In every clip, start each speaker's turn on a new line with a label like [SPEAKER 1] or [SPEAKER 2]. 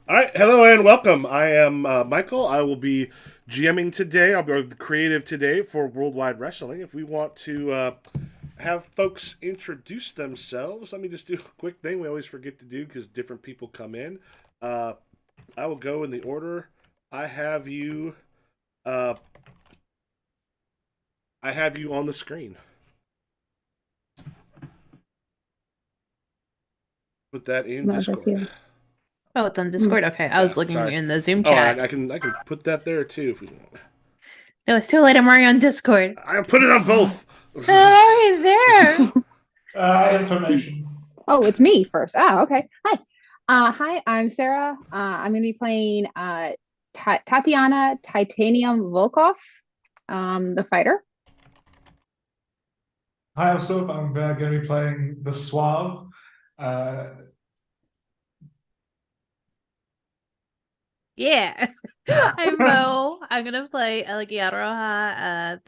[SPEAKER 1] All right, hello and welcome. I am Michael. I will be GMing today. I'll be the creative today for Worldwide Wrestling. If we want to have folks introduce themselves, let me just do a quick thing we always forget to do because different people come in. Uh, I will go in the order. I have you. Uh, I have you on the screen. Put that in
[SPEAKER 2] No, that's
[SPEAKER 1] Discord.
[SPEAKER 2] you.
[SPEAKER 3] Oh, it's on
[SPEAKER 2] Hmm.
[SPEAKER 3] Discord. Okay, I
[SPEAKER 1] Yeah,
[SPEAKER 3] was looking
[SPEAKER 1] sorry.
[SPEAKER 3] in the Zoom
[SPEAKER 1] Oh,
[SPEAKER 3] chat.
[SPEAKER 1] I can put that there too if we want.
[SPEAKER 3] No, it's too late. I'm already on Discord.
[SPEAKER 1] I put it on both.
[SPEAKER 3] Oh, already there.
[SPEAKER 4] Information.
[SPEAKER 2] Oh, it's me first. Ah, okay. Hi. Hi, I'm Sarah. I'm going to be playing Tatiana Titanium Volkov, the fighter.
[SPEAKER 4] Hi, I'm Soap. I'm going to be playing the Suave.
[SPEAKER 3] Yeah. I'm Mo. I'm gonna play Elegia Roja,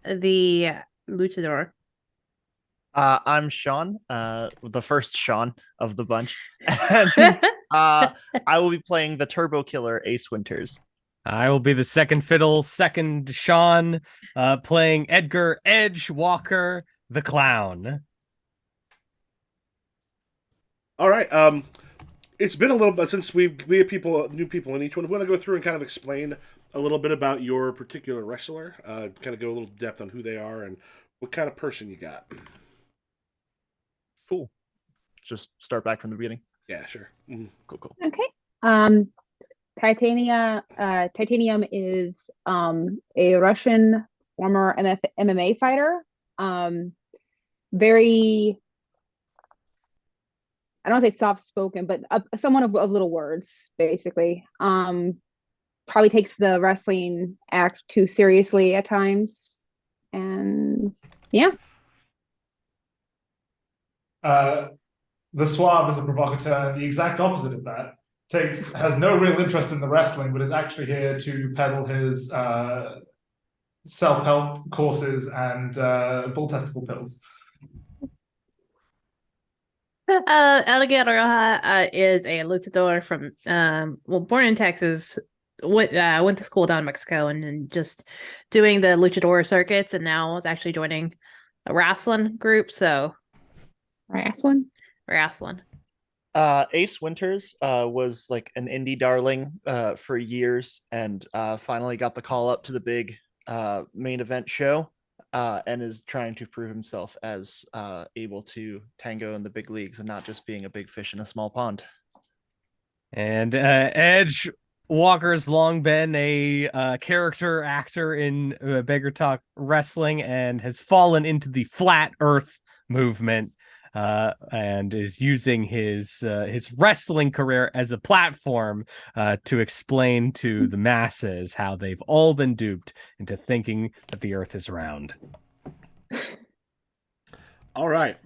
[SPEAKER 3] the luchador.
[SPEAKER 5] I'm Sean, the first Sean of the bunch, and I will be playing the Turbo Killer Ace Winters.
[SPEAKER 6] I will be the second fiddle, second Sean, playing Edgar Edge Walker, the clown.
[SPEAKER 1] All right. It's been a little bit since we have new people in each one. We want to go through and kind of explain a little bit about your particular wrestler. Kind of go a little depth on who they are and what kind of person you got.
[SPEAKER 5] Cool. Just start back from the beginning.
[SPEAKER 1] Yeah, sure. Mhm.
[SPEAKER 5] Cool.
[SPEAKER 2] Okay. Titanium is a Russian former MMA fighter. Very, I don't want to say soft spoken, but someone of little words, basically. Probably takes the wrestling act too seriously at times. And yeah.
[SPEAKER 4] The Suave is a provocateur, the exact opposite of that. Has no real interest in the wrestling, but is actually here to peddle his self-help courses and bull testicle pills.
[SPEAKER 3] Elegia Roja is a luchador from born in Texas. Went to school down in Mexico and just doing the luchador circuits, and now is actually joining a wrestling group. So
[SPEAKER 2] Wrestling.
[SPEAKER 5] Ace Winters was like an indie darling for years, and finally got the call up to the big main event show, and is trying to prove himself as able to tango in the big leagues and not just being a big fish in a small pond.
[SPEAKER 6] And Edge Walker's long been a character actor in Beggar Talk Wrestling and has fallen into the flat earth movement, and is using his wrestling career as a platform to explain to the masses how they've all been duped into thinking that the earth is round.
[SPEAKER 1] All right.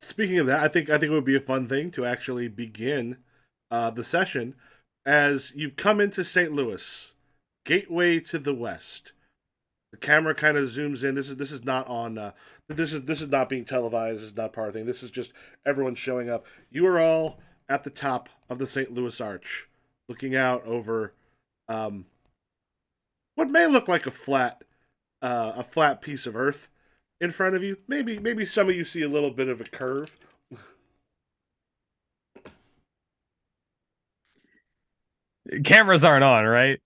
[SPEAKER 1] Speaking of that, I think it would be a fun thing to actually begin the session as you come into St. Louis, gateway to the west. The camera kind of zooms in. This is not on. This is not being televised. This is not part of the thing. This is just everyone showing up. You are all at the top of the St. Louis Arch, looking out over what may look like a flat piece of earth in front of you. Maybe some of you see a little bit of a curve.
[SPEAKER 6] Cameras aren't on, right?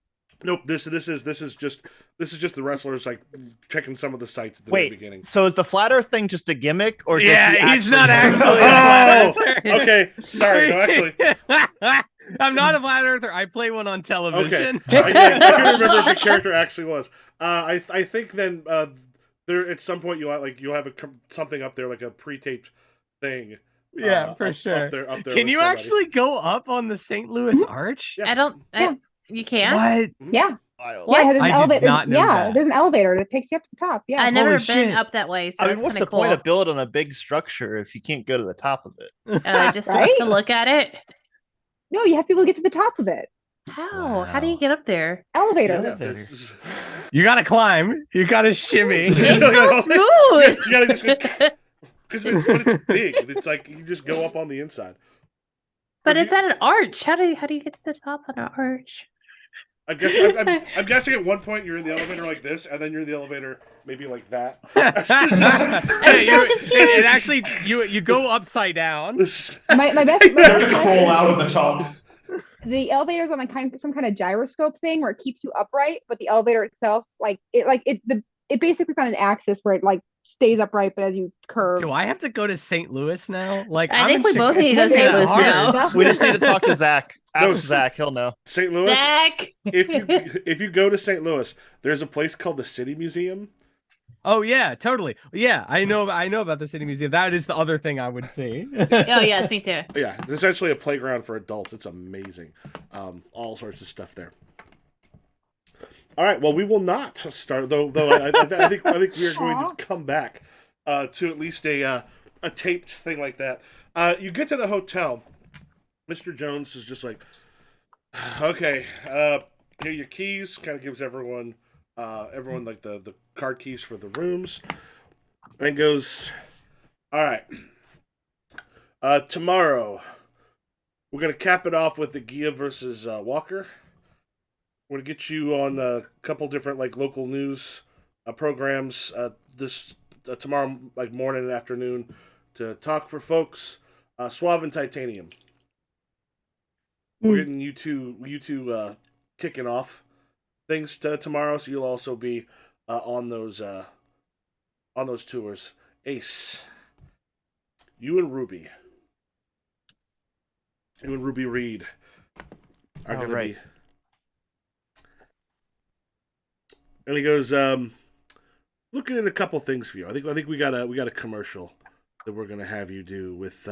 [SPEAKER 1] Nope. This is just the wrestlers like checking some of the sites at the very
[SPEAKER 5] Wait,
[SPEAKER 1] beginning.
[SPEAKER 5] so is the flat Earth thing just a gimmick, or does
[SPEAKER 6] Yeah, he's not
[SPEAKER 1] Oh,
[SPEAKER 6] actually.
[SPEAKER 1] okay. Sorry. No, actually.
[SPEAKER 6] I'm not a flat earther. I play one on
[SPEAKER 1] Okay.
[SPEAKER 6] television.
[SPEAKER 1] I can't remember if the character actually was. I think then there at some point you'll have something up there like a pre-taped thing.
[SPEAKER 6] Yeah, for sure.
[SPEAKER 1] Up there
[SPEAKER 6] Can
[SPEAKER 1] with
[SPEAKER 6] you
[SPEAKER 1] somebody.
[SPEAKER 6] actually go up on the St. Louis Arch?
[SPEAKER 1] Yeah.
[SPEAKER 3] I don't.
[SPEAKER 2] Yeah.
[SPEAKER 3] You can.
[SPEAKER 6] What?
[SPEAKER 2] Yeah.
[SPEAKER 5] Wild.
[SPEAKER 2] Yeah, there's an
[SPEAKER 6] I did
[SPEAKER 2] elevator.
[SPEAKER 6] not know
[SPEAKER 2] Yeah,
[SPEAKER 6] that.
[SPEAKER 2] there's an elevator that takes you up to the top. Yeah.
[SPEAKER 3] I've never
[SPEAKER 6] Holy
[SPEAKER 3] been
[SPEAKER 6] shit.
[SPEAKER 3] up that way, so
[SPEAKER 5] I mean,
[SPEAKER 3] that's
[SPEAKER 5] what's
[SPEAKER 3] kind
[SPEAKER 5] the
[SPEAKER 3] of cool.
[SPEAKER 5] point of building a big structure if you can't go to the top of it?
[SPEAKER 3] Just
[SPEAKER 2] Right?
[SPEAKER 3] to look at it.
[SPEAKER 2] No, you have people get to the top of it.
[SPEAKER 3] How? How do you
[SPEAKER 6] Wow.
[SPEAKER 3] get up there?
[SPEAKER 2] Elevator.
[SPEAKER 1] Yeah,
[SPEAKER 5] Elevator.
[SPEAKER 6] You gotta climb. You gotta shimmy.
[SPEAKER 3] It's so smooth.
[SPEAKER 1] You gotta just because it's big. It's like you just go up on the inside.
[SPEAKER 3] But
[SPEAKER 1] If
[SPEAKER 3] it's
[SPEAKER 1] you-
[SPEAKER 3] at an arch. How do you get to the top on an arch?
[SPEAKER 1] I'm guessing. I'm guessing at one point you're in the elevator like this, and then you're in the elevator maybe like that.
[SPEAKER 6] Yeah,
[SPEAKER 3] so confused.
[SPEAKER 6] it actually you go upside down.
[SPEAKER 2] My best,
[SPEAKER 4] You have to crawl out of the top.
[SPEAKER 2] the elevator's on some kind of gyroscope thing where it keeps you upright, but the elevator itself, it basically is on an axis where it like stays upright, but as you curve.
[SPEAKER 6] Do I have to go to St. Louis now? Like
[SPEAKER 3] I
[SPEAKER 6] I'm
[SPEAKER 3] think
[SPEAKER 6] in
[SPEAKER 3] we both
[SPEAKER 6] Chicago.
[SPEAKER 3] need to go to
[SPEAKER 6] It's
[SPEAKER 3] St.
[SPEAKER 6] kinda
[SPEAKER 3] Louis
[SPEAKER 6] hard.
[SPEAKER 3] now.
[SPEAKER 5] We just need to talk to Zach. Ask
[SPEAKER 1] No,
[SPEAKER 5] Zach, he'll know.
[SPEAKER 1] St. Louis.
[SPEAKER 3] Zach.
[SPEAKER 1] If you go to St. Louis, there's a place called the City Museum.
[SPEAKER 6] Oh yeah, totally. Yeah, I know about the City Museum. That is the other thing I would see.
[SPEAKER 3] Oh yes, me too.
[SPEAKER 1] Yeah, it's essentially a playground for adults. It's amazing. All sorts of stuff there. All right. Well, we will not start though. I think we are going to come back to at least a taped thing like that. You get to the hotel. Mr. Jones is just like, okay, here are your keys. Kind of gives everyone like the card keys for the rooms, and goes, all right. Tomorrow, we're gonna cap it off with the Gia versus Walker. We're gonna get you on a couple different like local news programs this tomorrow, like morning and afternoon, to talk for folks. Suave and Titanium. We're getting you two kicking off things tomorrow, so you'll also be on those tours. Ace, you and Ruby Reed are going to be. And he goes, looking at a couple things for you. I think we got a commercial that we're going to have you do with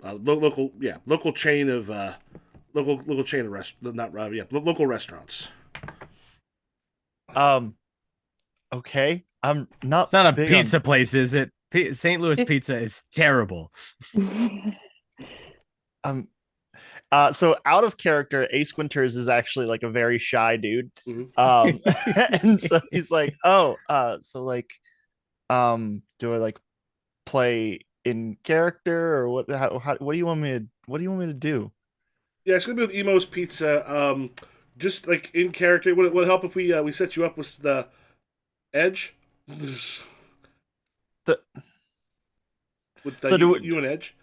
[SPEAKER 1] local chain of local chain of local restaurants.
[SPEAKER 5] Okay. I'm not.
[SPEAKER 6] It's not a
[SPEAKER 5] big
[SPEAKER 6] pizza
[SPEAKER 5] on-
[SPEAKER 6] place, is it? St. Louis pizza is terrible.
[SPEAKER 5] So out of character, Ace Winters is actually like a very shy dude.
[SPEAKER 1] Mhm.
[SPEAKER 5] And so he's like, do I like play in character or what? What do you want me to do?
[SPEAKER 1] Yeah, it's gonna be with Emo's Pizza. Just like in character. Would it help if we set you up with the Edge? With you and Edge.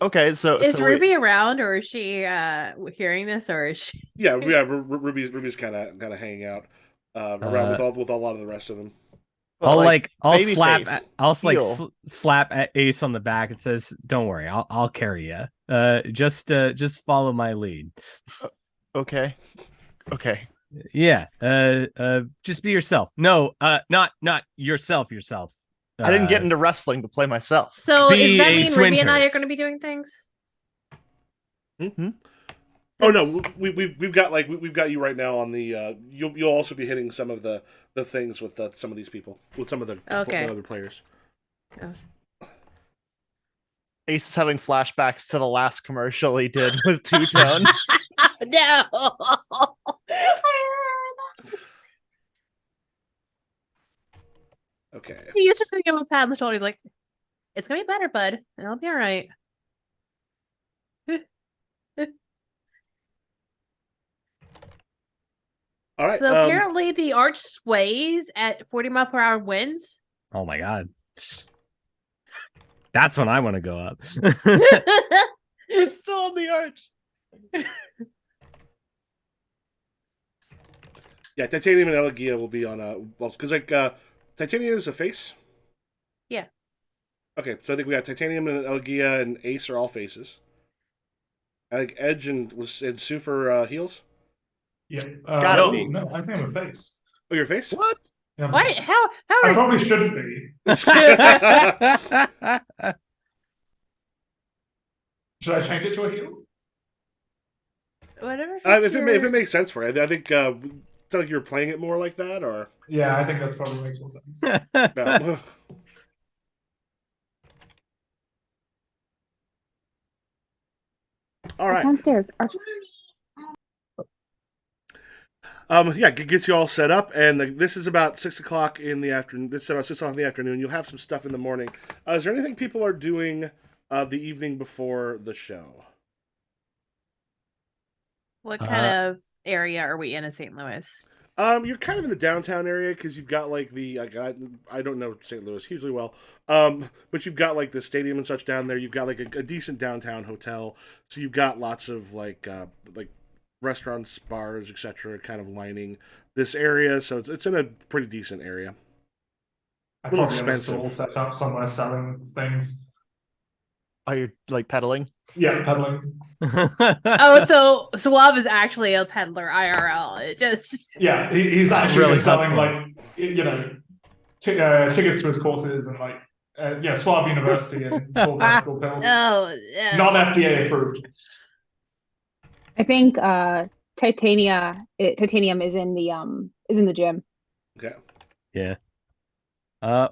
[SPEAKER 5] Okay, so
[SPEAKER 3] Is
[SPEAKER 5] so
[SPEAKER 3] Ruby around, or is she hearing this, or is she?
[SPEAKER 1] Yeah. Ruby's kind of hanging out around with a lot of the rest of them.
[SPEAKER 6] I'll slap
[SPEAKER 5] Babyface,
[SPEAKER 6] I'll slap at Ace on the back. It says, "Don't worry, I'll carry you. Just follow my lead."
[SPEAKER 5] Okay.
[SPEAKER 6] Yeah. Just be yourself. No, not yourself.
[SPEAKER 5] I didn't get into wrestling to play myself.
[SPEAKER 3] So
[SPEAKER 6] Be
[SPEAKER 3] does that
[SPEAKER 6] Ace
[SPEAKER 3] mean Ruby and I are
[SPEAKER 6] Winters.
[SPEAKER 3] going to be doing things?
[SPEAKER 1] Oh no, we've got you right now on the. You'll also be hitting some of the things with some of these people, with some of the other players.
[SPEAKER 5] Ace is having flashbacks to the last commercial he did with Two Tone.
[SPEAKER 3] No.
[SPEAKER 1] Okay.
[SPEAKER 3] He was just going to give him a pat on the shoulder. He's like, "It's going to be better, bud. It'll be all right."
[SPEAKER 1] All right.
[SPEAKER 3] So apparently the arch sways at 40-mile-per-hour winds.
[SPEAKER 6] Oh my god. That's when I want to go up.
[SPEAKER 5] You're still on the arch.
[SPEAKER 1] Yeah, Titanium and Elegia will be on because Titanium is a face.
[SPEAKER 3] Yeah.
[SPEAKER 1] Okay, so I think we got Titanium and Elegia and Ace are all faces. I think Edge and Sue for heels.
[SPEAKER 4] Yeah.
[SPEAKER 5] Gotta be.
[SPEAKER 4] No, I think I'm a face.
[SPEAKER 1] Oh, your face?
[SPEAKER 5] What?
[SPEAKER 4] Yeah,
[SPEAKER 3] What? How
[SPEAKER 4] I
[SPEAKER 3] are
[SPEAKER 4] probably shouldn't be. Should I change it to a heel?
[SPEAKER 3] whatever?
[SPEAKER 1] If it makes sense for you, I think it's not like you were playing it more like that, or
[SPEAKER 4] Yeah, I think that's probably makes more sense.
[SPEAKER 1] no. All right.
[SPEAKER 2] Downstairs.
[SPEAKER 1] Yeah, it gets you all set up, and this is about 6 o'clock in the afternoon. This is about 6 o'clock in the afternoon. You'll have some stuff in the morning. Is there anything people are doing the evening before the show?
[SPEAKER 3] What kind of area are we in St. Louis?
[SPEAKER 1] You're kind of in the downtown area because you've got like I don't know St. Louis hugely well, but you've got like the stadium and such down there. You've got like a decent downtown hotel, so you've got lots of like restaurants, bars, etc. kind of lining this area. So it's in a pretty decent area.
[SPEAKER 4] I
[SPEAKER 1] Little
[SPEAKER 4] probably have a
[SPEAKER 1] expensive.
[SPEAKER 4] stall set up somewhere selling things.
[SPEAKER 5] Are you like peddling?
[SPEAKER 4] Yeah, peddling.
[SPEAKER 3] Oh, so Suave is actually a peddler IRL. It just
[SPEAKER 4] Yeah, he's actually
[SPEAKER 6] Really
[SPEAKER 4] just selling
[SPEAKER 6] hustling.
[SPEAKER 4] like tickets to his courses and like Swab University and full testicle pills.
[SPEAKER 3] oh yeah.
[SPEAKER 4] Not FDA approved.
[SPEAKER 2] I think titanium is in the gym.
[SPEAKER 1] Okay.
[SPEAKER 6] Yeah.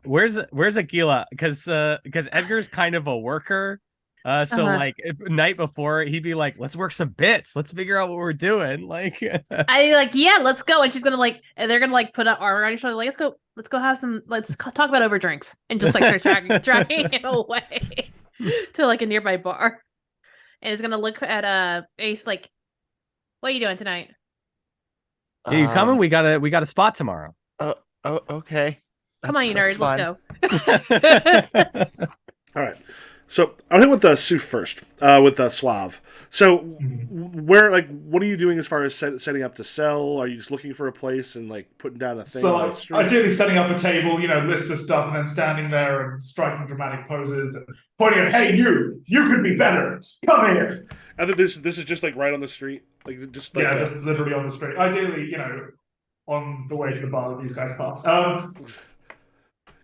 [SPEAKER 6] Where's Aquila? Because Edgar's kind of a worker. So
[SPEAKER 3] Uh-huh.
[SPEAKER 6] like night before he'd be like, let's work some bits. Let's figure out what we're doing. Like
[SPEAKER 3] I like, yeah, let's go. And she's gonna like, and they're gonna like put up armor on your shoulder. Like, let's go have some, talk about over drinks, and just like start dragging him away to like a nearby bar. And he's gonna look at Ace like, what are you doing tonight?
[SPEAKER 6] Hey, you coming? We got a spot tomorrow.
[SPEAKER 5] Oh, okay.
[SPEAKER 3] Come on, you
[SPEAKER 5] That's
[SPEAKER 3] nerds,
[SPEAKER 5] fine.
[SPEAKER 3] let's go.
[SPEAKER 1] All right. So I'll hit with the Sue first, with Suave. So where, like, what are you doing as far as setting up to sell? Are you just looking for a place and like putting down a thing?
[SPEAKER 4] So
[SPEAKER 1] on the
[SPEAKER 4] like,
[SPEAKER 1] street?
[SPEAKER 4] ideally setting up a table, list of stuff, and then standing there and striking dramatic poses and pointing at, hey, you could be better. Come here.
[SPEAKER 1] I think this is just like right on the street, like just like
[SPEAKER 4] Yeah, just literally on the street. Ideally, on the way to the bar that these guys pass.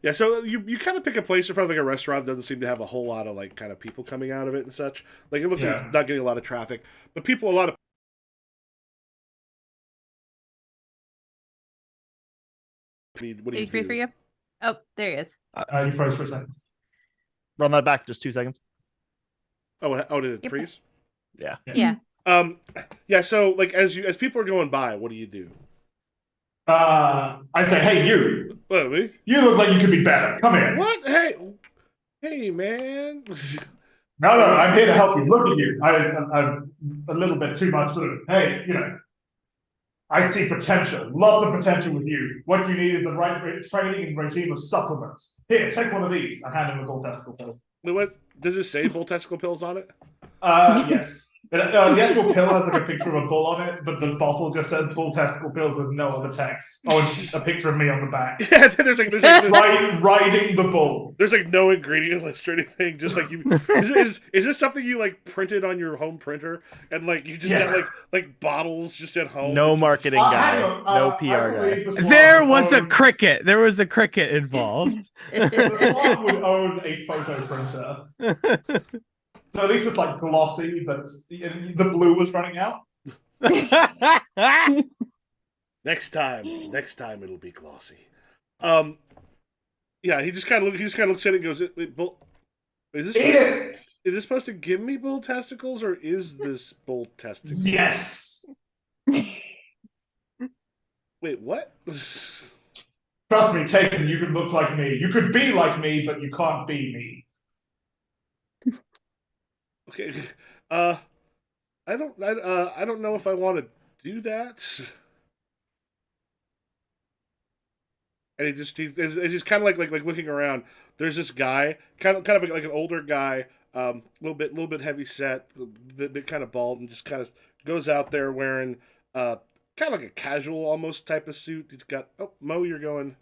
[SPEAKER 1] yeah. So you kind of pick a place in front of like a restaurant that doesn't seem to have a whole lot of like kind of people coming out of it and such. Like it looks like
[SPEAKER 4] Yeah.
[SPEAKER 1] it's not getting a lot of traffic, but a lot of what do you
[SPEAKER 3] Free
[SPEAKER 1] do?
[SPEAKER 3] for you? Oh, there he is.
[SPEAKER 4] You froze for a second.
[SPEAKER 5] Run that back just 2 seconds.
[SPEAKER 1] Oh, did it
[SPEAKER 3] Yep.
[SPEAKER 1] freeze?
[SPEAKER 5] Yeah.
[SPEAKER 3] Yeah.
[SPEAKER 1] Yeah. So like as people are going by, what do you do?
[SPEAKER 4] I say, hey, you.
[SPEAKER 1] What me?
[SPEAKER 4] You look like you could be better. Come here.
[SPEAKER 1] What? Hey, man.
[SPEAKER 4] No, I'm here to help you. Look at you. I'm a little bit too much sort of, hey, I see potential, lots of potential with you. What you need is the right training and regime of supplements. Here, take one of these. I hand him a bull testicle pill.
[SPEAKER 1] What does it say? Bull testicle pills on it?
[SPEAKER 4] Yes. The actual pill has like a picture of a bull on it, but the bottle just says bull testicle pills with no other text. Oh, it's a picture of me on the back.
[SPEAKER 1] Yeah, there's like
[SPEAKER 4] Riding the bull.
[SPEAKER 1] there's like no ingredient list or anything. Just like you, is this something you like printed on your home printer and like you just
[SPEAKER 4] Yeah.
[SPEAKER 1] got like bottles just at home?
[SPEAKER 5] No marketing guy.
[SPEAKER 4] hang on,
[SPEAKER 5] No
[SPEAKER 4] I
[SPEAKER 5] PR guy.
[SPEAKER 4] believe the Swan
[SPEAKER 6] There
[SPEAKER 4] would
[SPEAKER 6] was a
[SPEAKER 4] own-
[SPEAKER 6] cricket. There was a cricket involved.
[SPEAKER 4] The Swan would own a photo printer. So at least it's like glossy, but the blue was running out.
[SPEAKER 1] Next time it'll be glossy. Yeah, he just kind of looks at it and goes, bull, is this supposed to give me bull testicles or is this bull testicles?
[SPEAKER 4] Yes.
[SPEAKER 1] Wait, what?
[SPEAKER 4] Trust me, Taken, you can look like me. You could be like me, but you can't be me.
[SPEAKER 1] Okay. I don't know if I want to do that. And it's just kind of like looking around. There's this guy, kind of like an older guy, little bit heavy set, bit kind of bald, and just kind of goes out there wearing kind of like a casual almost type of suit. He's got Mo, you're going,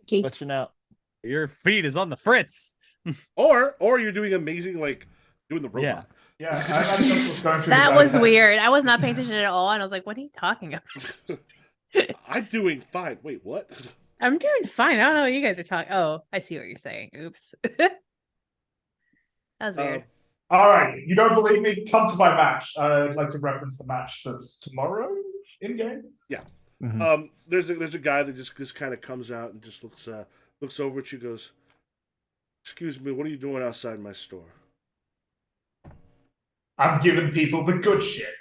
[SPEAKER 2] Gee.
[SPEAKER 5] Glitching out.
[SPEAKER 6] Your feet is on the fritz.
[SPEAKER 1] or you're doing amazing like doing the robot.
[SPEAKER 4] Yeah, I just was going through
[SPEAKER 3] That
[SPEAKER 4] the
[SPEAKER 3] was
[SPEAKER 4] guy's head.
[SPEAKER 3] weird. I was not paying attention at all, and I was like, "What are you talking about?"
[SPEAKER 1] I'm doing fine. Wait, what?
[SPEAKER 3] I'm doing fine. I don't know what you guys are talking. Oh, I see what you're saying. Oops. That was weird.
[SPEAKER 4] All right, you don't believe me? Come to my match. I'd like to reference the match that's tomorrow in game.
[SPEAKER 5] Mhm.
[SPEAKER 1] There's a guy that just kind of comes out and just looks over at you, goes, "Excuse me, what are you doing outside my store?"
[SPEAKER 4] I'm giving people the good shit.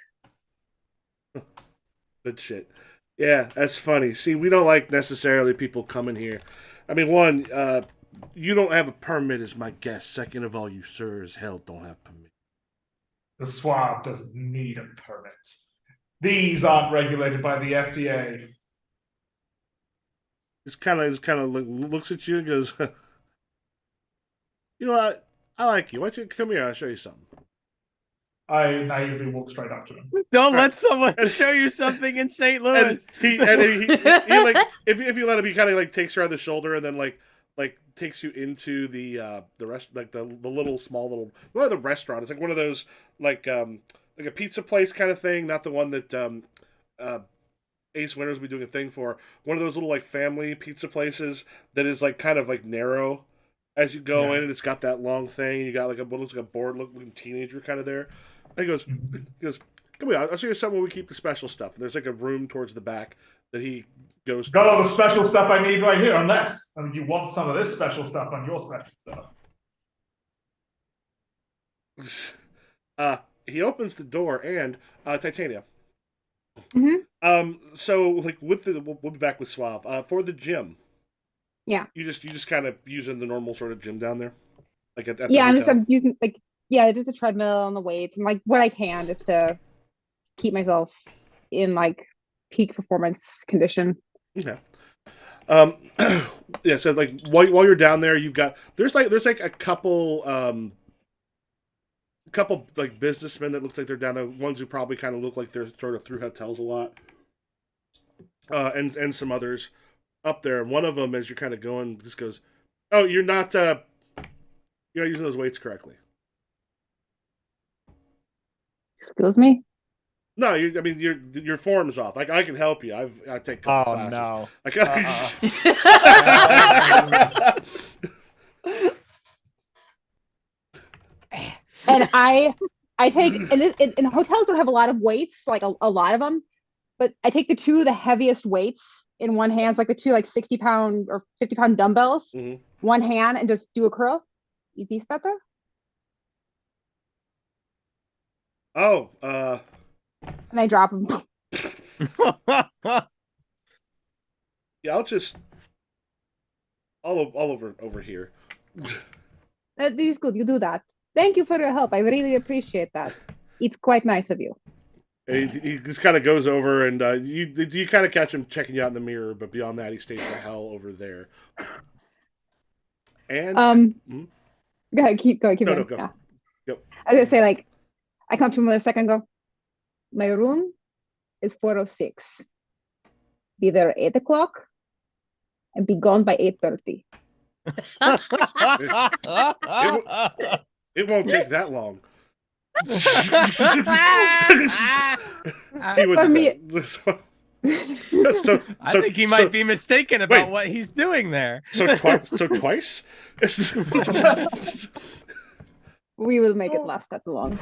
[SPEAKER 1] Good shit. Yeah, that's funny. See, we don't like necessarily people coming here. I mean, one, you don't have a permit as my guest. Second of all, you sure as hell don't have permit.
[SPEAKER 4] The swab doesn't need a permit. These aren't regulated by the FDA.
[SPEAKER 1] Just kind of looks at you and goes, "You know what? I like you. Why don't you come here? I'll show you something."
[SPEAKER 4] I naively walk straight up to him.
[SPEAKER 6] Don't let someone show you something in St.
[SPEAKER 1] And
[SPEAKER 6] Louis.
[SPEAKER 1] he like if you let him, he kind of like takes her on the shoulder and then like takes you into the rest, like the little small little, not the restaurant. It's like one of those like a pizza place kind of thing, not the one that Ace Winners will be doing a thing for. One of those little like family pizza places that is like kind of like narrow as you go
[SPEAKER 4] Yeah.
[SPEAKER 1] in, and it's got that long thing. And you got like what looks like a bored looking teenager kind of there. And he goes, "Come here, I'll show you something where we keep the special stuff." And there's like a room towards the back that he goes.
[SPEAKER 4] Got all the special stuff I need right here, unless you want some of this special stuff on your special stuff.
[SPEAKER 1] He opens the door and Titania.
[SPEAKER 2] Mhm.
[SPEAKER 1] So like with the we'll be back with Suave. For the gym.
[SPEAKER 2] Yeah.
[SPEAKER 1] You just kind of using the normal sort of gym down there, like at the
[SPEAKER 2] Yeah,
[SPEAKER 1] hotel.
[SPEAKER 2] I'm using like just a treadmill and the weights and like what I can just to keep myself in like peak performance condition.
[SPEAKER 1] Okay. Yeah. So like while you're down there, you've got there's like a couple like businessmen that looks like they're down there. Ones who probably kind of look like they're sort of through hotels a lot. And some others up there. And one of them, as you're kind of going, just goes, "Oh, you're not using those weights correctly."
[SPEAKER 2] Excuse me?
[SPEAKER 1] No, I mean your form's off. I can help you. I take a couple
[SPEAKER 5] Oh
[SPEAKER 1] classes.
[SPEAKER 5] no.
[SPEAKER 1] I can,
[SPEAKER 2] And I take and hotels don't have a lot of weights, like a lot of them, but I take the heaviest weights in one hand, so like the two like 60-pound or 50-pound dumbbells,
[SPEAKER 1] Mhm.
[SPEAKER 2] one hand, and just do a curl. Is this better?
[SPEAKER 1] Oh,
[SPEAKER 2] And I drop them.
[SPEAKER 1] yeah. I'll just all over here.
[SPEAKER 2] That is good. You do that. Thank you for your help. I really appreciate that. It's quite nice of you.
[SPEAKER 1] And he just kind of goes over, and you kind of catch him checking you out in the mirror, but beyond that, he stays the hell over there. And Mhm.
[SPEAKER 2] Go ahead, keep going.
[SPEAKER 1] No,
[SPEAKER 2] going.
[SPEAKER 1] go.
[SPEAKER 2] Yeah.
[SPEAKER 1] Yep.
[SPEAKER 2] I was gonna say, like, I come to him in a second and go, my room is 406. Be there at 8 o'clock and be gone by 8:30.
[SPEAKER 1] It won't take that long. He would
[SPEAKER 2] For me-
[SPEAKER 1] so
[SPEAKER 6] I think he might
[SPEAKER 1] so-
[SPEAKER 6] be mistaken about
[SPEAKER 1] wait.
[SPEAKER 6] what he's doing there.
[SPEAKER 1] So twice?
[SPEAKER 2] We will make it last that long.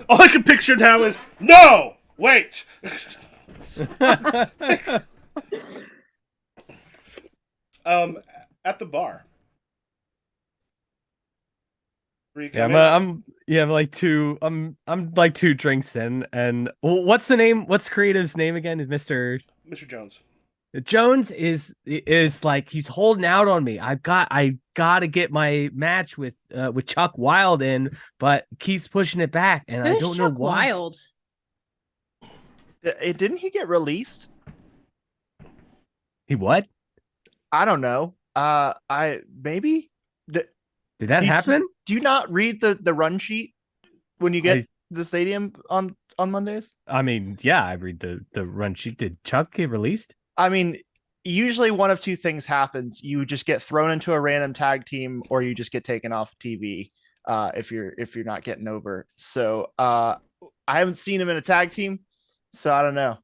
[SPEAKER 1] All I can picture now is no. Wait. At the bar.
[SPEAKER 6] I'm like two drinks in, and what's the name? What's Creative's name again? Is Mr.
[SPEAKER 1] Jones.
[SPEAKER 6] Jones is like he's holding out on me. I gotta get my match with Chuck Wild in, but keeps pushing it back, and I
[SPEAKER 3] Who's
[SPEAKER 6] don't know
[SPEAKER 3] Chuck
[SPEAKER 6] why.
[SPEAKER 3] Wild?
[SPEAKER 5] Didn't he get released?
[SPEAKER 6] He what?
[SPEAKER 5] I don't know. I maybe.
[SPEAKER 6] Did that
[SPEAKER 5] You-
[SPEAKER 6] happen?
[SPEAKER 5] Do you not read the run sheet when you get
[SPEAKER 6] I-
[SPEAKER 5] the stadium on Mondays?
[SPEAKER 6] I mean, yeah, I read the run sheet. Did Chuck get released?
[SPEAKER 5] I mean, usually one of two things happens: you just get thrown into a random tag team, or you just get taken off TV. If you're not getting over. So I haven't seen him in a tag team, so I don't know.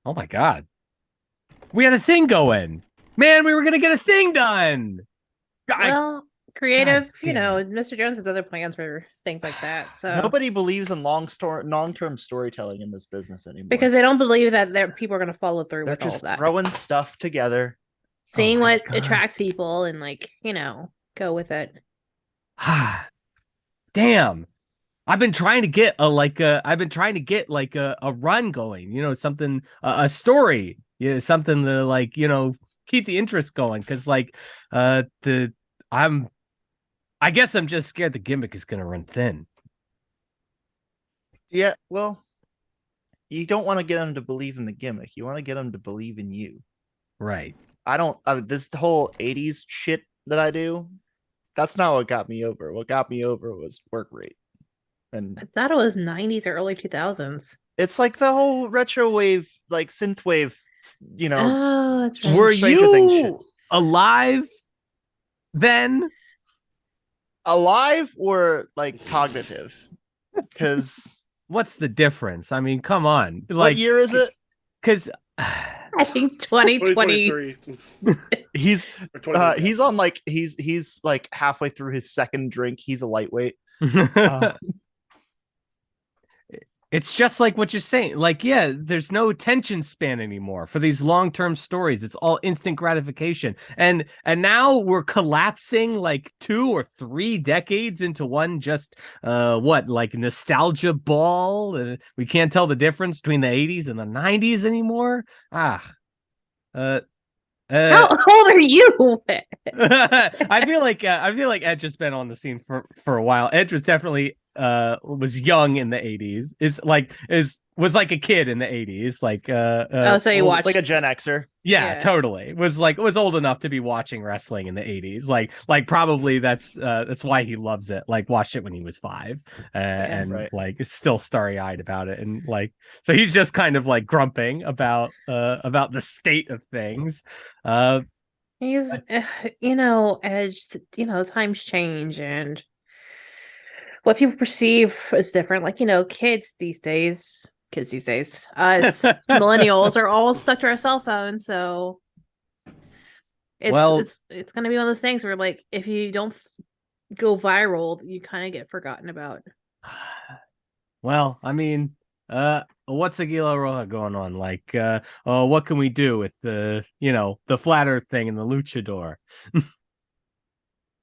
[SPEAKER 6] Oh my god, we had a thing going, man. We were gonna get a thing done.
[SPEAKER 3] Well, creative,
[SPEAKER 6] God
[SPEAKER 3] you
[SPEAKER 6] damn
[SPEAKER 3] know, Mr. Jones has other plans for things like that. So
[SPEAKER 5] Nobody believes in long-term storytelling in this business anymore.
[SPEAKER 3] because they don't believe that people are going to follow through
[SPEAKER 5] they're
[SPEAKER 3] with all of
[SPEAKER 5] just
[SPEAKER 3] that.
[SPEAKER 5] throwing stuff together.
[SPEAKER 3] Seeing
[SPEAKER 6] my
[SPEAKER 3] what
[SPEAKER 6] God.
[SPEAKER 3] attracts people and like, you know, go with it.
[SPEAKER 6] Damn. I've been trying to get a run going, you know, something, a story, yeah, something to like, you know, keep the interest going. Cause like, I'm I guess I'm just scared the gimmick is gonna run thin.
[SPEAKER 5] Yeah, well, you don't want to get them to believe in the gimmick. You want to get them to believe in you.
[SPEAKER 6] Right.
[SPEAKER 5] I don't. This whole '80s shit that I do, that's not what got me over. What got me over was work rate, and
[SPEAKER 3] I thought it was 90s or early 2000s.
[SPEAKER 5] it's like the whole retro wave, like synth wave. You know,
[SPEAKER 3] Oh, that's right.
[SPEAKER 6] Were
[SPEAKER 5] Stranger Things shit.
[SPEAKER 6] you alive then?
[SPEAKER 5] Alive or like cognitive? Because
[SPEAKER 6] What's the difference? I mean, come on.
[SPEAKER 5] what
[SPEAKER 6] Like,
[SPEAKER 5] year is it?
[SPEAKER 6] because
[SPEAKER 3] I think 2020.
[SPEAKER 1] 2023.
[SPEAKER 5] He's
[SPEAKER 1] Or 2023.
[SPEAKER 5] he's on like he's like halfway through his second drink. He's a lightweight. Uh,
[SPEAKER 6] it's just like what you're saying. Like, yeah, there's no attention span anymore for these long-term stories. It's all instant gratification. And now we're collapsing like 2 or 3 decades into one just like nostalgia ball. We can't tell the difference between the 80s and the 90s anymore. How
[SPEAKER 3] How old are you?
[SPEAKER 6] I feel like Edge has been on the scene for a while. Edge was definitely was young in the 80s. Was like a kid in the 80s. Like
[SPEAKER 3] Oh, so you
[SPEAKER 5] well,
[SPEAKER 3] watched
[SPEAKER 5] like a Gen Xer.
[SPEAKER 6] yeah,
[SPEAKER 3] Yeah.
[SPEAKER 6] totally. Was old enough to be watching wrestling in the 80s. Like probably that's why he loves it. Like watched it when he was 5 and
[SPEAKER 5] Right.
[SPEAKER 6] like is still starry-eyed about it, and like so he's just kind of like grumping about the state of things.
[SPEAKER 3] He's, Edge, times change and what people perceive is different. Like, kids these days, us millennials are all stuck to our cell phones. So
[SPEAKER 6] Well-
[SPEAKER 3] it's going to be one of those things where, like, if you don't go viral, you kind of get forgotten about.
[SPEAKER 6] Well, I mean, what's Aguila Roja going on? Like, what can we do with the flat earth thing and the luchador?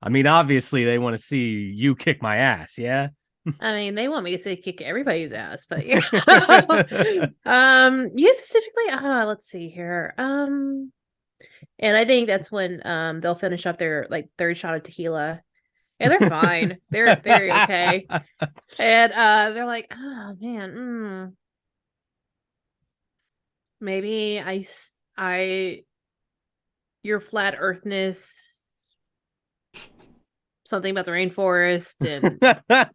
[SPEAKER 6] I mean, obviously they want to see you kick my ass, yeah?
[SPEAKER 3] I mean, they want me to say kick everybody's ass, but yeah. You specifically, let's see here. And I think that's when they'll finish up their like third shot of tequila. And they're fine. They're okay. And they're like, oh man, maybe your flat earthness, something about the rainforest, and
[SPEAKER 6] The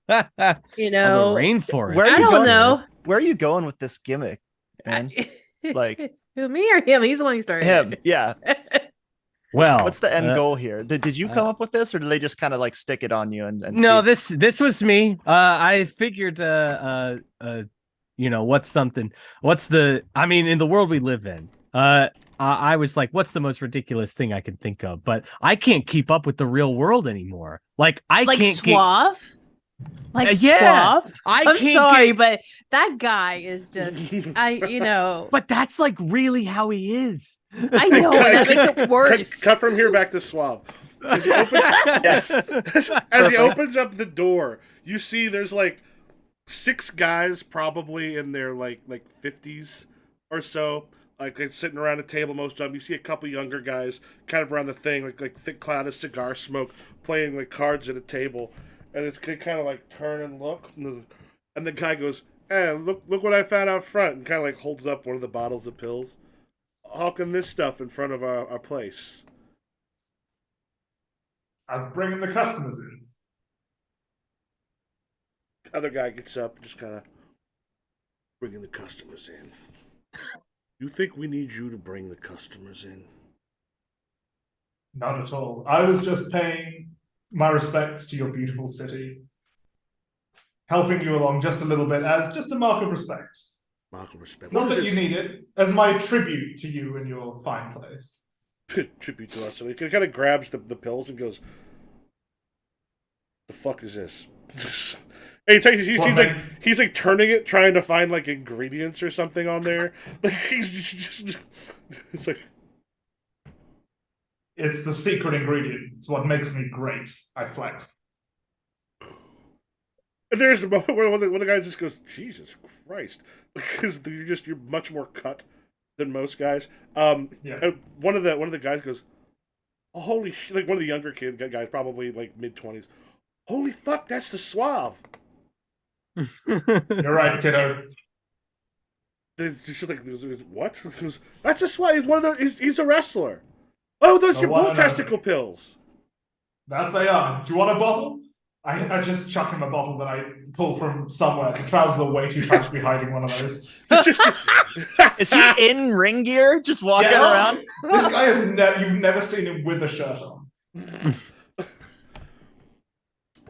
[SPEAKER 6] rainforest.
[SPEAKER 5] Where are
[SPEAKER 3] I
[SPEAKER 5] you
[SPEAKER 3] don't
[SPEAKER 5] going?
[SPEAKER 3] know.
[SPEAKER 5] Where are you going with this gimmick, man? Like-
[SPEAKER 3] who, me or him? He's the one who started
[SPEAKER 5] Him,
[SPEAKER 3] it.
[SPEAKER 5] yeah.
[SPEAKER 6] Well,
[SPEAKER 5] What's the end goal here? Did you come up with this, or did they just kind of like stick it on you and
[SPEAKER 6] No,
[SPEAKER 5] see?
[SPEAKER 6] this was me. I figured I mean, in the world we live in, I was like, what's the most ridiculous thing I can think of? But I can't keep up with the real world anymore. Like I
[SPEAKER 3] Like
[SPEAKER 6] can't
[SPEAKER 3] suave. Like
[SPEAKER 6] yeah.
[SPEAKER 3] suave.
[SPEAKER 6] I'm
[SPEAKER 3] I'm sorry, but that guy is just
[SPEAKER 6] But that's like really how he is.
[SPEAKER 3] I know, and that makes it worse.
[SPEAKER 1] Cut from here back to Suave. As he opens,
[SPEAKER 5] Yes.
[SPEAKER 1] as he opens up the door, you see there's like 6 guys probably in their like 50s or so. Like they're sitting around a table, most of them. You see a couple younger guys kind of around the thing, like thick cloud of cigar smoke, playing like cards at a table. And it's kind of like turn and look, and the guy goes, "Hey, look what I found out front," and kind of like holds up one of the bottles of pills, hawking this stuff in front of our place.
[SPEAKER 4] I was bringing the customers in.
[SPEAKER 1] Other guy gets up, just kind of bringing the customers in. You think we need you to bring the customers in?
[SPEAKER 4] Not at all. I was just paying my respects to your beautiful city. Helping you along just a little bit as just a mark of respect.
[SPEAKER 1] Mark of respect.
[SPEAKER 4] Not
[SPEAKER 1] What
[SPEAKER 4] that
[SPEAKER 1] is
[SPEAKER 4] you need it, as my tribute to you and your fine place.
[SPEAKER 1] this? Tribute to us. So he kind of grabs the pills and goes, "The fuck is this?" And he's like turning it, trying to find like ingredients or something on there. Like he's just it's like,
[SPEAKER 4] It's the secret ingredient. It's what makes me great. I flex.
[SPEAKER 1] and there's the moment where one of the guys just goes, "Jesus Christ," because you're much more cut than most guys.
[SPEAKER 4] Yeah.
[SPEAKER 1] And one of the guys goes, "Oh, holy shit!" Like one of the younger guys, probably like mid-20s. Holy fuck, that's the Suave.
[SPEAKER 4] You're right, kiddo.
[SPEAKER 1] She's like, what? That's the Suave. He's one of the. He's a wrestler. Oh, those are your bull testicle pills.
[SPEAKER 4] That they are. Do you want a bottle? I just chuck him a bottle that I pull from somewhere. The trousers are way too tight to be hiding one of those.
[SPEAKER 5] Is he in ring gear, just walking around?
[SPEAKER 4] This guy has you've never seen him with a shirt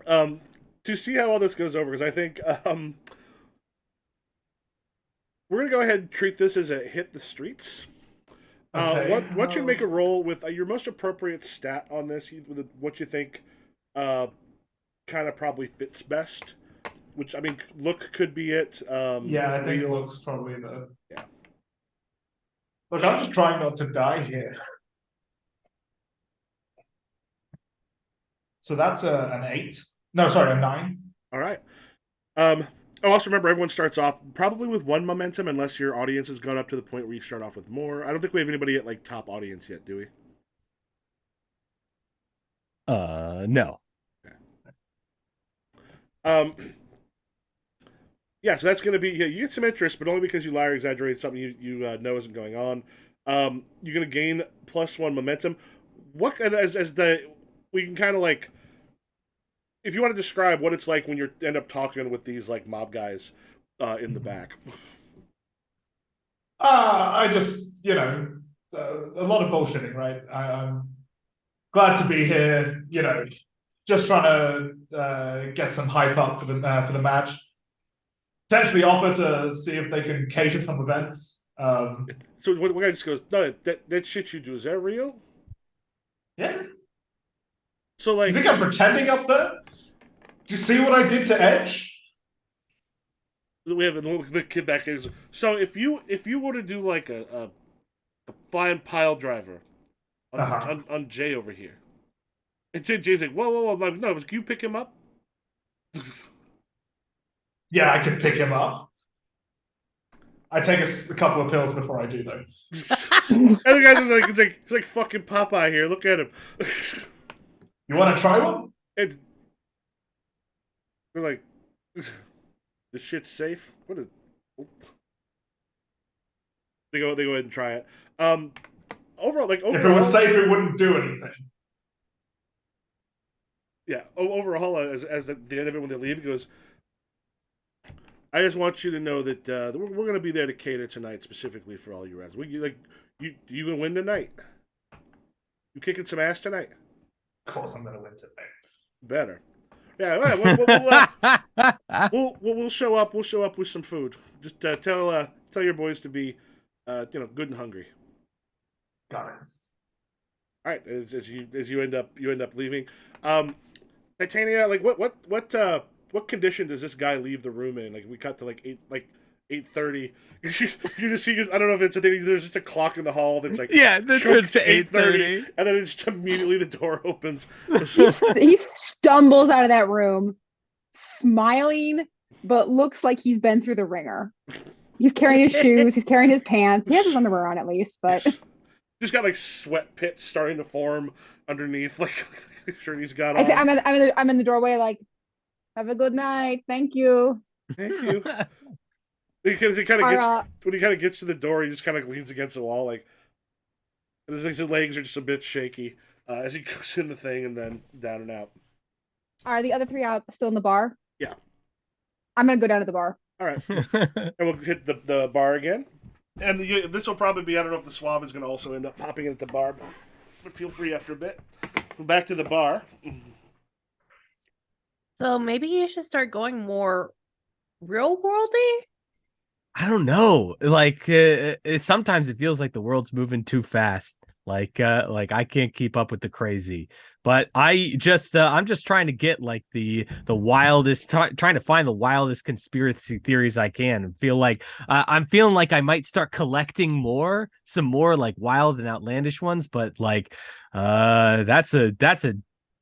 [SPEAKER 4] on.
[SPEAKER 1] To see how all this goes over, because I think we're gonna go ahead and treat this as a hit the streets.
[SPEAKER 4] Okay.
[SPEAKER 1] What should make a roll with your most appropriate stat on this? What you think kind of probably fits best? Which, I mean, look could be it.
[SPEAKER 4] Yeah, I think looks probably the. Yeah. Look, I'm just trying not to die here. So that's an 8. No, sorry, a 9.
[SPEAKER 1] All right. Also remember, everyone starts off probably with 1 momentum, unless your audience has gone up to the point where you start off with more. I don't think we have anybody at like top audience yet, do we?
[SPEAKER 6] No.
[SPEAKER 1] Okay. Yeah, so that's going to be you get some interest, but only because you lie or exaggerate something you know isn't going on. You're going to gain +1 momentum. What we can kind of like, if you want to describe what it's like when you end up talking with these like mob guys in the back.
[SPEAKER 4] I just a lot of bullshitting, right? I'm glad to be here. Just trying to get some hype up for the match. Potentially offer to see if they can cater some events.
[SPEAKER 1] So one guy just goes, "No, that shit you do, is that real?"
[SPEAKER 4] Yeah.
[SPEAKER 1] So like,
[SPEAKER 4] you think I'm pretending up there? Do you see what I did to Edge?
[SPEAKER 1] We have the kid back there. So if you were to do like a flying pile driver on Jay over here, and Jay's like, whoa, like, no, can you pick him up?
[SPEAKER 4] Yeah, I could pick him up. I take a couple of pills before I do, though.
[SPEAKER 1] And the guy's like, it's like fucking Popeye here. Look at him.
[SPEAKER 4] You want to try one?
[SPEAKER 1] And they're like, this shit's safe. What is? They go ahead and try it. Overall, if
[SPEAKER 4] it was safe, it wouldn't do anything.
[SPEAKER 1] Yeah. Overall, as the end of it, when they leave, he goes, I just want you to know that we're going to be there to cater tonight specifically for all you guys. You gonna win tonight? You kicking some ass tonight?
[SPEAKER 4] Of course, I'm gonna win tonight.
[SPEAKER 1] Better. Yeah. We'll show up. We'll show up with some food. Just tell your boys to be, good and hungry.
[SPEAKER 4] Got it.
[SPEAKER 1] All right. As you end up leaving, Titania, like what condition does this guy leave the room in? Like we cut to 8:30. You just see. I don't know if it's a thing. There's just a clock in the hall that's like
[SPEAKER 6] that turns to 8:30,
[SPEAKER 1] and then it's just immediately the door opens.
[SPEAKER 2] He stumbles out of that room, smiling, but looks like he's been through the ringer. He's carrying his shoes. He's carrying his pants. He has his underwear on at least, but
[SPEAKER 1] just got like sweat pits starting to form underneath like the shirt he's got on.
[SPEAKER 2] I'm in the doorway like, have a good night. Thank you.
[SPEAKER 1] Thank you. Because he kind of gets when he kind of gets to the door, he just kind of leans against the wall, like his legs are just a bit shaky as he goes in the thing and then down and out.
[SPEAKER 2] Are the other 3 out still in the bar?
[SPEAKER 1] Yeah.
[SPEAKER 2] I'm gonna go down to the bar.
[SPEAKER 1] All right, and we'll hit the bar again, and this will probably be, I don't know if the Suave is going to also end up popping in at the bar, but feel free after a bit. Go back to the bar.
[SPEAKER 3] So maybe you should start going more real worldy.
[SPEAKER 6] I don't know. Like sometimes it feels like the world's moving too fast. Like I can't keep up with the crazy. But I'm just trying to get like the wildest, trying to find the wildest conspiracy theories I can, and feel like I'm feeling like I might start collecting some more like wild and outlandish ones. But like that's a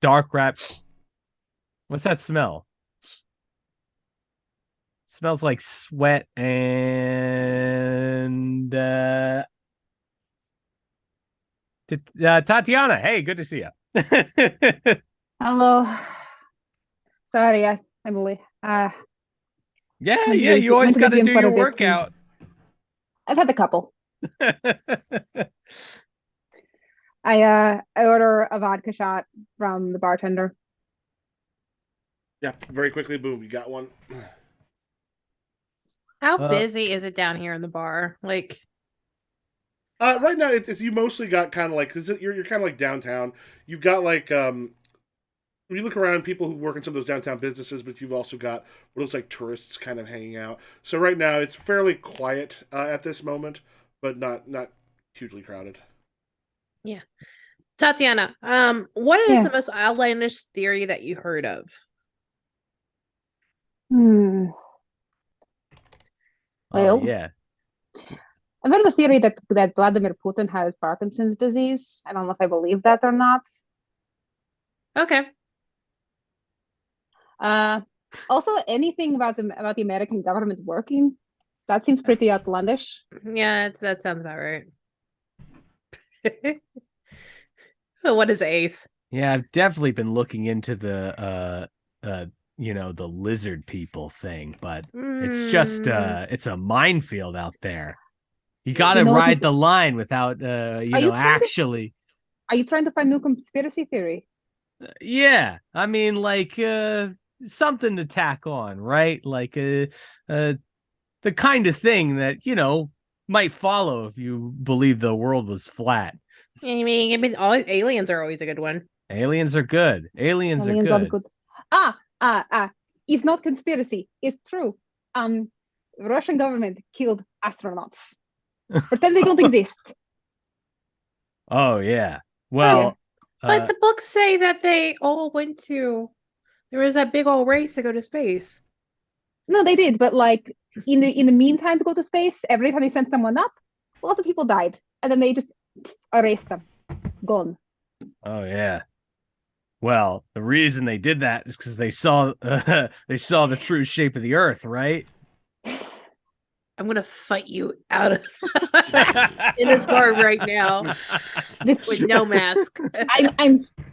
[SPEAKER 6] dark rap. What's that smell? Smells like sweat and Tatiana. Hey, good to see you.
[SPEAKER 2] Hello. Sorry, I'm late.
[SPEAKER 6] Yeah,
[SPEAKER 2] Went to
[SPEAKER 6] yeah,
[SPEAKER 2] the
[SPEAKER 6] you always
[SPEAKER 2] gym
[SPEAKER 6] got to do
[SPEAKER 2] for a
[SPEAKER 6] your
[SPEAKER 2] bit,
[SPEAKER 6] workout.
[SPEAKER 2] I've had a couple. I order a vodka shot from the bartender.
[SPEAKER 1] Yeah, very quickly, boom, you got one.
[SPEAKER 3] How
[SPEAKER 6] Uh,
[SPEAKER 3] busy is it down here in the bar? Like,
[SPEAKER 1] Right now, it's you mostly got kind of like, cause you're kind of like downtown. You've got like when you look around, people who work in some of those downtown businesses, but you've also got what looks like tourists kind of hanging out. So right now, it's fairly quiet at this moment, but not hugely crowded.
[SPEAKER 3] Tatiana, what is
[SPEAKER 2] Yeah.
[SPEAKER 3] the most outlandish theory that you heard of?
[SPEAKER 2] Hmm.
[SPEAKER 6] oh
[SPEAKER 2] Well,
[SPEAKER 6] yeah.
[SPEAKER 2] I've heard the theory that Vladimir Putin has Parkinson's disease. I don't know if I believe that or not.
[SPEAKER 3] Okay.
[SPEAKER 2] Also, anything about the American government working, that seems pretty outlandish.
[SPEAKER 3] Yeah, that sounds about right. What is Ace?
[SPEAKER 6] Yeah, I've definitely been looking into the the lizard people thing, but it's just
[SPEAKER 3] Mm,
[SPEAKER 6] it's a minefield out there. You got to
[SPEAKER 2] You know what
[SPEAKER 6] ride
[SPEAKER 2] you-
[SPEAKER 6] the line without
[SPEAKER 2] Are you trying to-
[SPEAKER 6] actually.
[SPEAKER 2] Are you trying to find new conspiracy theory?
[SPEAKER 6] Yeah, I mean like something to tack on, right? Like the kind of thing that, might follow if you believe the world was flat.
[SPEAKER 3] I mean, always aliens are always a good one.
[SPEAKER 6] Aliens are good. Aliens are
[SPEAKER 2] Aliens are
[SPEAKER 6] good.
[SPEAKER 2] good. It's not conspiracy. It's true. Russian government killed astronauts. Pretend they don't exist.
[SPEAKER 6] Oh yeah. Well,
[SPEAKER 3] But the books say that they all went to. There was that big old race to go to space.
[SPEAKER 2] No, they did, but like in the meantime to go to space, every time they sent someone up, a lot of people died, and then they just erased them, gone.
[SPEAKER 6] oh yeah. Well, the reason they did that is because they saw the true shape of the Earth, right?
[SPEAKER 3] I'm gonna fight you out of in this bar right now with no mask.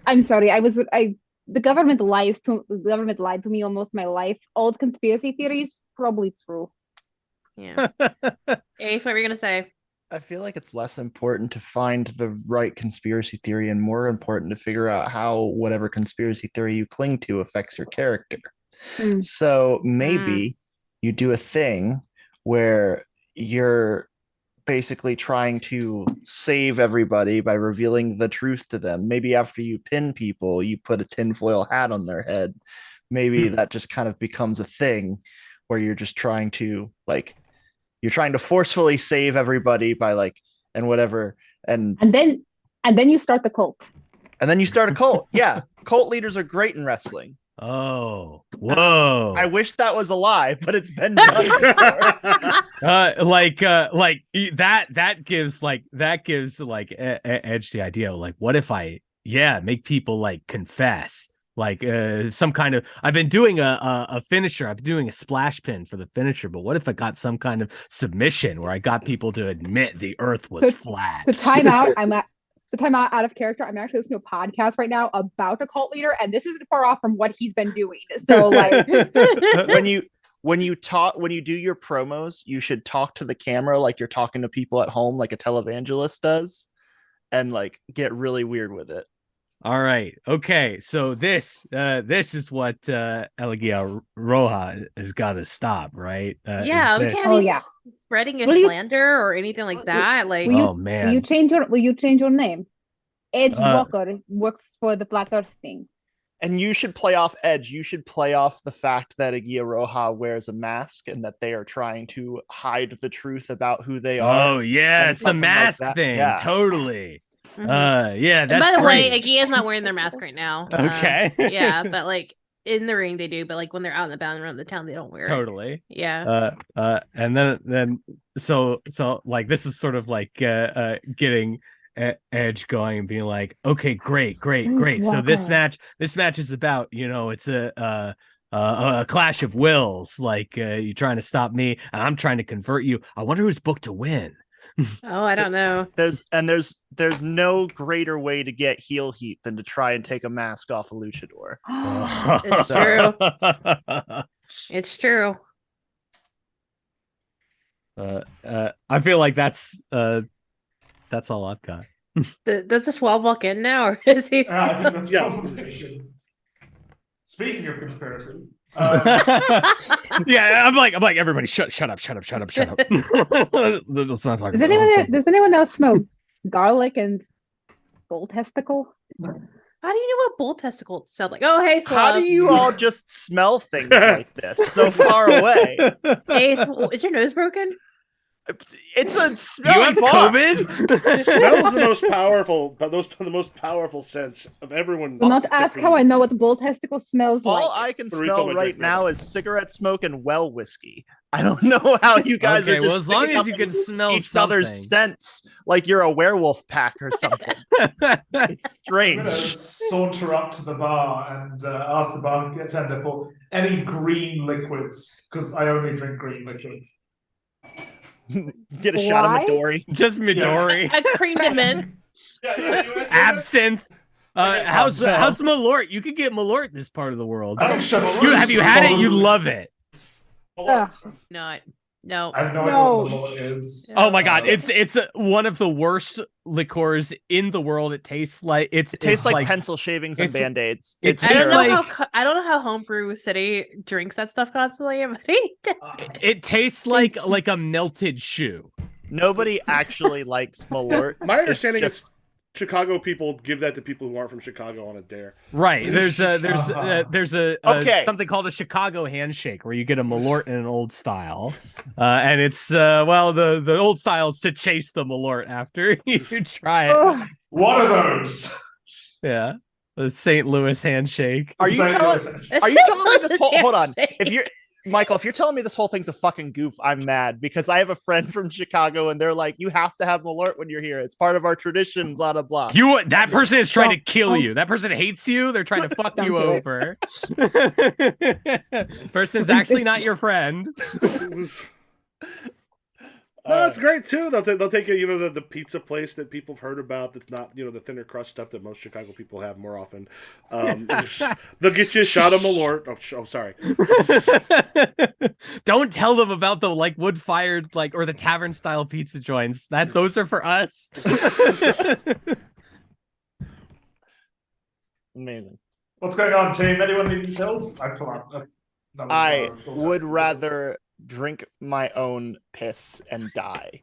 [SPEAKER 2] I'm sorry. The government lied to me almost my life. All conspiracy theories probably true.
[SPEAKER 3] Yeah. Ace, what were you gonna say?
[SPEAKER 5] I feel like it's less important to find the right conspiracy theory and more important to figure out how whatever conspiracy theory you cling to affects your character.
[SPEAKER 2] Mm.
[SPEAKER 5] So maybe you do a thing where you're basically trying to save everybody by revealing the truth to them. Maybe after you pin people, you put a tinfoil hat on their head. Maybe that just kind of becomes a thing where you're just trying to you're trying to forcefully save everybody by and whatever and
[SPEAKER 2] then you start the cult.
[SPEAKER 5] then you start a cult. Yeah, cult leaders are great in wrestling.
[SPEAKER 6] Oh, whoa!
[SPEAKER 5] I wish that was a lie, but it's been done before.
[SPEAKER 6] That gives Edge the idea. Like, what if I make people confess? Some kind of, I've been doing a finisher. I've been doing a splash pin for the finisher, but what if I got some kind of submission where I got people to admit the Earth was flat?
[SPEAKER 2] So time out. Time out of character. I'm actually listening to a podcast right now about a cult leader, and this isn't far off from what he's been doing. So
[SPEAKER 5] when you do your promos, you should talk to the camera like you're talking to people at home, like a televangelist does, and get really weird with it.
[SPEAKER 6] All right. Okay. So this is what Elegia Roja has got to stop, right?
[SPEAKER 3] We can't be spreading a slander or anything like that.
[SPEAKER 2] man, will you change your name? Edge Walker works for the Flat Earth thing.
[SPEAKER 5] And you should play off Edge. You should play off the fact that Agia Roja wears a mask and that they are trying to hide the truth about who they are.
[SPEAKER 6] Oh yeah, it's the mask thing. Yeah. Totally.
[SPEAKER 3] Mm-hmm.
[SPEAKER 6] That's
[SPEAKER 3] by the
[SPEAKER 6] great.
[SPEAKER 3] way, Agia's not wearing their mask right now.
[SPEAKER 6] Okay.
[SPEAKER 3] But in the ring they do, but when they're out and about and around the town they don't wear
[SPEAKER 6] totally.
[SPEAKER 3] it. Yeah.
[SPEAKER 6] And then so this is sort of getting Edge going and being like, okay, great. So this match is about, it's a clash of wills. You're trying to stop me and I'm trying to convert you. I wonder who's booked to win.
[SPEAKER 3] Oh, I don't know.
[SPEAKER 5] There's no greater way to get heel heat than to try and take a mask off a luchador.
[SPEAKER 3] It's true. It's true.
[SPEAKER 6] I feel like that's all I've got.
[SPEAKER 3] Does the Swab walk in now, or is he?
[SPEAKER 4] I think that's
[SPEAKER 1] Yeah.
[SPEAKER 4] probably. Speaking of conspiracy,
[SPEAKER 6] Yeah, I'm like everybody shut up. Let's not talk
[SPEAKER 2] Does
[SPEAKER 6] about
[SPEAKER 2] anyone else smell garlic and bull testicle?
[SPEAKER 3] How do you know what bull testicle sound like? Oh, hey,
[SPEAKER 5] How do
[SPEAKER 3] Swab.
[SPEAKER 5] you all just smell things like this so far away?
[SPEAKER 3] Hey, is your nose broken?
[SPEAKER 5] It's a
[SPEAKER 6] Do you
[SPEAKER 5] smelly
[SPEAKER 6] have
[SPEAKER 5] bar.
[SPEAKER 6] COVID?
[SPEAKER 1] Smell is the most powerful, but the most powerful sense of everyone.
[SPEAKER 2] Do not ask how I know what bull testicle smells
[SPEAKER 5] All
[SPEAKER 2] like.
[SPEAKER 5] I can
[SPEAKER 1] The refill
[SPEAKER 5] smell
[SPEAKER 1] my
[SPEAKER 5] right
[SPEAKER 1] drink,
[SPEAKER 5] now
[SPEAKER 1] brother.
[SPEAKER 5] is cigarette smoke and well whiskey. I don't know how you guys
[SPEAKER 6] Okay,
[SPEAKER 5] are just
[SPEAKER 6] well, as long
[SPEAKER 5] picking
[SPEAKER 6] as
[SPEAKER 5] up
[SPEAKER 6] you can smell
[SPEAKER 5] each other's
[SPEAKER 6] something.
[SPEAKER 5] scents like you're a werewolf pack or something. It's
[SPEAKER 4] I'm gonna
[SPEAKER 5] strange.
[SPEAKER 4] saunter up to the bar and ask the bartender for any green liquids because I only drink green liquids.
[SPEAKER 5] Get a shot
[SPEAKER 2] Why?
[SPEAKER 5] of Midori.
[SPEAKER 6] Just Midori.
[SPEAKER 3] I creamed him in.
[SPEAKER 6] Absinthe.
[SPEAKER 1] Okay,
[SPEAKER 6] How's
[SPEAKER 5] no.
[SPEAKER 6] Malort? You could get Malort in this part of the world.
[SPEAKER 4] I think
[SPEAKER 6] Have you had it? You love it.
[SPEAKER 2] Ugh.
[SPEAKER 3] Not. No.
[SPEAKER 4] I have no
[SPEAKER 2] No.
[SPEAKER 4] idea what the law is.
[SPEAKER 6] Oh my god, it's one of the worst liqueurs in the world. It tastes like
[SPEAKER 5] It tastes like pencil shavings and
[SPEAKER 6] it's-
[SPEAKER 5] band-aids.
[SPEAKER 6] it
[SPEAKER 5] It's
[SPEAKER 3] I don't
[SPEAKER 6] tastes
[SPEAKER 3] know
[SPEAKER 5] terrible.
[SPEAKER 6] like-
[SPEAKER 3] I don't know how Homebrew City drinks that stuff constantly, but he
[SPEAKER 6] it tastes like a melted shoe.
[SPEAKER 5] Nobody actually likes Malort.
[SPEAKER 1] My understanding
[SPEAKER 5] It's
[SPEAKER 1] is Chicago people give that to people who aren't from Chicago on a dare.
[SPEAKER 6] Right. There's
[SPEAKER 5] Okay.
[SPEAKER 6] something called a Chicago handshake where you get a Malort in an old style. And it's the old style is to chase the Malort after you try it.
[SPEAKER 2] Ugh.
[SPEAKER 4] What are those?
[SPEAKER 6] Yeah. The St. Louis handshake.
[SPEAKER 5] Are you
[SPEAKER 4] St.
[SPEAKER 5] telling?
[SPEAKER 4] Louis.
[SPEAKER 5] Are you telling me this whole? Hold on. If you're Michael, if you're telling me this whole thing's a fucking goof, I'm mad because I have a friend from Chicago and they're like, you have to have Malort when you're here. It's part of our tradition. Blah blah blah.
[SPEAKER 6] That person is trying to kill
[SPEAKER 2] don't-
[SPEAKER 6] you. That person hates you. They're trying to fuck
[SPEAKER 2] Don't
[SPEAKER 6] you
[SPEAKER 2] do it.
[SPEAKER 6] over. Person's actually not your friend.
[SPEAKER 1] No, it's great too. They'll take it, the pizza place that people have heard about. That's not the thinner crust stuff that most Chicago people have more often. They'll get you a shot of Malort. Oh, sorry.
[SPEAKER 6] Don't tell them about the wood fired or the tavern style pizza joints. Those are for us.
[SPEAKER 5] Amazing.
[SPEAKER 4] What's going on, team? Anyone need pills? I come on.
[SPEAKER 5] I would rather drink my own piss and die.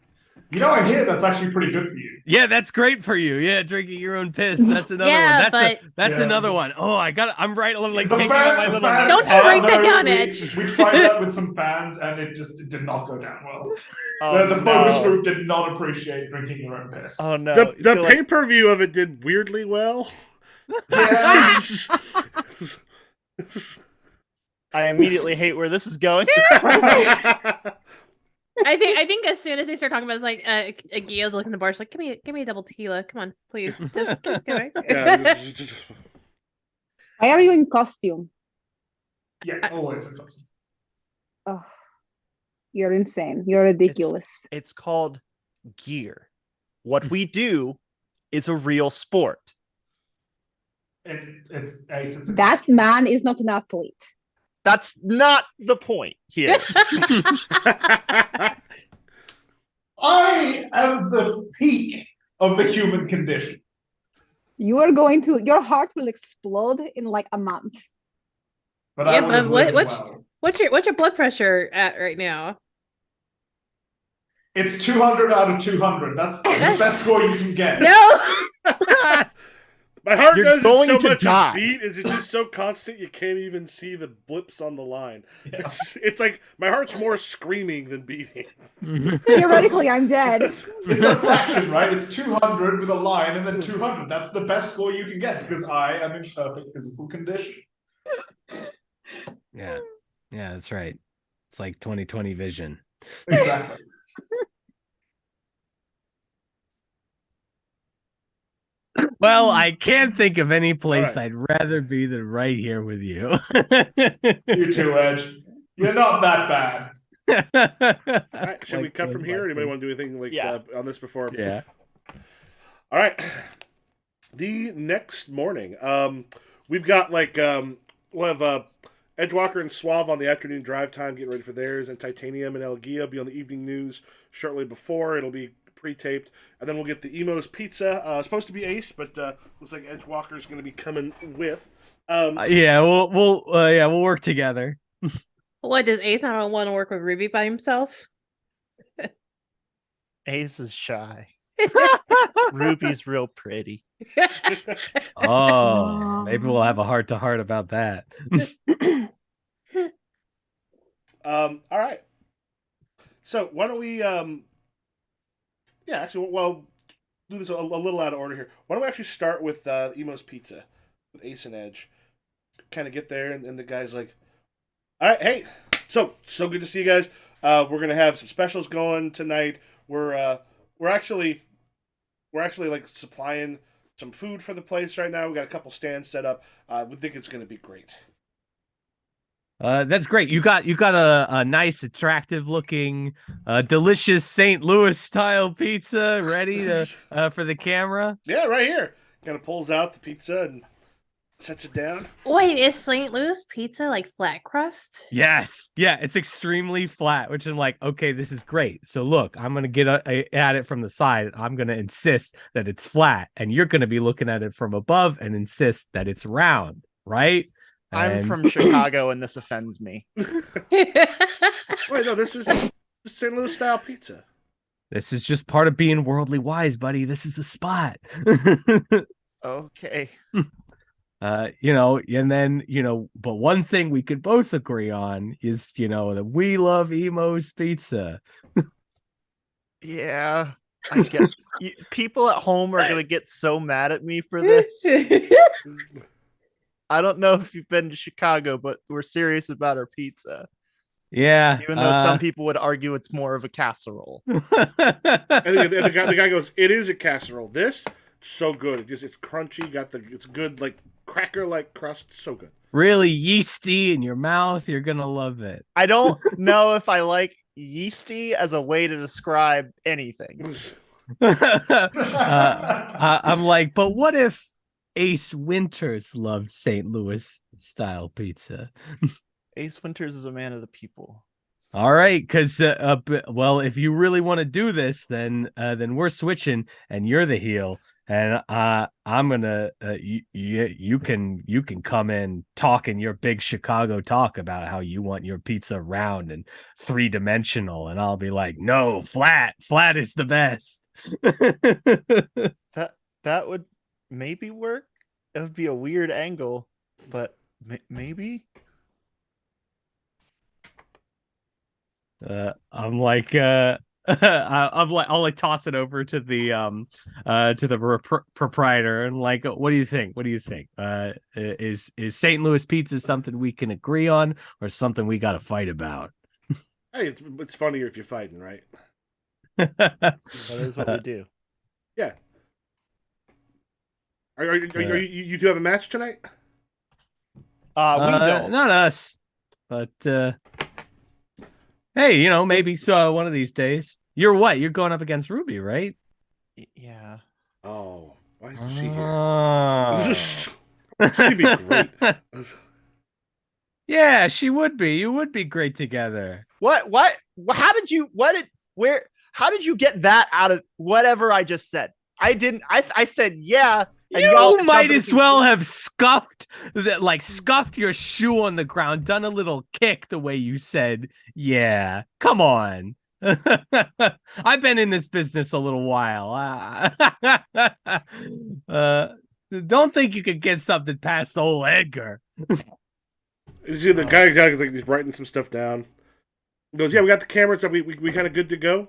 [SPEAKER 4] You know, I hear that's actually pretty good for you.
[SPEAKER 6] Yeah, that's great for you. Yeah, drinking your own piss. That's another
[SPEAKER 3] Yeah,
[SPEAKER 6] one. That's
[SPEAKER 4] Yeah.
[SPEAKER 6] another one. Oh, I'm right. I'm
[SPEAKER 4] The
[SPEAKER 6] taking
[SPEAKER 4] fan-
[SPEAKER 6] out my
[SPEAKER 4] the
[SPEAKER 6] little.
[SPEAKER 4] fan-
[SPEAKER 3] Don't you write that
[SPEAKER 4] no,
[SPEAKER 3] down,
[SPEAKER 4] we-
[SPEAKER 3] Edge.
[SPEAKER 4] We tried that with some fans, and it did not go down well.
[SPEAKER 5] Oh,
[SPEAKER 4] The focus
[SPEAKER 5] no.
[SPEAKER 4] group did not appreciate drinking your own piss.
[SPEAKER 5] Oh no.
[SPEAKER 1] The
[SPEAKER 5] Feel like-
[SPEAKER 1] pay-per-view of it did weirdly well.
[SPEAKER 4] Yeah.
[SPEAKER 5] I immediately hate where this is going.
[SPEAKER 3] I think as soon as they start talking about it, it's like Gia's looking at the bar, she's like, give me a double tequila. Come on, please. Just give it.
[SPEAKER 1] Yeah,
[SPEAKER 2] Why are you in costume?
[SPEAKER 4] Yeah, always a custom.
[SPEAKER 2] Oh, you're insane. You're ridiculous.
[SPEAKER 5] It's called gear. What we do is a real sport.
[SPEAKER 4] It's Ace. It's a
[SPEAKER 2] That man is not an athlete.
[SPEAKER 5] That's not the point here.
[SPEAKER 4] I am the peak of the human condition.
[SPEAKER 2] Your heart will explode in like a month.
[SPEAKER 4] But
[SPEAKER 3] Yeah,
[SPEAKER 4] I would
[SPEAKER 3] but
[SPEAKER 4] have
[SPEAKER 3] what-
[SPEAKER 4] lived
[SPEAKER 3] what's-
[SPEAKER 4] well.
[SPEAKER 3] What's your blood pressure at right now?
[SPEAKER 4] It's 200 out of 200. That's the best score you can get.
[SPEAKER 3] No.
[SPEAKER 1] My heart
[SPEAKER 5] You're
[SPEAKER 1] doesn't
[SPEAKER 5] going
[SPEAKER 1] so
[SPEAKER 5] to
[SPEAKER 1] much
[SPEAKER 5] die.
[SPEAKER 1] as beat. It's just so constant you can't even see the blips on the line.
[SPEAKER 4] Yeah.
[SPEAKER 1] It's like my heart's more screaming than beating.
[SPEAKER 2] Theoretically, I'm dead.
[SPEAKER 4] It's a fraction, right? It's 200 with a line and then 200. That's the best score you can get because I am in perfect physical condition.
[SPEAKER 6] Yeah, that's right. It's like 20/20 vision.
[SPEAKER 4] Exactly.
[SPEAKER 6] Well, I can't think of any place
[SPEAKER 1] All
[SPEAKER 6] I'd rather be than right here with you.
[SPEAKER 4] You too, Edge. You're not that bad.
[SPEAKER 1] All right, should we cut from here? Anybody want to do anything like
[SPEAKER 5] Yeah.
[SPEAKER 1] on this before?
[SPEAKER 6] Yeah.
[SPEAKER 1] All right. The next morning, we've got we'll have Edgewalker and Suave on the afternoon drive time, getting ready for theirs, and Titanium and Elgia will be on the evening news shortly before. It'll be pre-taped, and then we'll get the Emo's Pizza. It's supposed to be Ace, but looks like Edgewalker's going to be coming with.
[SPEAKER 6] Yeah, we'll work together.
[SPEAKER 3] What does Ace not want to work with Ruby by himself?
[SPEAKER 5] Ace is shy. Ruby's real pretty.
[SPEAKER 6] Oh, maybe we'll have a heart-to-heart about that.
[SPEAKER 1] All right. So why don't we? Yeah, actually, well, do this a little out of order here. Why don't we actually start with Emo's Pizza with Ace and Edge? Kind of get there, and the guy's like, "All right, hey, so good to see you guys. We're gonna have some specials going tonight. We're actually like supplying some food for the place right now. We got a couple stands set up. We think it's gonna be great."
[SPEAKER 6] That's great. You got a nice, attractive looking, delicious St. Louis style pizza ready to for the camera.
[SPEAKER 1] Yeah, right here. Kind of pulls out the pizza and sets it down.
[SPEAKER 3] Wait, is St. Louis pizza like flat crust?
[SPEAKER 6] Yes, yeah, it's extremely flat, which I'm like, okay, this is great. So look, I'm gonna get at it from the side. I'm gonna insist that it's flat, and you're gonna be looking at it from above and insist that it's round, right?
[SPEAKER 5] I'm
[SPEAKER 6] And-
[SPEAKER 5] from Chicago, and this offends me.
[SPEAKER 1] Wait, no, this is St. Louis style pizza.
[SPEAKER 6] This is just part of being worldly wise, buddy. This is the spot.
[SPEAKER 5] Okay.
[SPEAKER 6] And then, but one thing we could both agree on is, that we love Emo's Pizza.
[SPEAKER 5] Yeah. I get people at home are gonna get so mad at me for this. I don't know if you've been to Chicago, but we're serious about our pizza.
[SPEAKER 6] Yeah.
[SPEAKER 5] Even though some people would argue it's more of a casserole.
[SPEAKER 1] And the guy goes, "It is a casserole. This so good. It's crunchy. It's good like cracker like crust. So good."
[SPEAKER 6] Really yeasty in your mouth. You're gonna love it.
[SPEAKER 5] I don't know if I like yeasty as a way to describe anything.
[SPEAKER 6] I'm like, but what if Ace Winters loved St. Louis style pizza?
[SPEAKER 5] Ace Winters is a man of the people.
[SPEAKER 6] All right, because well, if you really want to do this, then we're switching, and you're the heel, and I'm gonna you can come in talking your big Chicago talk about how you want your pizza round and 3-dimensional, and I'll be like, no, flat is the best.
[SPEAKER 5] That would maybe work. It would be a weird angle, but maybe.
[SPEAKER 6] I'm like I'll like toss it over to the proprietor and like, what do you think? Is St. Louis pizza something we can agree on, or something we got to fight about?
[SPEAKER 1] Hey, it's funnier if you're fighting, right?
[SPEAKER 5] That is what we do.
[SPEAKER 1] Yeah. Are you two have a match tonight?
[SPEAKER 5] We don't.
[SPEAKER 6] Not us, but hey, maybe so one of these days. You're going up against Ruby, right?
[SPEAKER 5] Yeah.
[SPEAKER 1] Oh, why is she here?
[SPEAKER 6] Oh.
[SPEAKER 1] She'd be great.
[SPEAKER 6] Yeah, she would be. You would be great together.
[SPEAKER 5] What? How did you get that out of whatever I just said? I didn't. I said yeah. And
[SPEAKER 6] You might as well have scuffed your shoe on the ground, done a little kick the way you said, yeah. Come on. I've been in this business a little while. Don't think you could get something past old Edgar.
[SPEAKER 1] You see the guy like he's writing some stuff down. He goes, "Yeah, we got the cameras up. We kind of good to go."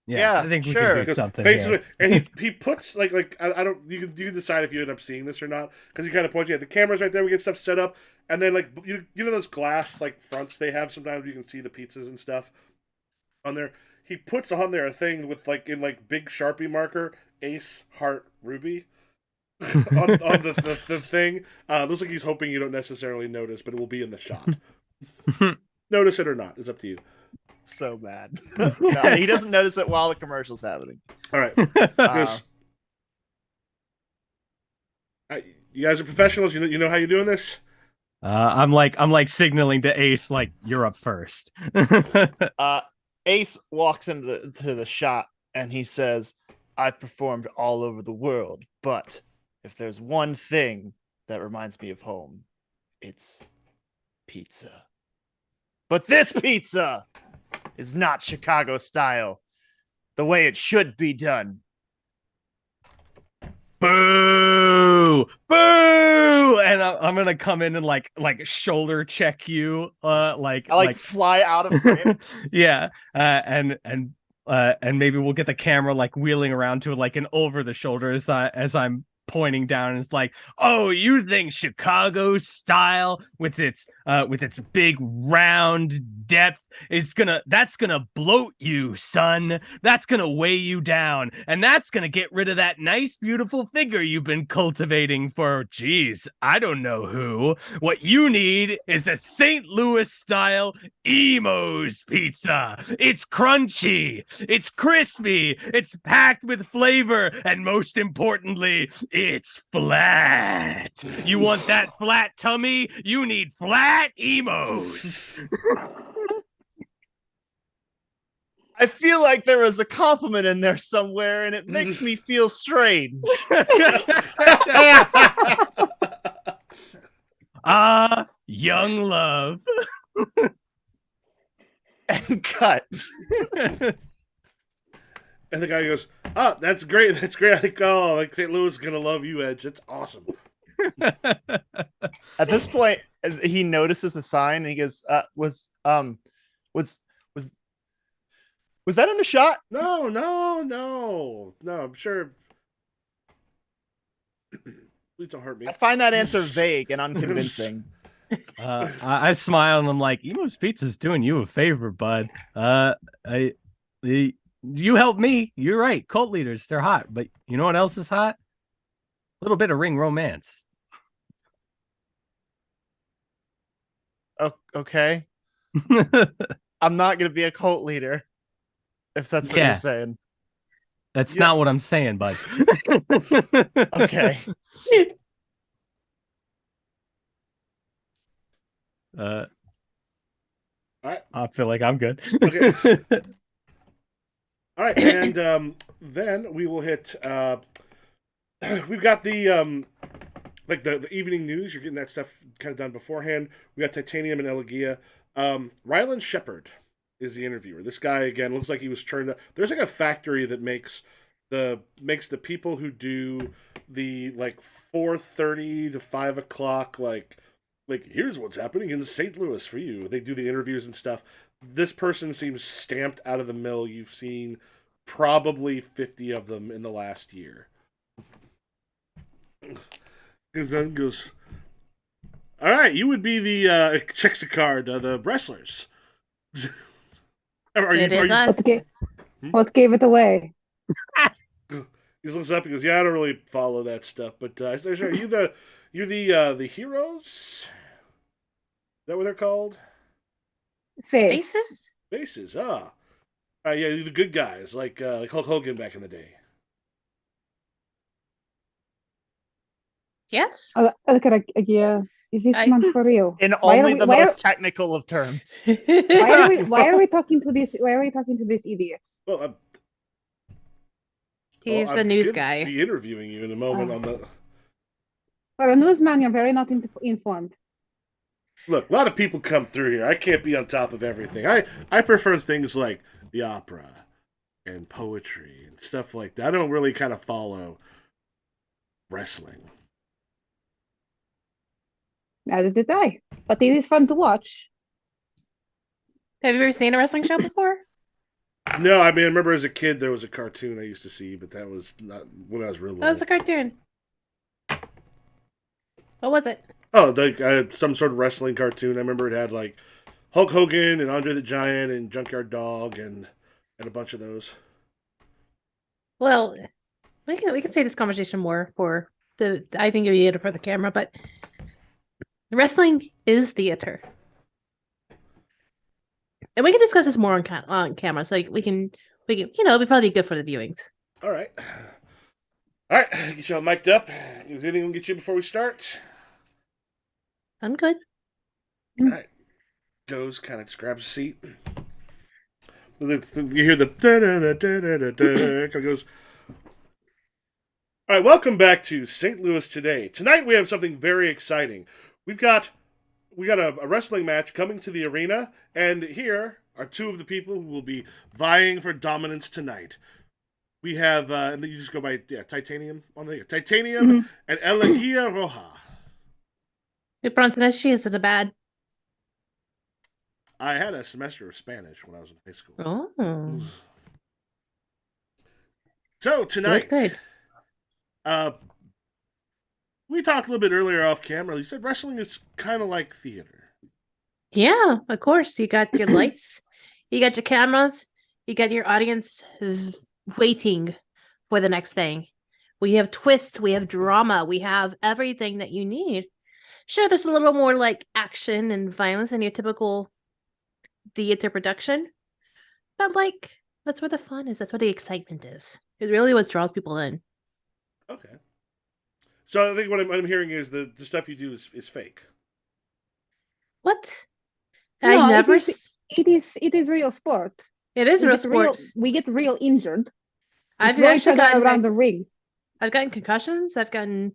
[SPEAKER 5] Yeah,
[SPEAKER 6] I think we
[SPEAKER 5] sure.
[SPEAKER 6] can do something.
[SPEAKER 1] Faces,
[SPEAKER 6] here.
[SPEAKER 1] and he puts like I don't. You can decide if you end up seeing this or not, because he kind of points. Yeah, the camera's right there. We get stuff set up, and then like you know those glass like fronts they have. Sometimes you can see the pizzas and stuff on there. He puts on there a thing with like in like big Sharpie marker, Ace Heart Ruby. on the thing. Looks like he's hoping you don't necessarily notice, but it will be in the shot. Notice it or not, it's up to you.
[SPEAKER 5] So mad. No, he doesn't notice it while the commercial's happening.
[SPEAKER 1] All right.
[SPEAKER 5] Uh,
[SPEAKER 1] Goes, you guys are professionals. You know how you're doing this.
[SPEAKER 6] I'm like signaling to Ace like you're up first.
[SPEAKER 5] Ace walks into the shop and he says, "I've performed all over the world, but if there's one thing that reminds me of home, it's pizza. But this pizza is not Chicago style, the way it should be done."
[SPEAKER 6] Boo! Boo! And I'm gonna come in and like shoulder check you, like
[SPEAKER 5] I like fly out of frame.
[SPEAKER 6] yeah, and maybe we'll get the camera like wheeling around to like an over the shoulder as I'm pointing down, and it's like, oh, you think Chicago style with its big round depth that's gonna bloat you, son. That's gonna weigh you down, and that's gonna get rid of that nice beautiful figure you've been cultivating for, geez, I don't know who. What you need is a St. Louis style Emo's pizza. It's crunchy, it's crispy, it's packed with flavor, and most importantly, it's flat. You want that flat tummy? You need flat Emo's.
[SPEAKER 5] I feel like there was a compliment in there somewhere, and it makes me feel strange.
[SPEAKER 6] Young love.
[SPEAKER 5] And cut.
[SPEAKER 1] And the guy goes, "Oh, that's great. That's great. I think, like St. Louis is gonna love you, Edge. That's awesome."
[SPEAKER 5] At this point, he notices the sign and he goes, was that in the shot?"
[SPEAKER 1] No. I'm sure. Please don't hurt me.
[SPEAKER 5] I find that answer vague and unconvincing.
[SPEAKER 6] I smile and I'm like, Emo's Pizza's doing you a favor, bud. You helped me. You're right. Cult leaders, they're hot. But you know what else is hot? A little bit of ring romance.
[SPEAKER 5] Okay. I'm not going to be a cult leader, if that's what you're saying.
[SPEAKER 6] That's not what I'm saying, bud.
[SPEAKER 5] Okay.
[SPEAKER 1] All right.
[SPEAKER 6] I feel like I'm good.
[SPEAKER 1] Okay. All right, and then we will hit. We've got the like the evening news. You're getting that stuff kind of done beforehand. We got Titanium and Elegia. Ryland Shepard is the interviewer. This guy again looks like he was turned up. There's like a factory that makes the people who do the like 4:30 to 5 o'clock like here's what's happening in St. Louis for you. They do the interviews and stuff. This person seems stamped out of the mill. You've seen probably 50 of them in the last year. Because then goes, all right, you would be the Chixicard, the wrestlers.
[SPEAKER 3] It is us.
[SPEAKER 2] What gave it away?
[SPEAKER 1] He looks up and goes, yeah, I don't really follow that stuff, but are you the heroes? Is that what they're called?
[SPEAKER 3] Faces?
[SPEAKER 1] Faces, yeah, the good guys, like Hulk Hogan back in the day.
[SPEAKER 3] Yes.
[SPEAKER 2] Look at yeah. Is this man for real?
[SPEAKER 5] In only the most technical of terms.
[SPEAKER 2] Why are we talking to this? Why are we talking to this idiot?
[SPEAKER 1] Well,
[SPEAKER 3] he's the news guy.
[SPEAKER 1] Be interviewing you in a moment on the.
[SPEAKER 2] For a newsman, you're very not informed.
[SPEAKER 1] Look, a lot of people come through here. I can't be on top of everything. I prefer things like the opera and poetry and stuff like that. I don't really kind of follow wrestling.
[SPEAKER 2] Neither did I. But it is fun to watch.
[SPEAKER 3] Have you ever seen a wrestling show before?
[SPEAKER 1] No, I mean, I remember as a kid there was a cartoon I used to see, but that was not when I was real little.
[SPEAKER 3] What was the cartoon? What was it?
[SPEAKER 1] Oh, some sort of wrestling cartoon. I remember it had like Hulk Hogan and Andre the Giant and Junkyard Dog and a bunch of those.
[SPEAKER 3] Well, we can say this conversation more for the. I think you need it for the camera, but wrestling is theater. And we can discuss this more on camera, so we can it'd probably be good for the viewings.
[SPEAKER 1] All right. All right, get you all mic'd up. Is anything we can get you before we start?
[SPEAKER 3] I'm good.
[SPEAKER 1] All right. Goes, kind of just grabs a seat. You hear the da-da-da-da-da-da, kind of goes. All right, welcome back to St. Louis Today. Tonight we have something very exciting. We got a wrestling match coming to the arena, and here are two of the people who will be vying for dominance tonight. We have, and then you just go by Titanium on the Titanium and Elegia Roja.
[SPEAKER 3] Your pronunciation isn't bad.
[SPEAKER 1] I had a semester of Spanish when I was in high school.
[SPEAKER 3] Oh.
[SPEAKER 1] So tonight,
[SPEAKER 3] Good.
[SPEAKER 1] we talked a little bit earlier off camera. You said wrestling is kind of like theater.
[SPEAKER 3] Yeah, of course. You got your lights, you got your cameras, you got your audience waiting for the next thing. We have twists, we have drama, we have everything that you need. Sure, there's a little more like action and violence than your typical theater production, but like that's where the fun is. That's where the excitement is. It's really what draws people in.
[SPEAKER 1] Okay. So I think what I'm hearing is the stuff you do is fake.
[SPEAKER 3] What?
[SPEAKER 2] No,
[SPEAKER 3] I never.
[SPEAKER 2] it is real sport.
[SPEAKER 3] It is real sport.
[SPEAKER 2] We get real injured.
[SPEAKER 3] I've
[SPEAKER 2] throw each
[SPEAKER 3] actually
[SPEAKER 2] other
[SPEAKER 3] gotten
[SPEAKER 2] around the ring.
[SPEAKER 3] I've gotten concussions. I've gotten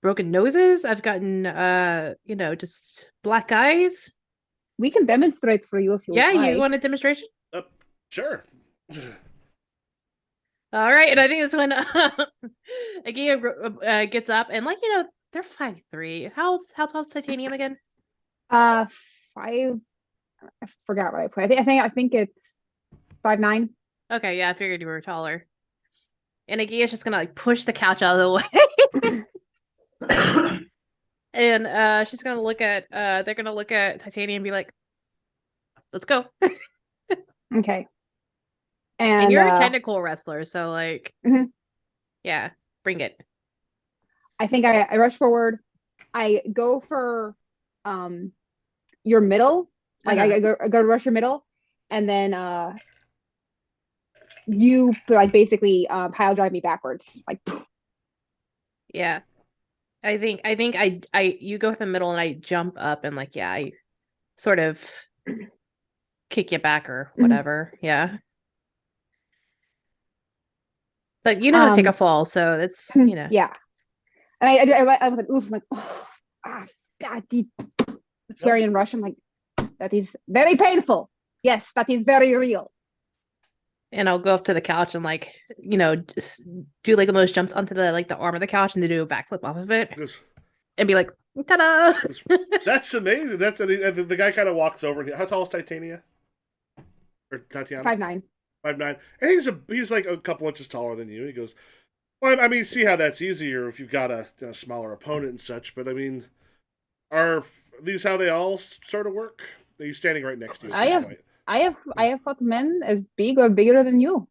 [SPEAKER 3] broken noses. I've gotten just black eyes.
[SPEAKER 2] We can demonstrate for you if you
[SPEAKER 3] Yeah,
[SPEAKER 2] like.
[SPEAKER 3] you want a demonstration?
[SPEAKER 1] Sure.
[SPEAKER 3] All right, and I think it's when Agia gets up and they're 5'3". How tall is Titanium again?
[SPEAKER 2] 5. I forgot what I put. I think it's 5'9".
[SPEAKER 3] Okay, yeah, I figured you were taller. And Agia's just gonna push the couch out of the way. And she's gonna look at they're gonna look at Titanium and be like, let's go.
[SPEAKER 2] Okay.
[SPEAKER 3] And you're a technical wrestler, so yeah, bring it.
[SPEAKER 2] I think I rush forward. I go for your middle. Like I go to rush your middle, and then you basically pile drive me backwards.
[SPEAKER 3] Yeah. I think you go for the middle and I jump up and I sort of kick you back or whatever. Yeah. But you know how to take a fall, so that's
[SPEAKER 2] Yeah. And I was like, oof, God, swearing in Russian, that is very painful. Yes, that is very real.
[SPEAKER 3] And I'll go up to the couch and just do one of those jumps onto the arm of the couch and then do a backflip off of it. And be like, ta-da!
[SPEAKER 1] That's amazing. The guy kind of walks over. How tall is Titania? Or Tatiana?
[SPEAKER 2] 5'9".
[SPEAKER 1] 5'9". And he's like a couple inches taller than you. And he goes, well, I mean, see how that's easier if you've got a smaller opponent and such. But I mean, are these how they all sort of work? He's standing right next to you.
[SPEAKER 2] I have fought men as big or bigger than you.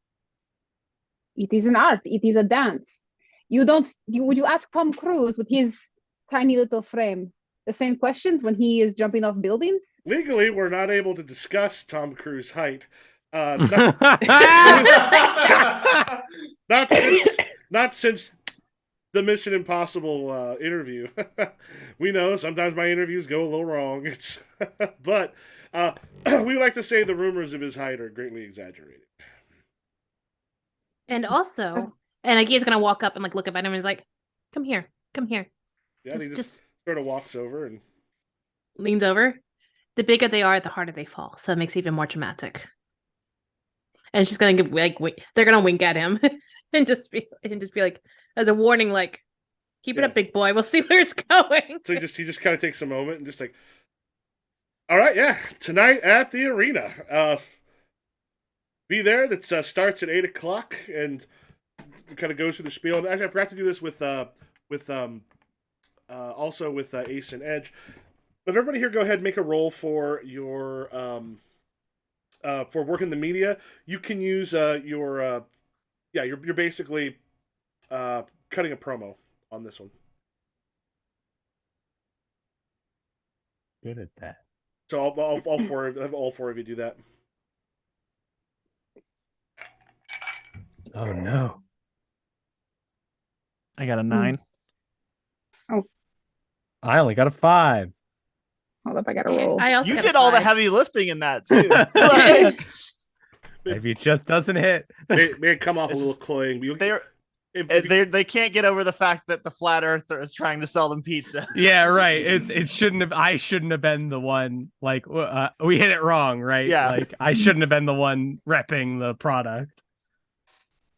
[SPEAKER 2] It is an art. It is a dance. Would you ask Tom Cruise with his tiny little frame the same questions when he is jumping off buildings?
[SPEAKER 1] Legally, we're not able to discuss Tom Cruise's height. Not since the Mission Impossible interview. We know sometimes my interviews go a little wrong. But we would like to say the rumors of his height are greatly exaggerated.
[SPEAKER 3] And also, Agia's gonna walk up and look up at him and is like, come here.
[SPEAKER 1] Yeah, he just sort of walks over and
[SPEAKER 3] leans over. The bigger they are, the harder they fall. So it makes it even more dramatic. And she's gonna give they're gonna wink at him and just be like, as a warning, keep it up, big boy. We'll see where it's going.
[SPEAKER 1] So he just kind of takes a moment and just all right, yeah, tonight at the arena. Be there. That starts at 8:00 and kind of goes through the spiel. And actually, I forgot to do this with Ace and Edge. But everybody here, go ahead and make a roll for your for working the media. You can use you're basically cutting a promo on this one.
[SPEAKER 6] Good at that.
[SPEAKER 1] So all four of you do that.
[SPEAKER 6] Oh no.
[SPEAKER 5] I got a 9.
[SPEAKER 6] I only got a 5.
[SPEAKER 2] Hold up, I gotta roll.
[SPEAKER 3] I also
[SPEAKER 5] You
[SPEAKER 3] got a
[SPEAKER 5] did all the
[SPEAKER 3] 5.
[SPEAKER 5] heavy lifting in that too. Like,
[SPEAKER 6] Maybe it just doesn't hit.
[SPEAKER 1] May come off a
[SPEAKER 5] It's-
[SPEAKER 1] little cloying. But
[SPEAKER 5] they're
[SPEAKER 1] if
[SPEAKER 5] they can't get over the fact that the flat earther is trying to sell them pizza.
[SPEAKER 6] Yeah, right. It shouldn't have. I shouldn't have been the one. Like we hit it wrong, right?
[SPEAKER 5] Yeah.
[SPEAKER 6] Like I shouldn't have been the one repping the product.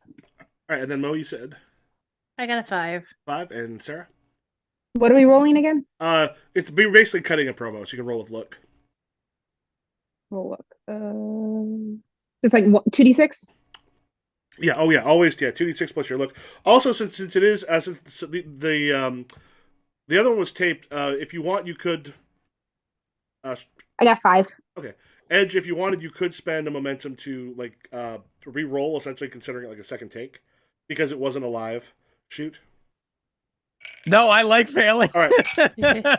[SPEAKER 1] all right, and then Mo, you said
[SPEAKER 3] I got a 5.
[SPEAKER 1] 5, and Sarah.
[SPEAKER 2] What are we rolling again?
[SPEAKER 1] It's basically cutting a promo, so you can roll with look.
[SPEAKER 2] Roll look. Just like 2d6.
[SPEAKER 1] Yeah. Oh yeah. Always. Yeah. 2d6 plus your look. Also, since it is since the other one was taped. If you want, you could.
[SPEAKER 2] I got 5.
[SPEAKER 1] Edge, if you wanted, you could spend a momentum to like re-roll, essentially considering it like a second take, because it wasn't a live shoot.
[SPEAKER 6] No, I like failing.
[SPEAKER 1] All right.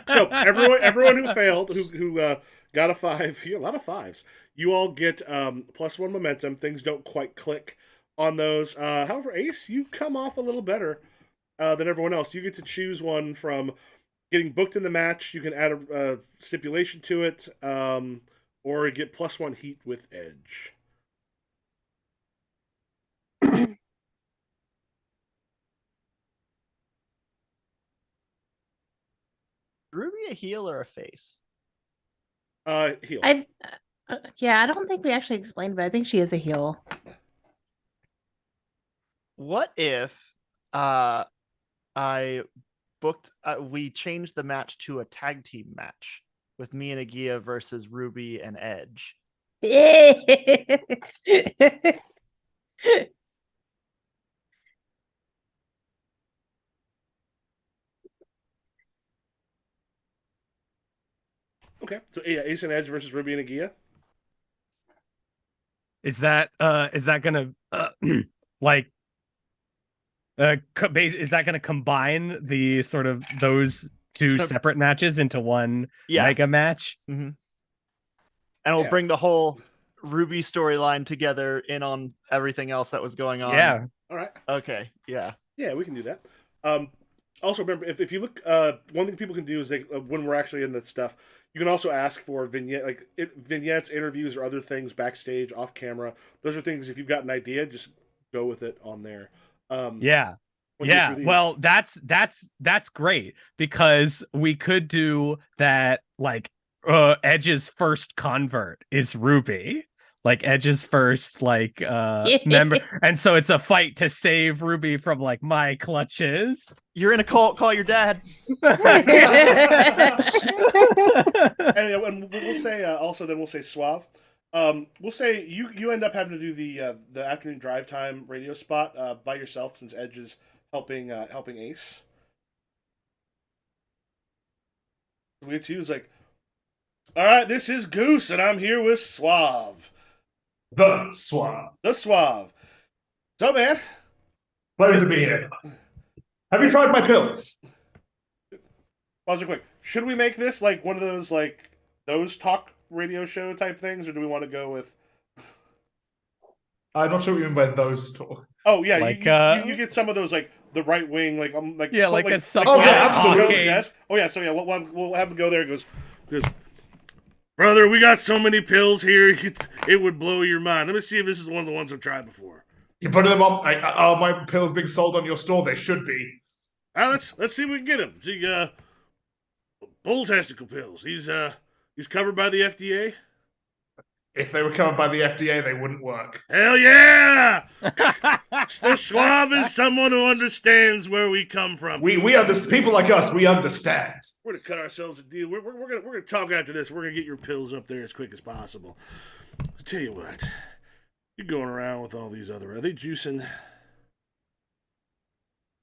[SPEAKER 1] So everyone who failed, who got a 5, a lot of 5s, you all get +1 momentum. Things don't quite click on those. However, Ace, you've come off a little better than everyone else. You get to choose one from getting booked in the match. You can add a stipulation to it, or get +1 heat with Edge.
[SPEAKER 5] Ruby a heel or a face?
[SPEAKER 1] Heal.
[SPEAKER 3] Yeah, I don't think we actually explained, but I think she is a heel.
[SPEAKER 5] What if I booked we changed the match to a tag team match with me and Agia versus Ruby and Edge?
[SPEAKER 1] Okay, so yeah, Ace and Edge versus Ruby and Agia.
[SPEAKER 6] Is that gonna like is that gonna combine the sort of those two
[SPEAKER 5] gonna-
[SPEAKER 6] separate matches into one
[SPEAKER 5] Yeah.
[SPEAKER 6] mega match?
[SPEAKER 5] And we'll
[SPEAKER 1] Yeah.
[SPEAKER 5] bring the whole Ruby storyline together in on everything else that was going on.
[SPEAKER 6] Yeah.
[SPEAKER 1] All right.
[SPEAKER 5] Okay. Yeah.
[SPEAKER 1] Yeah, we can do that. Also, remember, if you look, one thing people can do is when we're actually in this stuff, you can also ask for vignettes, interviews, or other things backstage, off camera. Those are things, if you've got an idea, just go with it on there.
[SPEAKER 6] Yeah.
[SPEAKER 1] when you
[SPEAKER 6] Yeah.
[SPEAKER 1] do these.
[SPEAKER 6] Well, that's great because we could do that. Like, Edge's first convert is Ruby. Like Edge's first member, and so it's a fight to save Ruby from like my clutches.
[SPEAKER 5] You're in a cult. Call your dad.
[SPEAKER 1] And we'll say also, then we'll say Suave. We'll say you end up having to do the afternoon drive time radio spot by yourself, since Edge is helping Ace. We get to you, is like, all right, this is Goose, and I'm here with Suave,
[SPEAKER 4] The Suave.
[SPEAKER 1] the Suave. So, man,
[SPEAKER 4] Pleasure to be here. Have you tried my pills?
[SPEAKER 1] pause real quick. Should we make this like one of those those talk radio show type things, or do we want to go with?
[SPEAKER 4] I'm not sure what you mean by those talk.
[SPEAKER 1] Oh yeah,
[SPEAKER 6] Like,
[SPEAKER 1] you get some of those like the right wing
[SPEAKER 6] Yeah, like a
[SPEAKER 4] Oh, yeah, absolutely.
[SPEAKER 1] Yes. Oh yeah, so yeah, we'll have him go there. Goes, brother, we got so many pills here, it would blow your mind. Let me see if this is one of the ones I've tried before.
[SPEAKER 4] You put them on. Are my pills being sold on your store? They should be.
[SPEAKER 1] Let's see if we can get him. See, bull testicle pills. He's covered by the FDA.
[SPEAKER 4] If they were covered by the FDA, they wouldn't work.
[SPEAKER 1] Hell yeah! The Suave is someone who understands where we come from.
[SPEAKER 4] We understand. People like us, we understand.
[SPEAKER 1] We're gonna cut ourselves a deal. We're gonna talk after this. We're gonna get your pills up there as quick as possible. I'll tell you what, you're going around with all these other. Are they juicing?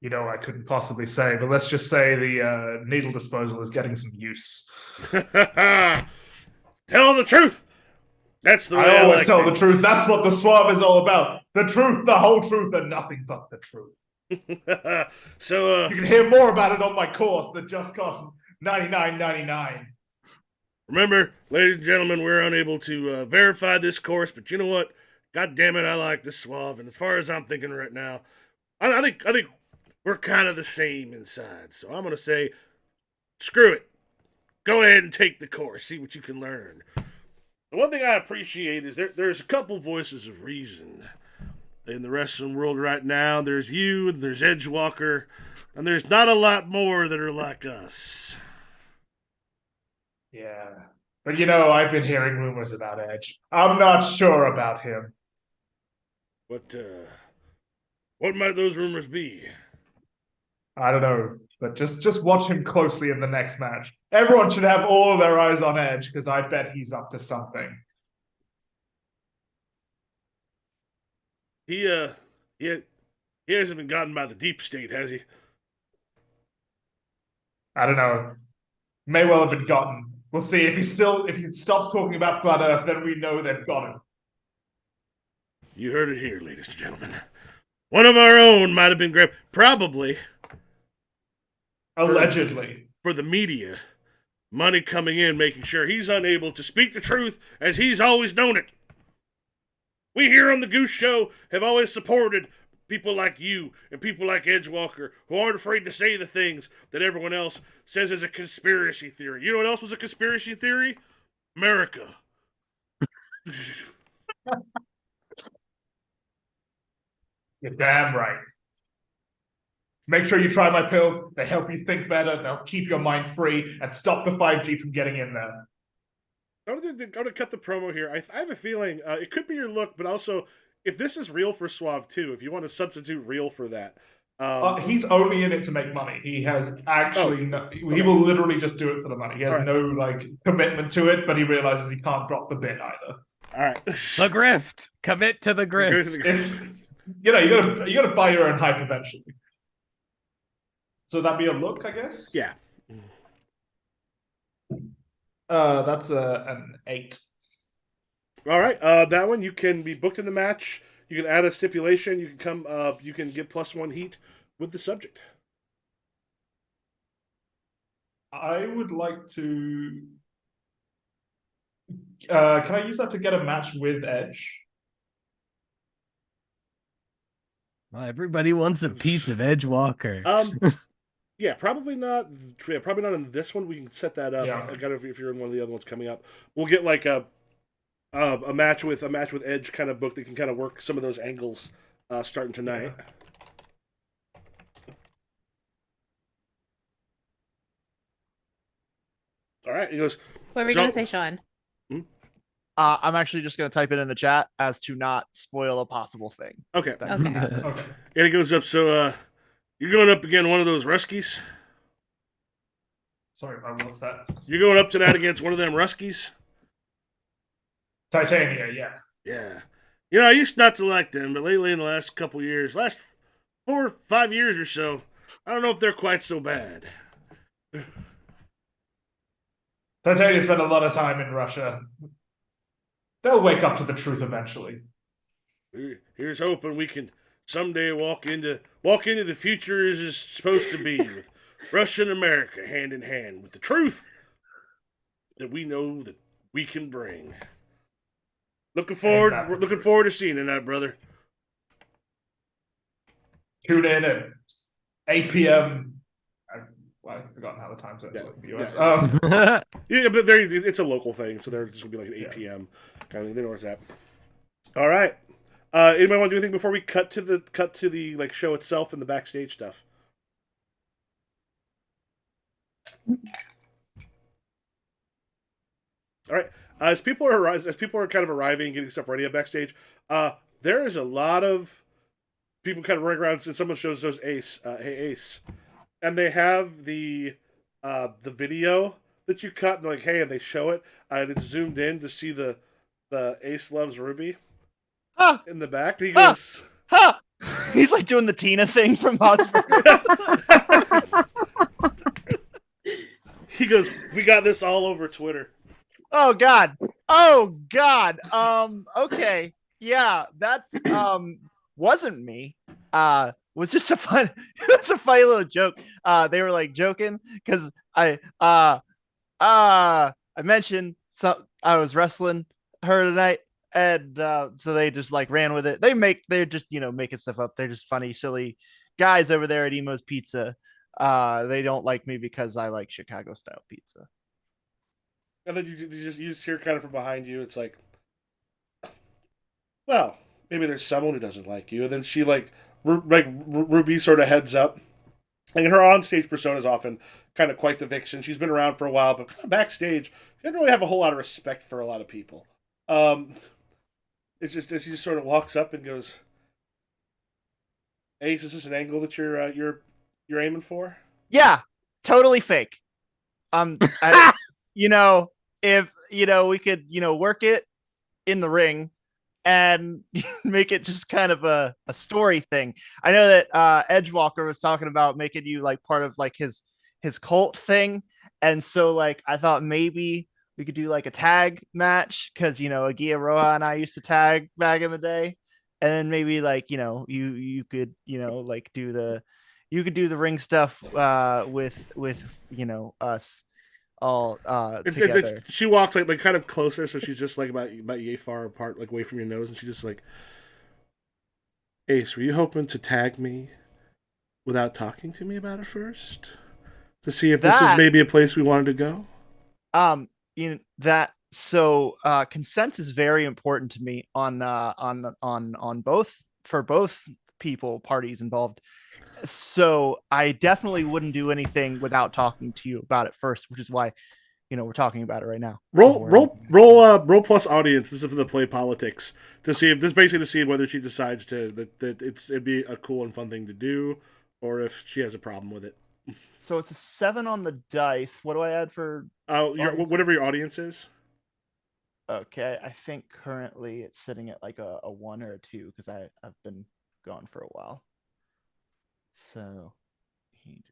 [SPEAKER 4] You know, I couldn't possibly say, but let's just say the needle disposal is getting some use.
[SPEAKER 1] Tell the truth. That's the way
[SPEAKER 4] I always
[SPEAKER 1] like
[SPEAKER 4] tell the
[SPEAKER 1] things.
[SPEAKER 4] truth. That's what the Suave is all about. The truth, the whole truth, and nothing but the truth.
[SPEAKER 1] So,
[SPEAKER 4] You can hear more about it on my course that just costs $99.99.
[SPEAKER 1] remember, ladies and gentlemen, we're unable to verify this course, but you know what? God damn it, I like the Suave, and as far as I'm thinking right now, I think we're kind of the same inside. So I'm gonna say, screw it. Go ahead and take the course. See what you can learn. The one thing I appreciate is there's a couple voices of reason in the wrestling world right now. There's you, and there's Edgewalker, and there's not a lot more that are like us.
[SPEAKER 4] Yeah. But I've been hearing rumors about Edge. I'm not sure about him.
[SPEAKER 1] What might those rumors be?
[SPEAKER 4] I don't know. But just watch him closely in the next match. Everyone should have all their eyes on Edge, because I bet he's up to something.
[SPEAKER 1] He hasn't been gotten by the deep state, has he?
[SPEAKER 4] I don't know. May well have been gotten. We'll see. If he stops talking about Flat Earth, then we know they've got him.
[SPEAKER 1] You heard it here, ladies and gentlemen. One of our own might have been grabbed, probably
[SPEAKER 4] Allegedly.
[SPEAKER 1] for the media. Money coming in, making sure he's unable to speak the truth as he's always known it. We here on the Goose Show have always supported people like you and people like Edgewalker who aren't afraid to say the things that everyone else says is a conspiracy theory. You know what else was a conspiracy theory? America.
[SPEAKER 4] You're damn right. Make sure you try my pills. They help you think better. They'll keep your mind free and stop the 5G from getting in there.
[SPEAKER 1] I'm going to cut the promo here. I have a feeling it could be your look, but also if this is real for Suave too, if you want to substitute real for that.
[SPEAKER 4] He's only in it to make money. He has actually he will literally just do it for the money. He has no commitment to it, but he realizes he can't drop the bit either.
[SPEAKER 1] All right.
[SPEAKER 6] The grift. Commit to the grift.
[SPEAKER 4] You gotta buy your own hype eventually. So that'd be a look, I guess?
[SPEAKER 1] Yeah.
[SPEAKER 4] That's an 8.
[SPEAKER 1] All right. That one, you can be booked in the match. You can add a stipulation. You can come. You can get +1 heat with the subject.
[SPEAKER 4] I would like to. Can I use that to get a match with Edge?
[SPEAKER 6] Well, everybody wants a piece of Edgewalker.
[SPEAKER 1] Yeah, probably not. Yeah, probably not in this one. We can set that up.
[SPEAKER 4] Yeah.
[SPEAKER 1] I got if you're in one of the other ones coming up, we'll get like a match with Edge kind of book that can kind of work some of those angles starting tonight.
[SPEAKER 4] Yeah.
[SPEAKER 1] All right, he goes.
[SPEAKER 3] What were we gonna say, Sean?
[SPEAKER 5] I'm actually just going to type it in the chat as to not spoil a possible thing.
[SPEAKER 1] Okay.
[SPEAKER 3] Okay.
[SPEAKER 4] Okay.
[SPEAKER 1] And he goes up. So you're going up against one of those Ruskies.
[SPEAKER 4] Sorry, what's that?
[SPEAKER 1] You're going up tonight against one of them Ruskies.
[SPEAKER 4] Titania, yeah.
[SPEAKER 1] Yeah. I used not to like them, but lately in the last couple years, last 4 or 5 years or so, I don't know if they're quite so bad.
[SPEAKER 4] Titania spent a lot of time in Russia. They'll wake up to the truth eventually.
[SPEAKER 1] Here's hoping we can someday walk into the future as it's supposed to be, with Russia and America hand in hand, with the truth that we know that we can bring. Looking forward to seeing tonight, brother.
[SPEAKER 4] Tune in at 8 p.m. I've forgotten how the time zones work in the US.
[SPEAKER 1] Yeah, but it's a local thing, so they're just gonna be like an 8 p.m. kind of thing. They know where it's at. All right. Anybody want to do anything before we cut to the like show itself and the backstage stuff? All right. As people are kind of arriving, getting stuff ready at backstage, there is a lot of people kind of running around. And someone shows Ace, hey Ace, and they have the video that you cut, and like, hey, and they show it, and it's zoomed in to see the Ace Loves Ruby in the back. And he goes,
[SPEAKER 5] He's like doing the Tina thing from Osborne.
[SPEAKER 1] he goes, we got this all over Twitter.
[SPEAKER 5] Oh God. Okay. Yeah, that's wasn't me. Was just a funny little joke. They were like joking because I mentioned I was wrestling her tonight, And so they just like ran with it. They're just making stuff up. They're just funny, silly guys over there at Emo's Pizza. They don't like me because I like Chicago style pizza.
[SPEAKER 1] And then you just hear kind of from behind you. It's like, well, maybe there's someone who doesn't like you. And then she Ruby sort of heads up, and her onstage persona is often kind of quite the vixen. She's been around for a while, but kind of backstage, she doesn't really have a whole lot of respect for a lot of people. It's just she just sort of walks up and goes, "Ace, is this an angle that you're aiming for?"
[SPEAKER 5] Yeah, totally fake. If we could work it in the ring and make it just kind of a story thing. I know that Edgewalker was talking about making you like part of like his cult thing, and so like I thought maybe we could do like a tag match because Agia Roja and I used to tag back in the day, and then maybe like you could like do the ring stuff with us all together.
[SPEAKER 1] She walks like kind of closer, so she's just like about yay far apart, like away from your nose, and she's just like, "Ace, were you hoping to tag me without talking to me about it first, to see if this is maybe a place we wanted to go?"
[SPEAKER 5] So consent is very important to me on both parties involved. So I definitely wouldn't do anything without talking to you about it first, which is why we're talking about it right now.
[SPEAKER 1] Roll plus audience. This is for the play politics to see if to see whether she decides that it'd be a cool and fun thing to do, or if she has a problem with it.
[SPEAKER 5] So it's a 7 on the dice. What do I add for?
[SPEAKER 1] Whatever your audience is.
[SPEAKER 5] Okay, I think currently it's sitting at like a 1 or a 2 because I've been gone for a while. So he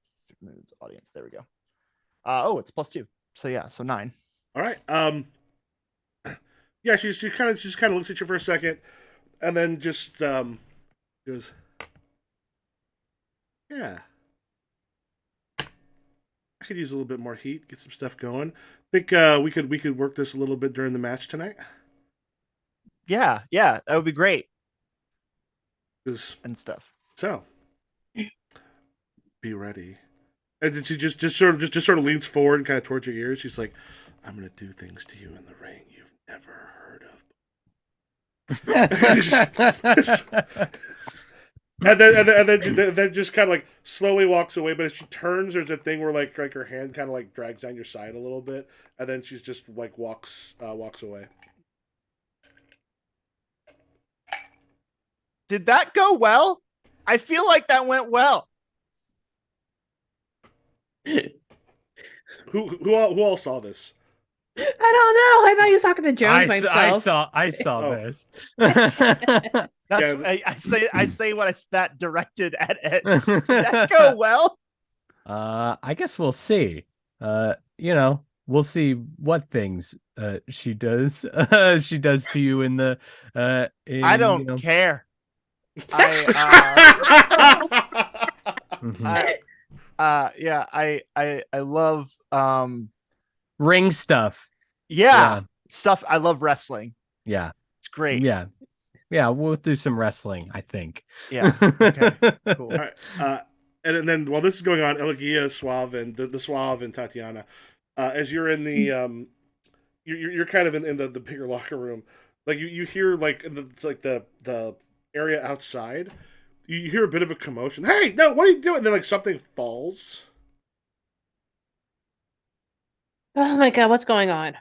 [SPEAKER 5] moves audience. There we go. It's +2. So yeah, so 9.
[SPEAKER 1] All right. Yeah, she kind of looks at you for a second, and then just goes, "Yeah, I could use a little bit more heat, get some stuff going. Think we could work this a little bit during the match tonight."
[SPEAKER 5] Yeah, that would be great. And stuff.
[SPEAKER 1] So, be ready. And then she just sort of leans forward and kind of towards your ears. She's like, "I'm gonna do things to you in the ring you've never heard of." And then just kind of like slowly walks away. But as she turns, there's a thing where like her hand kind of like drags down your side a little bit, and then she's just like walks away.
[SPEAKER 5] Did that go well? I feel like that went well.
[SPEAKER 1] Who all saw this?
[SPEAKER 3] I don't know. I thought he was talking to Jones by himself.
[SPEAKER 6] I saw this.
[SPEAKER 5] That's I say what that directed at Ed. Did that go well?
[SPEAKER 6] I guess we'll see. We'll see what things she does to you in the
[SPEAKER 5] I don't care. I love
[SPEAKER 6] ring stuff.
[SPEAKER 5] Yeah, stuff. I love wrestling.
[SPEAKER 6] Yeah,
[SPEAKER 5] it's great.
[SPEAKER 6] Yeah, we'll do some wrestling, I think.
[SPEAKER 5] Yeah. Okay. Cool.
[SPEAKER 1] All right. And then while this is going on, Elegia, Suave, and the Suave and Tatiana, as you're in the you're kind of in the bigger locker room, like you hear like it's like the area outside, you hear a bit of a commotion. "Hey, no, what are you doing?" And then like something falls.
[SPEAKER 3] Oh my god, what's going on?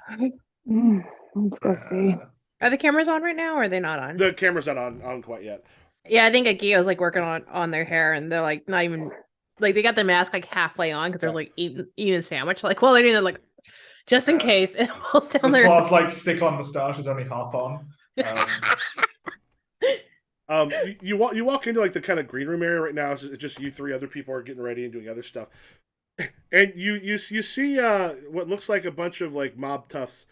[SPEAKER 2] Let's go see.
[SPEAKER 3] Are the cameras on right now, or are they not on?
[SPEAKER 1] The camera's not on quite yet.
[SPEAKER 3] Yeah, I think Agio's like working on their hair, and they're like not even like they got their mask like halfway on because they're like eating a sandwich. Like, well, they're doing it like just in case it falls down
[SPEAKER 4] The
[SPEAKER 3] there.
[SPEAKER 4] Suave's like stick-on moustache is only half on.
[SPEAKER 1] You walk into like the kind of green room area right now. It's just you three other people are getting ready and doing other stuff, and you see what looks like a bunch of like mob toughs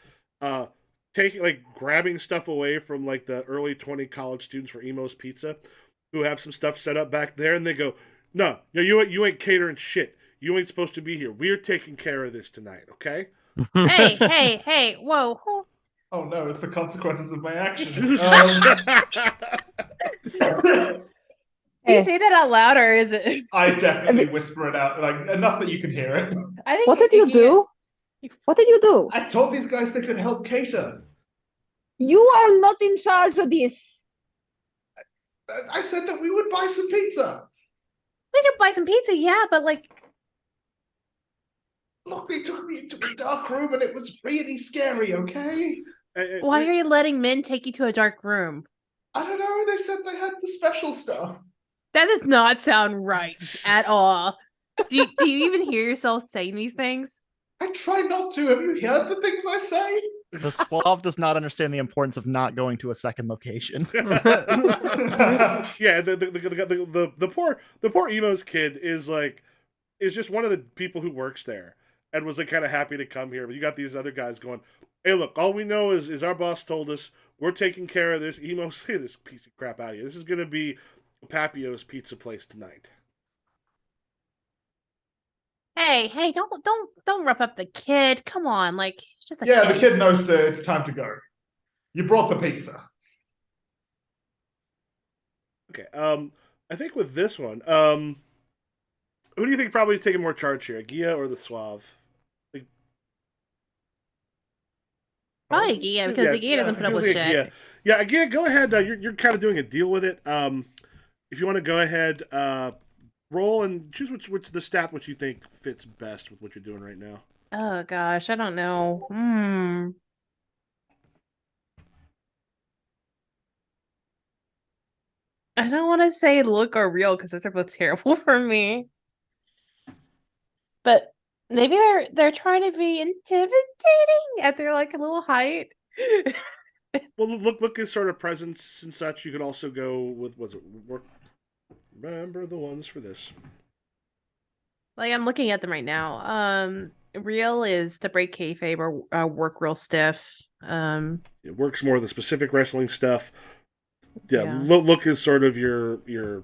[SPEAKER 1] grabbing stuff away from like the early 20 college students for Emo's Pizza, who have some stuff set up back there, and they go, "No, you ain't catering shit. You ain't supposed to be here. We're taking care of this tonight, okay?"
[SPEAKER 3] Hey, whoa.
[SPEAKER 4] Oh no, it's the consequences of my actions.
[SPEAKER 3] Do you
[SPEAKER 2] Hey,
[SPEAKER 3] say that out loud, or is it?
[SPEAKER 4] I definitely whisper it out, like enough that you can hear it.
[SPEAKER 3] I think
[SPEAKER 2] what did you do?
[SPEAKER 3] you-
[SPEAKER 2] What did you do?
[SPEAKER 4] I told these guys they could help cater.
[SPEAKER 2] You are not in charge of this.
[SPEAKER 4] I said that we would buy some pizza.
[SPEAKER 3] We could buy some pizza, yeah, but like,
[SPEAKER 4] Look, they took me into a dark room and it was really scary, okay?
[SPEAKER 3] why are you letting men take you to a dark room?
[SPEAKER 4] I don't know, they said they had the special stuff.
[SPEAKER 3] That does not sound right at all. Do you even hear yourself saying these things?
[SPEAKER 4] I try not to. Have you heard the things I say?
[SPEAKER 5] The suave does not understand the importance of not going to a second location.
[SPEAKER 1] Yeah, the poor Emo's kid is just one of the people who works there and was like kind of happy to come here. But you got these other guys going, "Hey, look, all we know is our boss told us we're taking care of this. Emo, say this piece of crap out of here. This is gonna be Papio's pizza place tonight."
[SPEAKER 3] Hey, don't rough up the kid. Come on, like it's just a
[SPEAKER 4] Yeah,
[SPEAKER 3] kid.
[SPEAKER 4] the kid knows that it's time to go. You brought the pizza.
[SPEAKER 1] Okay. I think with this one, who do you think probably is taking more charge here, Gia or the Suave?
[SPEAKER 3] Probably Gia, because Gia doesn't put up with shit.
[SPEAKER 1] Gia. Yeah, Gia, go ahead. You're kind of doing a deal with it. If you want to go ahead, roll and choose which the stat which you think fits best with what you're doing right now.
[SPEAKER 3] Oh gosh, I don't know. I don't want to say look or real because those are both terrible for me. But maybe they're trying to be intimidating at their like a little height.
[SPEAKER 1] Well, look his sort of presence and such. You could also go with was it work? Remember the ones for this.
[SPEAKER 3] Like I'm looking at them right now. Real is to break kayfabe or work real stiff.
[SPEAKER 1] It works more the specific wrestling stuff. Yeah,
[SPEAKER 3] Yeah.
[SPEAKER 1] look is sort of your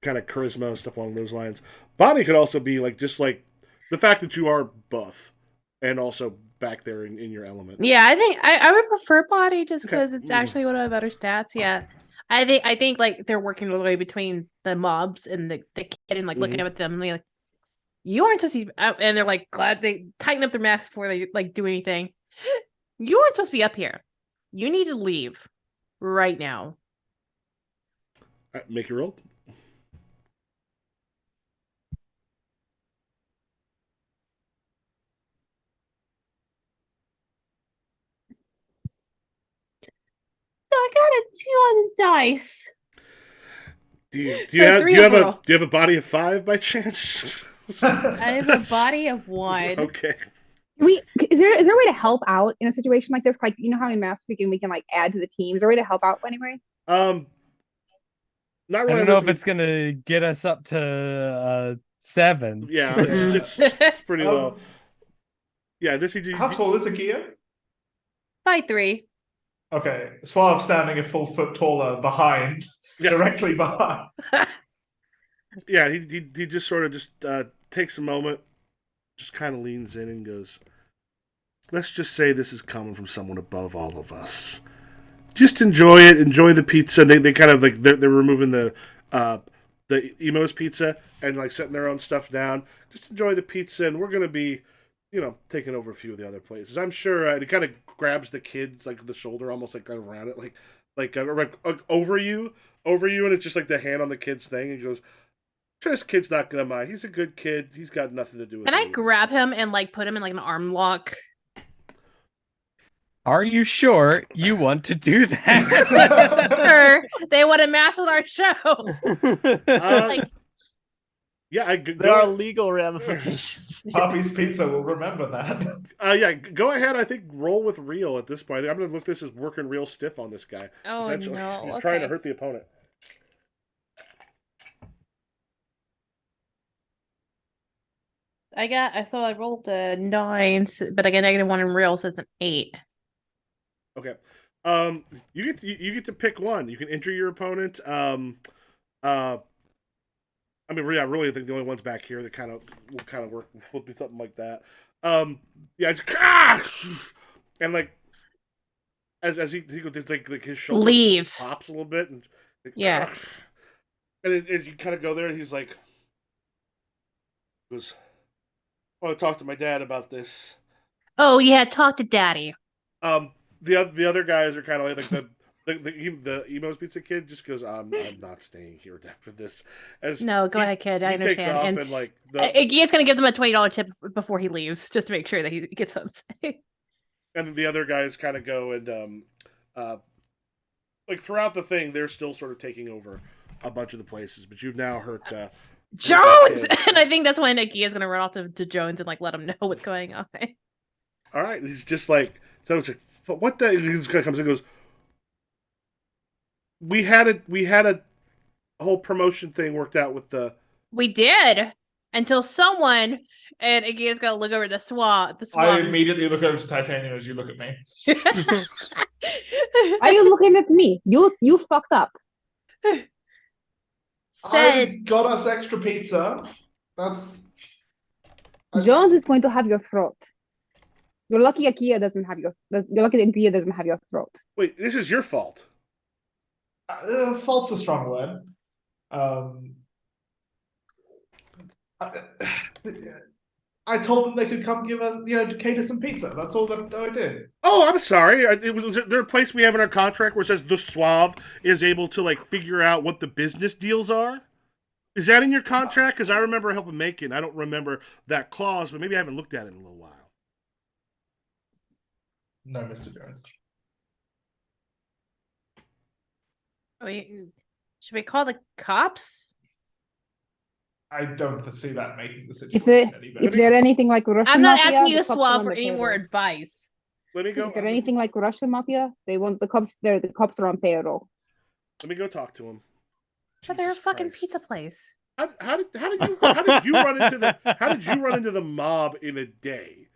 [SPEAKER 1] kind of charisma and stuff along those lines. Body could also be like just like the fact that you are buff and also back there in your element.
[SPEAKER 3] Yeah, I think I would prefer body just
[SPEAKER 1] Okay.
[SPEAKER 3] because it's actually one of my better stats. Yeah. I think like they're working the way between the mobs and the kid and like looking up at them and like you aren't supposed to be and they're like glad they tighten up their mask before they like do anything. You aren't supposed to be up here. You need to leave right now.
[SPEAKER 1] Make your roll.
[SPEAKER 3] So I got a 2 on the dice.
[SPEAKER 1] Do you
[SPEAKER 3] So
[SPEAKER 1] have
[SPEAKER 3] three overall.
[SPEAKER 1] a body of 5 by chance?
[SPEAKER 3] I have a body of 1.
[SPEAKER 1] Okay.
[SPEAKER 2] Is there a way to help out in a situation like this? Like, you know how in Mass we can like add to the team. Is there a way to help out anyway?
[SPEAKER 1] Not
[SPEAKER 6] I
[SPEAKER 1] really.
[SPEAKER 6] don't know if it's gonna get us up to 7.
[SPEAKER 1] Yeah, it's pretty low. Yeah, this is
[SPEAKER 4] How tall is Akia?
[SPEAKER 3] By 3.
[SPEAKER 4] Okay, Suave standing a full foot taller behind, directly behind.
[SPEAKER 1] Yeah, he just sort of just takes a moment, just kind of leans in and goes, "Let's just say this is coming from someone above all of us. Just enjoy it. Enjoy the pizza." They kind of like they're removing the Emo's pizza and like setting their own stuff down. Just enjoy the pizza, and we're gonna be, taking over a few of the other places. I'm sure. It kind of grabs the kids like the shoulder, almost like kind of around it, like over you, and it's just like the hand on the kid's thing, and goes, "This kid's not gonna mind. He's a good kid. He's got nothing to do with it."
[SPEAKER 3] Can I grab him and like put him in like an arm lock?
[SPEAKER 6] Are you sure you want to do that?
[SPEAKER 3] Sure, they want to match with our show. Like,
[SPEAKER 1] Yeah,
[SPEAKER 5] There are legal ramifications.
[SPEAKER 4] Poppy's Pizza will remember that.
[SPEAKER 1] Yeah, go ahead. I think roll with real at this point. I'm gonna look this as working real stiff on this guy.
[SPEAKER 3] oh
[SPEAKER 1] Essentially,
[SPEAKER 3] no,
[SPEAKER 1] trying to
[SPEAKER 3] okay.
[SPEAKER 1] hurt the opponent.
[SPEAKER 3] I rolled a 9, but I got -1 in real, so it's an 8.
[SPEAKER 1] Okay. You get to pick one. You can injure your opponent. I mean, yeah, I really think the only ones back here that kind of will work would be something like that. Yeah, it's and like as he goes, it's like his shoulder
[SPEAKER 3] Leave.
[SPEAKER 1] pops a little bit, and like,
[SPEAKER 3] Yeah.
[SPEAKER 1] "Ugh." And as you kind of go there, and he's like, "Goes, I want to talk to my dad about this."
[SPEAKER 3] Oh yeah, talk to daddy.
[SPEAKER 1] The other guys are kind of like the Emo's Pizza Kid just goes, I'm not staying here after this. As
[SPEAKER 3] No, go
[SPEAKER 1] he-
[SPEAKER 3] ahead, kid.
[SPEAKER 1] he
[SPEAKER 3] I
[SPEAKER 1] takes
[SPEAKER 3] understand.
[SPEAKER 1] off
[SPEAKER 3] And
[SPEAKER 1] and like
[SPEAKER 3] Iggy's gonna give them a $20 tip before he leaves, just to make sure that he gets home safe.
[SPEAKER 1] and the other guys kind of go and like throughout the thing, they're still sort of taking over a bunch of the places, but you've now hurt
[SPEAKER 3] Jones!
[SPEAKER 1] kid.
[SPEAKER 3] And I think that's when Iggy is gonna run off to Jones and like let him know what's going on.
[SPEAKER 1] All right, he's just like, so it's like, what the? He just kind of comes and goes. We had a whole promotion thing worked out with the.
[SPEAKER 3] We did until someone and Iggy is gonna look over the swab. The
[SPEAKER 4] I
[SPEAKER 3] swab.
[SPEAKER 4] immediately look over to Titanium as you look at me.
[SPEAKER 2] Why are you looking at me? You fucked up.
[SPEAKER 3] Said
[SPEAKER 4] I got us extra pizza. That's
[SPEAKER 2] Jones is going to have your throat. You're lucky IKEA doesn't have your. You're lucky IKEA doesn't have your throat.
[SPEAKER 1] Wait, this is your fault.
[SPEAKER 4] fault's a strong word. I told them they could come give us, cater some pizza. That's all that I did.
[SPEAKER 1] Oh, I'm sorry. Was there a place we have in our contract where it says the Suave is able to like figure out what the business deals are? Is that in your contract? Because I remember helping make it. I don't remember that clause, but maybe I haven't looked at it in a little while.
[SPEAKER 4] No, Mr. Jones.
[SPEAKER 3] should we call the cops?
[SPEAKER 4] I don't see that making the
[SPEAKER 2] If
[SPEAKER 4] situation any better.
[SPEAKER 2] if they're anything like Russian
[SPEAKER 3] I'm not
[SPEAKER 2] mafia,
[SPEAKER 3] asking you
[SPEAKER 2] the
[SPEAKER 3] to
[SPEAKER 2] cops are
[SPEAKER 3] swap
[SPEAKER 2] on
[SPEAKER 3] for
[SPEAKER 2] the
[SPEAKER 3] any more
[SPEAKER 2] payroll.
[SPEAKER 3] advice.
[SPEAKER 1] Let me go.
[SPEAKER 2] If they're anything like Russian mafia, they want the cops. The cops are on payroll.
[SPEAKER 1] Let me go talk to him.
[SPEAKER 3] But they're a
[SPEAKER 1] Jesus
[SPEAKER 3] fucking
[SPEAKER 1] Christ.
[SPEAKER 3] pizza place.
[SPEAKER 1] How did you run into the mob in a day?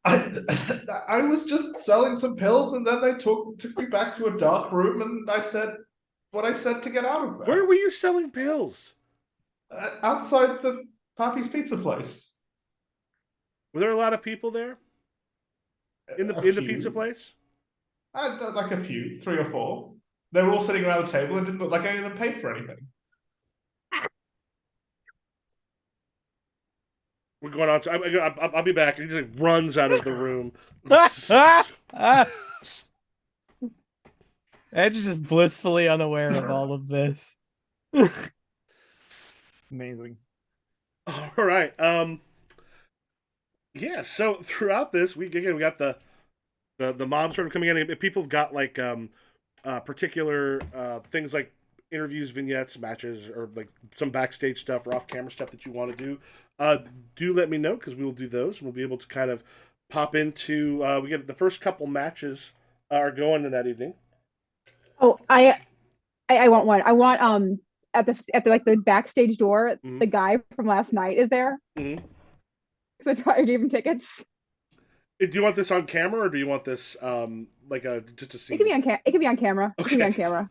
[SPEAKER 4] I was just selling some pills, and then they took me back to a dark room, and I said what I said to get out of there.
[SPEAKER 1] Where were you selling pills?
[SPEAKER 4] Outside the Pappy's Pizza place.
[SPEAKER 1] Were there a lot of people there in the
[SPEAKER 4] A few.
[SPEAKER 1] pizza place?
[SPEAKER 4] Like a few, 3 or 4. They were all sitting around the table. It didn't look like any of them paid for anything.
[SPEAKER 1] We're going on. I'll be back. And he just like runs out of the room.
[SPEAKER 6] Edge is just blissfully unaware of all of this.
[SPEAKER 5] Amazing.
[SPEAKER 1] All right. Yeah. So throughout this, we got the mob sort of coming in. And people have got like particular things like interviews, vignettes, matches, or like some backstage stuff or off-camera stuff that you want to do. Do let me know because we will do those. We'll be able to kind of pop into. We get the first couple matches are going in that evening.
[SPEAKER 2] Oh, I want one. I want at the like the backstage door.
[SPEAKER 1] Mhm.
[SPEAKER 2] The guy from last night is there.
[SPEAKER 1] Mhm.
[SPEAKER 2] Because I gave him tickets.
[SPEAKER 1] Do you want this on camera or do you want this like a just a scene?
[SPEAKER 2] It can be on camera. It can be on camera. It can be
[SPEAKER 1] Okay.
[SPEAKER 2] on camera.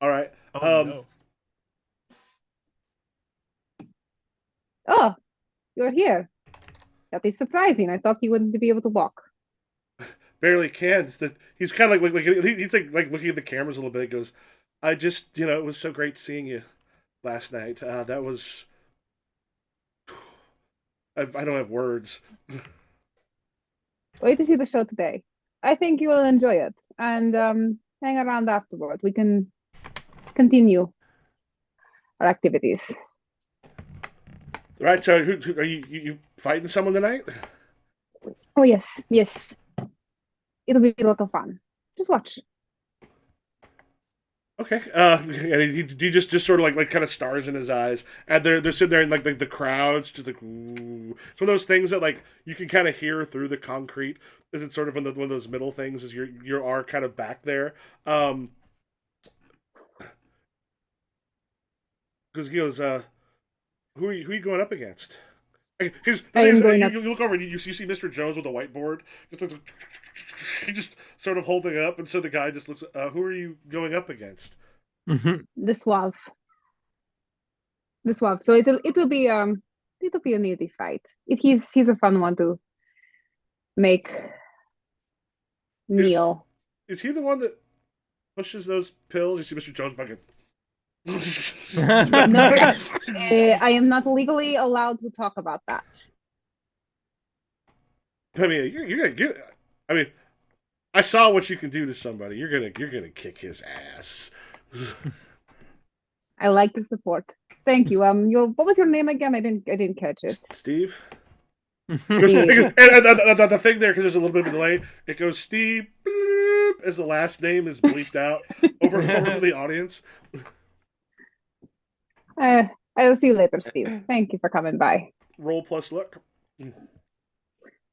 [SPEAKER 1] All right.
[SPEAKER 5] No.
[SPEAKER 2] Oh, you're here. That is surprising. I thought you wouldn't be able to walk.
[SPEAKER 1] Barely can. It's that he's kind of like he's like looking at the cameras a little bit. He goes, I just it was so great seeing you last night. That was. I don't have words.
[SPEAKER 2] Wait to see the show today. I think you will enjoy it. And hang around afterward. We can continue our activities.
[SPEAKER 1] All right. So, who are you fighting someone tonight?
[SPEAKER 2] Oh yes, yes. It'll be a lot of fun. Just watch.
[SPEAKER 1] Okay. And he just sort of like kind of stars in his eyes, and they're sitting there and like the crowd's just like ooh. It's one of those things that like you can kind of hear through the concrete. Is it sort of one of those middle things? Is you are kind of back there. Because he goes, who are you going up against? Because you look over and you see Mr. Jones with a whiteboard, he just sort of holding it up, and so the guy just looks. Who are you going up against?
[SPEAKER 2] The Suave. The Suave. So it'll be an easy fight. He's a fun one to make. Neil.
[SPEAKER 1] is he the one that pushes those pills? You see Mr. Jones fucking.
[SPEAKER 2] No, I am not legally allowed to talk about that.
[SPEAKER 1] I mean, you're gonna get. I mean, I saw what you can do to somebody. You're gonna kick his ass.
[SPEAKER 2] I like the support. Thank you. What was your name again? I didn't catch it.
[SPEAKER 1] Steve.
[SPEAKER 2] Steve.
[SPEAKER 1] And the thing there, because there's a little bit of a delay, it goes Steve bloop, as the last name is bleeped out over the audience.
[SPEAKER 2] I'll see you later, Steve. Thank you for coming by.
[SPEAKER 1] Roll plus luck.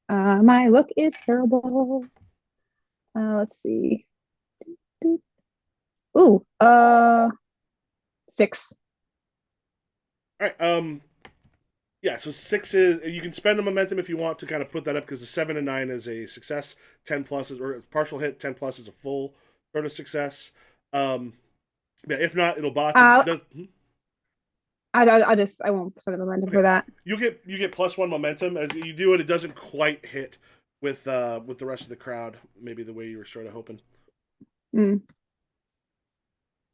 [SPEAKER 2] My look is terrible. Let's see. Ooh, 6.
[SPEAKER 1] All right. Yeah. So 6 is you can spend the momentum if you want to kind of put that up because the 7 and 9 is a success. 10 plus is or a partial hit. 10 plus is a full sort of success. Yeah. If not, it'll botch.
[SPEAKER 2] I won't spend the momentum for that.
[SPEAKER 1] You get +1 momentum as you do it. It doesn't quite hit with the rest of the crowd. Maybe the way you were sort of hoping.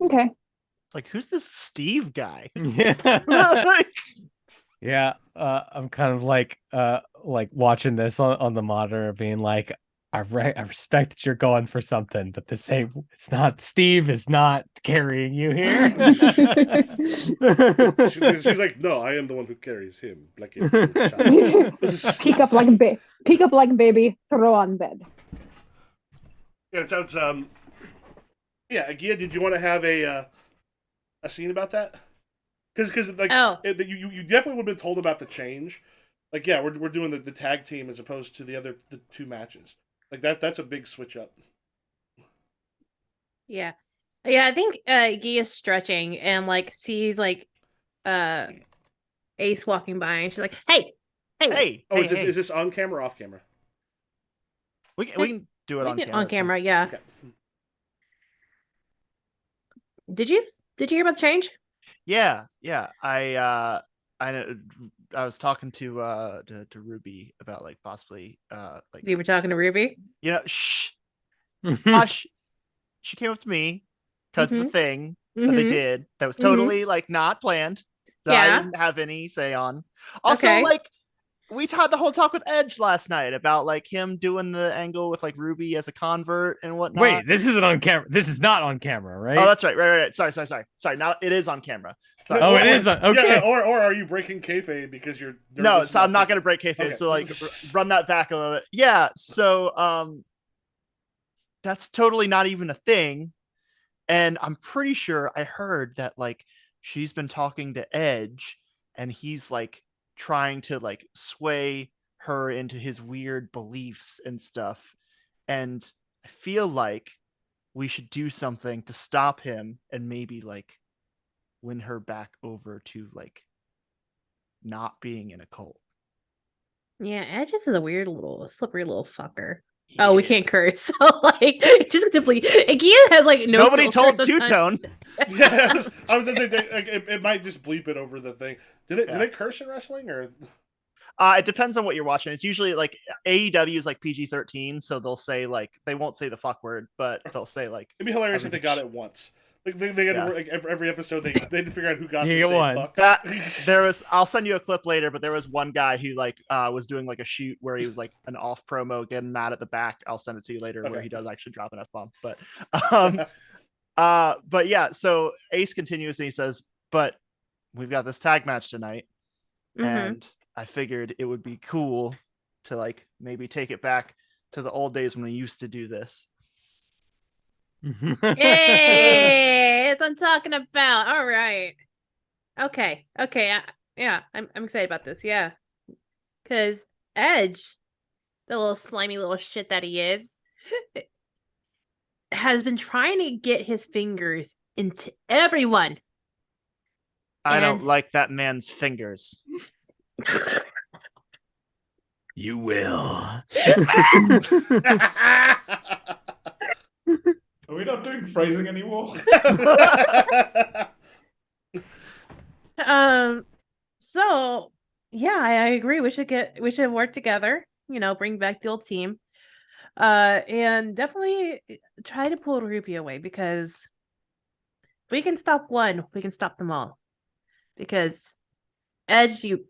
[SPEAKER 2] Okay.
[SPEAKER 5] Like, who's this Steve guy?
[SPEAKER 6] Yeah. Yeah, I'm kind of like watching this on the monitor, being like, I respect that you're going for something, but this ain't. It's not. Steve is not carrying you here.
[SPEAKER 1] She's like, no, I am the one who carries him. Like a child.
[SPEAKER 2] Peek up like baby, throw on bed.
[SPEAKER 1] Yeah, it sounds. Yeah, Agia, did you want to have a scene about that? Because like you definitely would have been told about the change. Like, yeah, we're doing the tag team as opposed to the 2 matches. Like that's a big switch up.
[SPEAKER 3] Yeah. I think Gia is stretching and like sees like Ace walking by and she's like, hey.
[SPEAKER 1] Oh, is this on camera or off camera?
[SPEAKER 5] We can do it on camera.
[SPEAKER 3] On camera, yeah.
[SPEAKER 1] Okay.
[SPEAKER 3] Did you hear about the change?
[SPEAKER 5] Yeah. I was talking to Ruby about like possibly like
[SPEAKER 3] You were talking to Ruby?
[SPEAKER 5] Shh. Hush. She came up to me because of the thing that they did that was totally like not planned. That I didn't have any say on. Also, like we had the whole talk with Edge last night about like him doing the angle with like Ruby as a convert and whatnot.
[SPEAKER 6] Wait, this isn't on camera. This is not on camera, right?
[SPEAKER 5] Oh, that's right. Right. Sorry. Now it is on camera. Sorry.
[SPEAKER 6] Oh, it is. Okay.
[SPEAKER 1] Yeah, or are you breaking kayfabe because you're
[SPEAKER 5] no? So I'm not going to break kayfabe.
[SPEAKER 1] Okay.
[SPEAKER 5] So like, run that back a little bit. Yeah. So that's totally not even a thing, and I'm pretty sure I heard that like she's been talking to Edge, and he's like trying to like sway her into his weird beliefs and stuff, and I feel like we should do something to stop him and maybe like win her back over to like not being in a cult.
[SPEAKER 3] Yeah, Edge is a weird little slippery little fucker.
[SPEAKER 5] He
[SPEAKER 3] we
[SPEAKER 5] is.
[SPEAKER 3] can't curse. So like just simply Gia has like no
[SPEAKER 5] Nobody
[SPEAKER 3] filter
[SPEAKER 5] told Two
[SPEAKER 3] sometimes.
[SPEAKER 5] Tone.
[SPEAKER 1] Yeah, I was gonna say it might just bleep it over the thing. Do they curse in wrestling or?
[SPEAKER 5] It depends on what you're watching. It's usually like AEW is like PG-13, so they'll say like they won't say the fuck word, but they'll say like
[SPEAKER 1] It'd be hilarious if they got it once. Like they got like, every episode they figure out who got the
[SPEAKER 6] get
[SPEAKER 1] same
[SPEAKER 6] one.
[SPEAKER 1] fuck.
[SPEAKER 5] that. There was I'll send you a clip later, but there was one guy who like was doing like a shoot where he was like an off promo getting mad at the back. I'll send it to you later where he does actually drop an F-bomb. But yeah, so Ace continues and he says, but we've got this tag match tonight, and I figured it would be cool to like maybe take it back to the old days when we used to do this.
[SPEAKER 3] Hey, that's what I'm talking about. All right. Okay. Yeah, I'm excited about this. Yeah. Because Edge, the little slimy little shit that he is, has been trying to get his fingers into everyone.
[SPEAKER 5] I don't like that man's fingers.
[SPEAKER 6] You will.
[SPEAKER 4] Are we not doing phrasing anymore?
[SPEAKER 3] So yeah, I agree. We should work together, bring back the old team. And definitely try to pull Ruby away, because if we can stop one, we can stop them all. Because Edge, you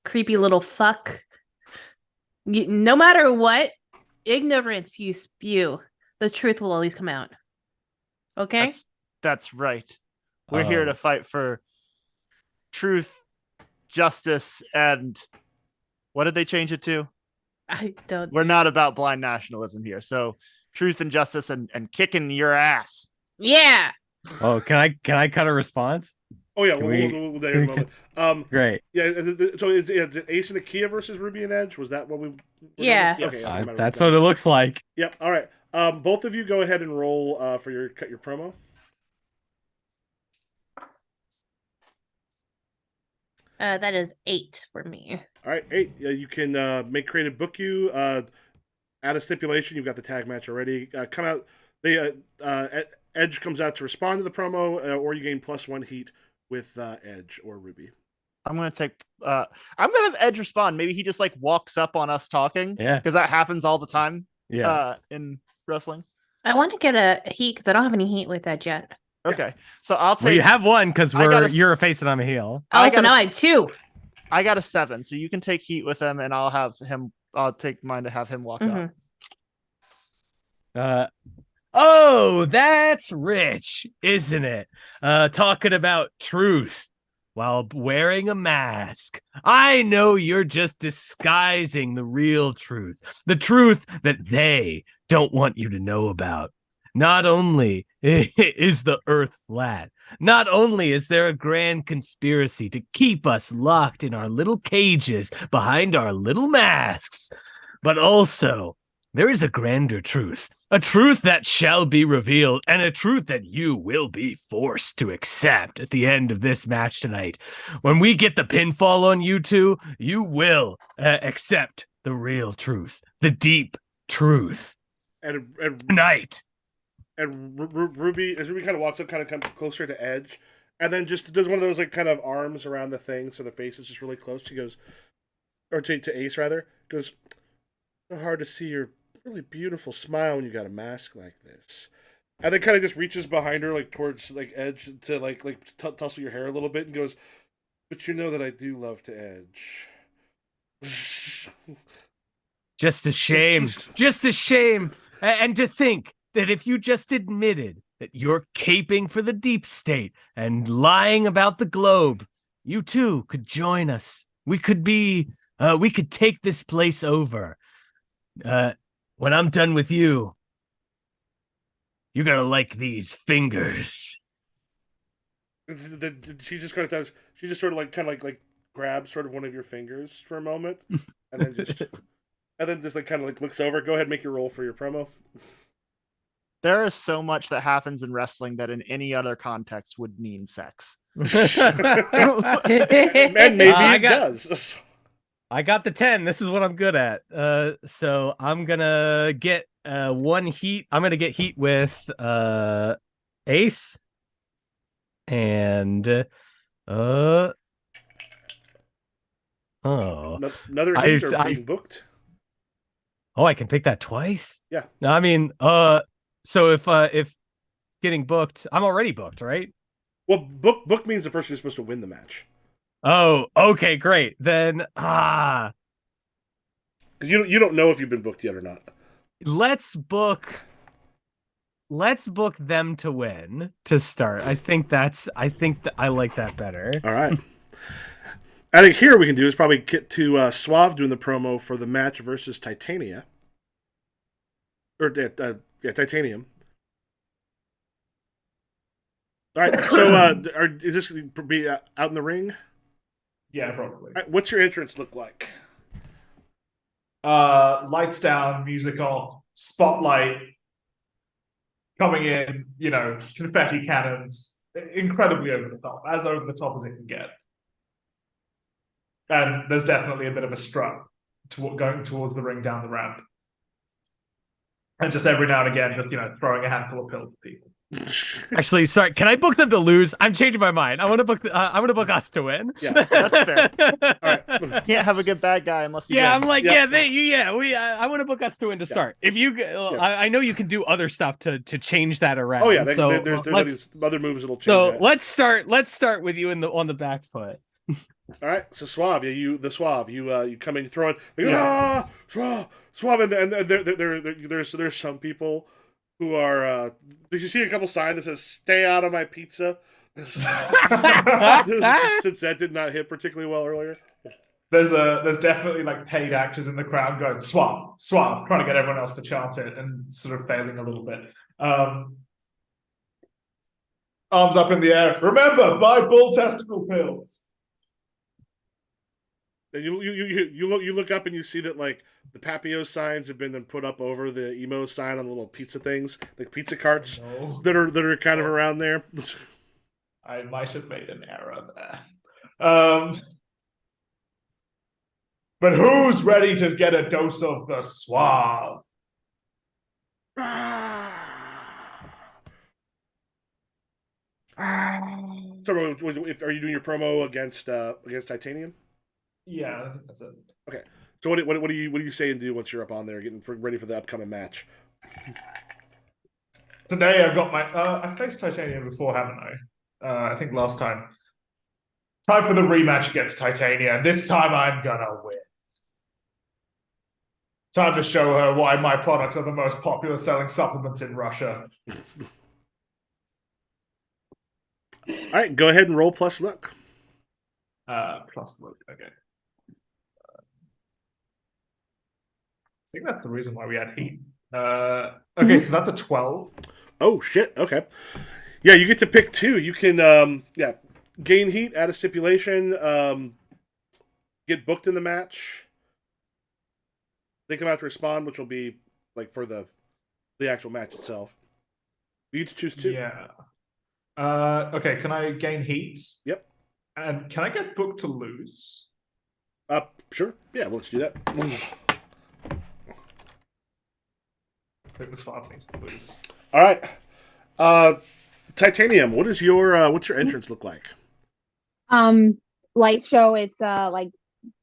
[SPEAKER 3] creepy little fuck, no matter what ignorance you spew, the truth will always come out. Okay?
[SPEAKER 5] That's right. We're here to fight for truth, justice, and what did they change it to?
[SPEAKER 3] I don't.
[SPEAKER 5] We're not about blind nationalism here. So truth and justice and kicking your ass.
[SPEAKER 3] Yeah.
[SPEAKER 6] Oh, can I cut a response?
[SPEAKER 1] Oh yeah,
[SPEAKER 6] Can
[SPEAKER 1] we'll do that in a moment.
[SPEAKER 6] Great.
[SPEAKER 1] Yeah. So is it Ace and Akia versus Ruby and Edge? Was that what we? were
[SPEAKER 3] Yeah.
[SPEAKER 1] doing? Okay,
[SPEAKER 5] Yes.
[SPEAKER 1] yeah, no matter
[SPEAKER 6] That's
[SPEAKER 1] that
[SPEAKER 6] what it
[SPEAKER 1] is.
[SPEAKER 6] looks like.
[SPEAKER 1] Yep. All right. Both of you go ahead and roll for your promo.
[SPEAKER 3] That is 8 for me.
[SPEAKER 1] All right, 8. You can make creative book you. Add a stipulation. You've got the tag match already. Come out. Edge comes out to respond to the promo, or you gain +1 heat with Edge or Ruby.
[SPEAKER 5] I'm gonna have Edge respond. Maybe he just like walks up on us talking.
[SPEAKER 6] Yeah.
[SPEAKER 5] Because that happens all the time.
[SPEAKER 6] Yeah.
[SPEAKER 5] In wrestling.
[SPEAKER 3] I want to get a heat because I don't have any heat with Edge yet.
[SPEAKER 5] Okay. So I'll take
[SPEAKER 6] Well, you have one because
[SPEAKER 5] I got a-
[SPEAKER 6] you're a face and I'm a heel.
[SPEAKER 5] I
[SPEAKER 3] Oh, so
[SPEAKER 5] got a
[SPEAKER 3] now I
[SPEAKER 5] s-
[SPEAKER 3] had 2.
[SPEAKER 5] I got a 7, so you can take heat with him, and I'll take mine to have him walk up.
[SPEAKER 6] Oh, that's rich, isn't it? Talking about truth while wearing a mask. I know you're just disguising the real truth, the truth that they don't want you to know about. Not only is the earth flat, not only is there a grand conspiracy to keep us locked in our little cages behind our little masks, but also there is a grander truth, a truth that shall be revealed, and a truth that you will be forced to accept at the end of this match tonight. When we get the pinfall on you two, you will accept the real truth, the deep truth.
[SPEAKER 1] And
[SPEAKER 6] Tonight.
[SPEAKER 1] And Ruby, as Ruby kind of walks up, kind of comes closer to Edge, and then just does one of those like kind of arms around the thing, so the face is just really close. She goes, or to Ace rather, goes, "So hard to see your really beautiful smile when you got a mask like this." And then kind of just reaches behind her, like towards like Edge to like tussle your hair a little bit, and goes, "But you know that I do love to Edge."
[SPEAKER 6] Just a shame. Just a shame. And to think that if you just admitted that you're caping for the deep state and lying about the globe, you too could join us. We could take this place over. When I'm done with you, you're gonna like these fingers.
[SPEAKER 1] She just kind of does. She just sort of like grabs sort of one of your fingers for a moment, and then just like kind of like looks over. Go ahead, make your roll for your promo.
[SPEAKER 5] There is so much that happens in wrestling that in any other context would mean sex.
[SPEAKER 1] And maybe it does.
[SPEAKER 6] I got the 10. This is what I'm good at. So I'm gonna get 1 heat. I'm gonna get heat with Ace. And another
[SPEAKER 1] heat or being booked.
[SPEAKER 6] Oh, I can pick that twice?
[SPEAKER 1] Yeah.
[SPEAKER 6] No, I mean, so if getting booked, I'm already booked, right?
[SPEAKER 1] Well, book means the person is supposed to win the match.
[SPEAKER 6] Oh, okay, great. Then
[SPEAKER 1] you don't know if you've been booked yet or not.
[SPEAKER 6] Let's book them to win to start. I think that I like that better.
[SPEAKER 1] All right. I think here we can do is probably get to Suave doing the promo for the match versus Titania. Or Titanium. All right, so is this going to be out in the ring?
[SPEAKER 4] Yeah, probably.
[SPEAKER 1] All right, what's your entrance look like?
[SPEAKER 4] Lights down, music off, spotlight coming in, confetti cannons, incredibly over the top, as over the top as it can get. And there's definitely a bit of a strut going towards the ring down the ramp. And just every now and again, just, throwing a handful of pills at people.
[SPEAKER 6] Actually, sorry. Can I book them to lose? I'm changing my mind. I want to book. I want to book us to win.
[SPEAKER 1] Yeah,
[SPEAKER 5] that's fair.
[SPEAKER 1] All right.
[SPEAKER 5] Can't have a good bad guy unless you
[SPEAKER 6] Yeah,
[SPEAKER 5] win.
[SPEAKER 6] I'm like,
[SPEAKER 1] Yeah.
[SPEAKER 6] I want to book us to win to start. If you, I know you can do other stuff to change that around.
[SPEAKER 1] Oh yeah,
[SPEAKER 6] so
[SPEAKER 1] there's other moves that'll change.
[SPEAKER 6] so
[SPEAKER 1] that.
[SPEAKER 6] let's start with you on the back foot.
[SPEAKER 1] All right, so Suave, you come in, you throw it, Suave, and there's some people who are. Did you see a couple signs that says "Stay out of my pizza"? Since that did not hit particularly well earlier.
[SPEAKER 4] There's definitely like paid actors in the crowd going swab, swab, trying to get everyone else to chant it and sort of failing a little bit. Arms up in the air. Remember, buy bull testicle pills.
[SPEAKER 1] And you look up and you see that like the Papio signs have been put up over the emo sign on the little pizza things, like pizza carts
[SPEAKER 4] No.
[SPEAKER 1] that are kind of around there.
[SPEAKER 4] I might have made an error there. But who's ready to get a dose of the suave?
[SPEAKER 1] So, are you doing your promo against Titanium?
[SPEAKER 4] Yeah, I think that's it.
[SPEAKER 1] Okay. So what do you say and do once you're up on there, getting ready for the upcoming match?
[SPEAKER 4] Today I got my. I faced Titanium before, haven't I? I think last time. Time for the rematch against Titania. This time I'm gonna win. Time to show her why my products are the most popular selling supplements in Russia.
[SPEAKER 1] All right, go ahead and roll plus luck.
[SPEAKER 4] Plus look, okay. I think that's the reason why we had heat. Okay, so that's a 12.
[SPEAKER 1] Oh shit. Okay. Yeah, you get to pick two. You can gain heat, add a stipulation, get booked in the match. They come out to respond, which will be like for the actual match itself. You get to choose two.
[SPEAKER 4] Yeah. Okay, can I gain heat?
[SPEAKER 1] Yep.
[SPEAKER 4] And can I get booked to lose?
[SPEAKER 1] Sure. Yeah, well, let's do that.
[SPEAKER 4] I think this five needs to lose.
[SPEAKER 1] All right. Titanium, what's your entrance look like?
[SPEAKER 2] Light show. It's like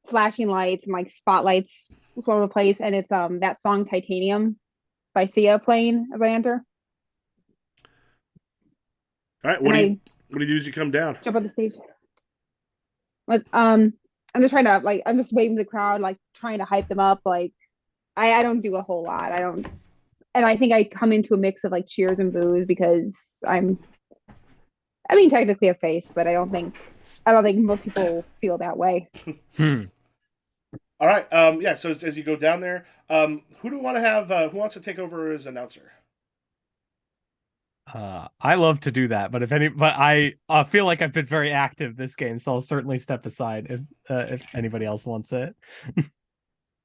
[SPEAKER 2] flashing lights and like spotlights all over the place, and it's that song Titanium by Sia playing as I enter.
[SPEAKER 1] All right. What do you do as you come down?
[SPEAKER 2] Jump on the stage. But I'm just trying to I'm just waving to the crowd, like trying to hype them up. Like I don't do a whole lot. And I think I come into a mix of like cheers and boos because technically a face, but I don't think most people feel that way.
[SPEAKER 1] All right. Yeah. So as you go down there, who do you want to have? Who wants to take over as announcer?
[SPEAKER 6] I love to do that, but I feel like I've been very active this game, so I'll certainly step aside if anybody else wants it.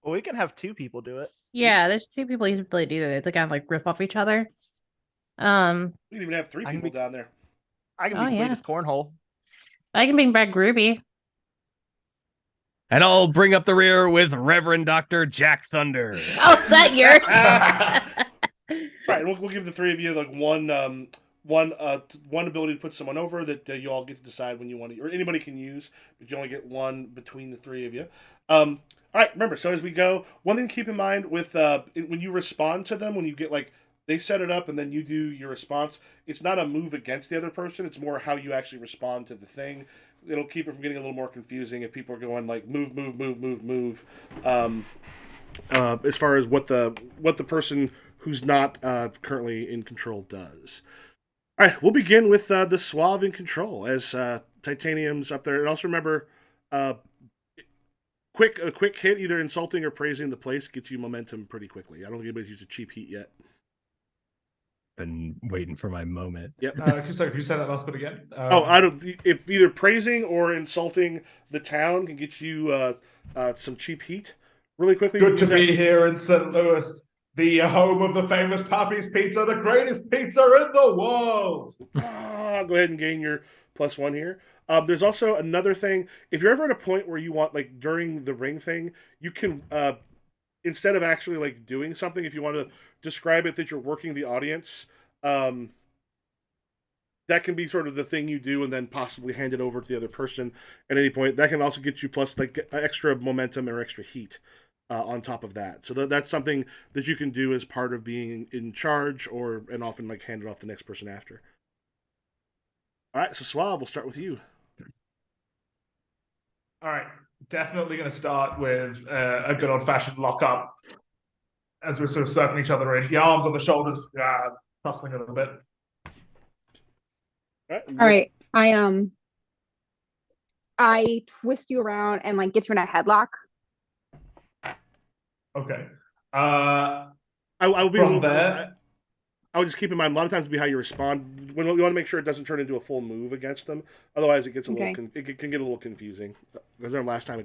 [SPEAKER 5] Well, we can have two people do it.
[SPEAKER 3] Yeah, there's two people you can really do that. They kind of like rip off each other.
[SPEAKER 1] We can even have three people down there.
[SPEAKER 5] I can be Cletus Cornhole.
[SPEAKER 3] I can bring back Groovy.
[SPEAKER 6] And I'll bring up the rear with Reverend Dr. Jack Thunder.
[SPEAKER 3] Oh, is that yours?
[SPEAKER 1] Right, we'll give the three of you like one ability to put someone over that you all get to decide when you want to, or anybody can use, but you only get one between the three of you. All right, remember, so as we go, one thing to keep in mind with when you respond to them, when you get like they set it up and then you do your response, it's not a move against the other person, it's more how you actually respond to the thing. It'll keep it from getting a little more confusing if people are going like move. As far as what the person who's not currently in control does. All right, we'll begin with the Suave in control as Titanium's up there. And also remember, a quick hit, either insulting or praising the place, gets you momentum pretty quickly. I don't think anybody's used a cheap heat yet.
[SPEAKER 6] Been waiting for my moment.
[SPEAKER 1] Yep.
[SPEAKER 4] Could you say that last bit again?
[SPEAKER 1] I don't. If either praising or insulting the town can get you some cheap heat really quickly.
[SPEAKER 4] Good to be here in St. Louis, the home of the famous Pappy's Pizza, the greatest pizza in the world.
[SPEAKER 1] Go ahead and gain your +1 here. There's also another thing. If you're ever at a point where you want, like during the ring thing, you can instead of actually like doing something, if you want to describe it that you're working the audience, that can be sort of the thing you do, and then possibly hand it over to the other person at any point. That can also get you plus like extra momentum or extra heat on top of that. So that's something that you can do as part of being in charge, and often like hand it off the next person after. All right, so Suave, we'll start with you.
[SPEAKER 4] All right, definitely going to start with a good old fashioned lock up as we're sort of circling each other in. The arms on the shoulders, tussling a little bit.
[SPEAKER 2] All right. I twist you around and like get you in a headlock.
[SPEAKER 4] Okay.
[SPEAKER 1] I will be
[SPEAKER 4] From there.
[SPEAKER 1] I would just keep in mind a lot of times it'll be how you respond. When you want to make sure it doesn't turn into a full move against them. Otherwise, it gets a little it can get a little confusing. Because last time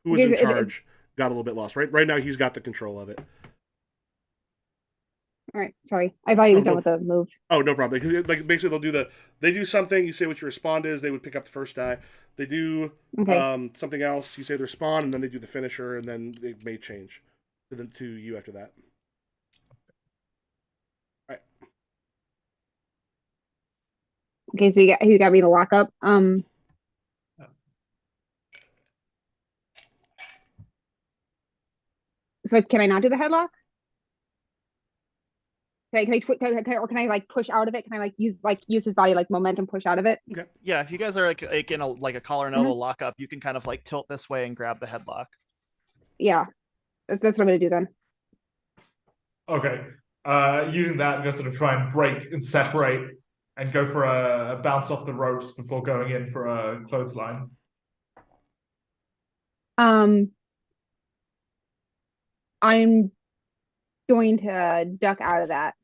[SPEAKER 1] who was in charge got a little bit lost. Right now he's got the control of it.
[SPEAKER 2] All right, sorry. I thought he was done with the move.
[SPEAKER 1] Oh, no problem. Because like basically they do something. You say what your respond is. They would pick up the first die. They do something else. You say the respond, and then they do the finisher, and then they may change to you after that. All right.
[SPEAKER 2] Okay, so you got me to lock up. So can I not do the headlock? Can I like push out of it? Can I like use his body like momentum push out of it?
[SPEAKER 1] Okay.
[SPEAKER 5] Yeah, if you guys are like in a collar and elbow lockup, you can kind of like tilt this way and grab the headlock.
[SPEAKER 2] Yeah, that's what I'm gonna do then.
[SPEAKER 4] Okay. Using that, I'm going to sort of try and break and separate and go for a bounce off the ropes before going in for a clothesline.
[SPEAKER 2] I'm going to duck out of that.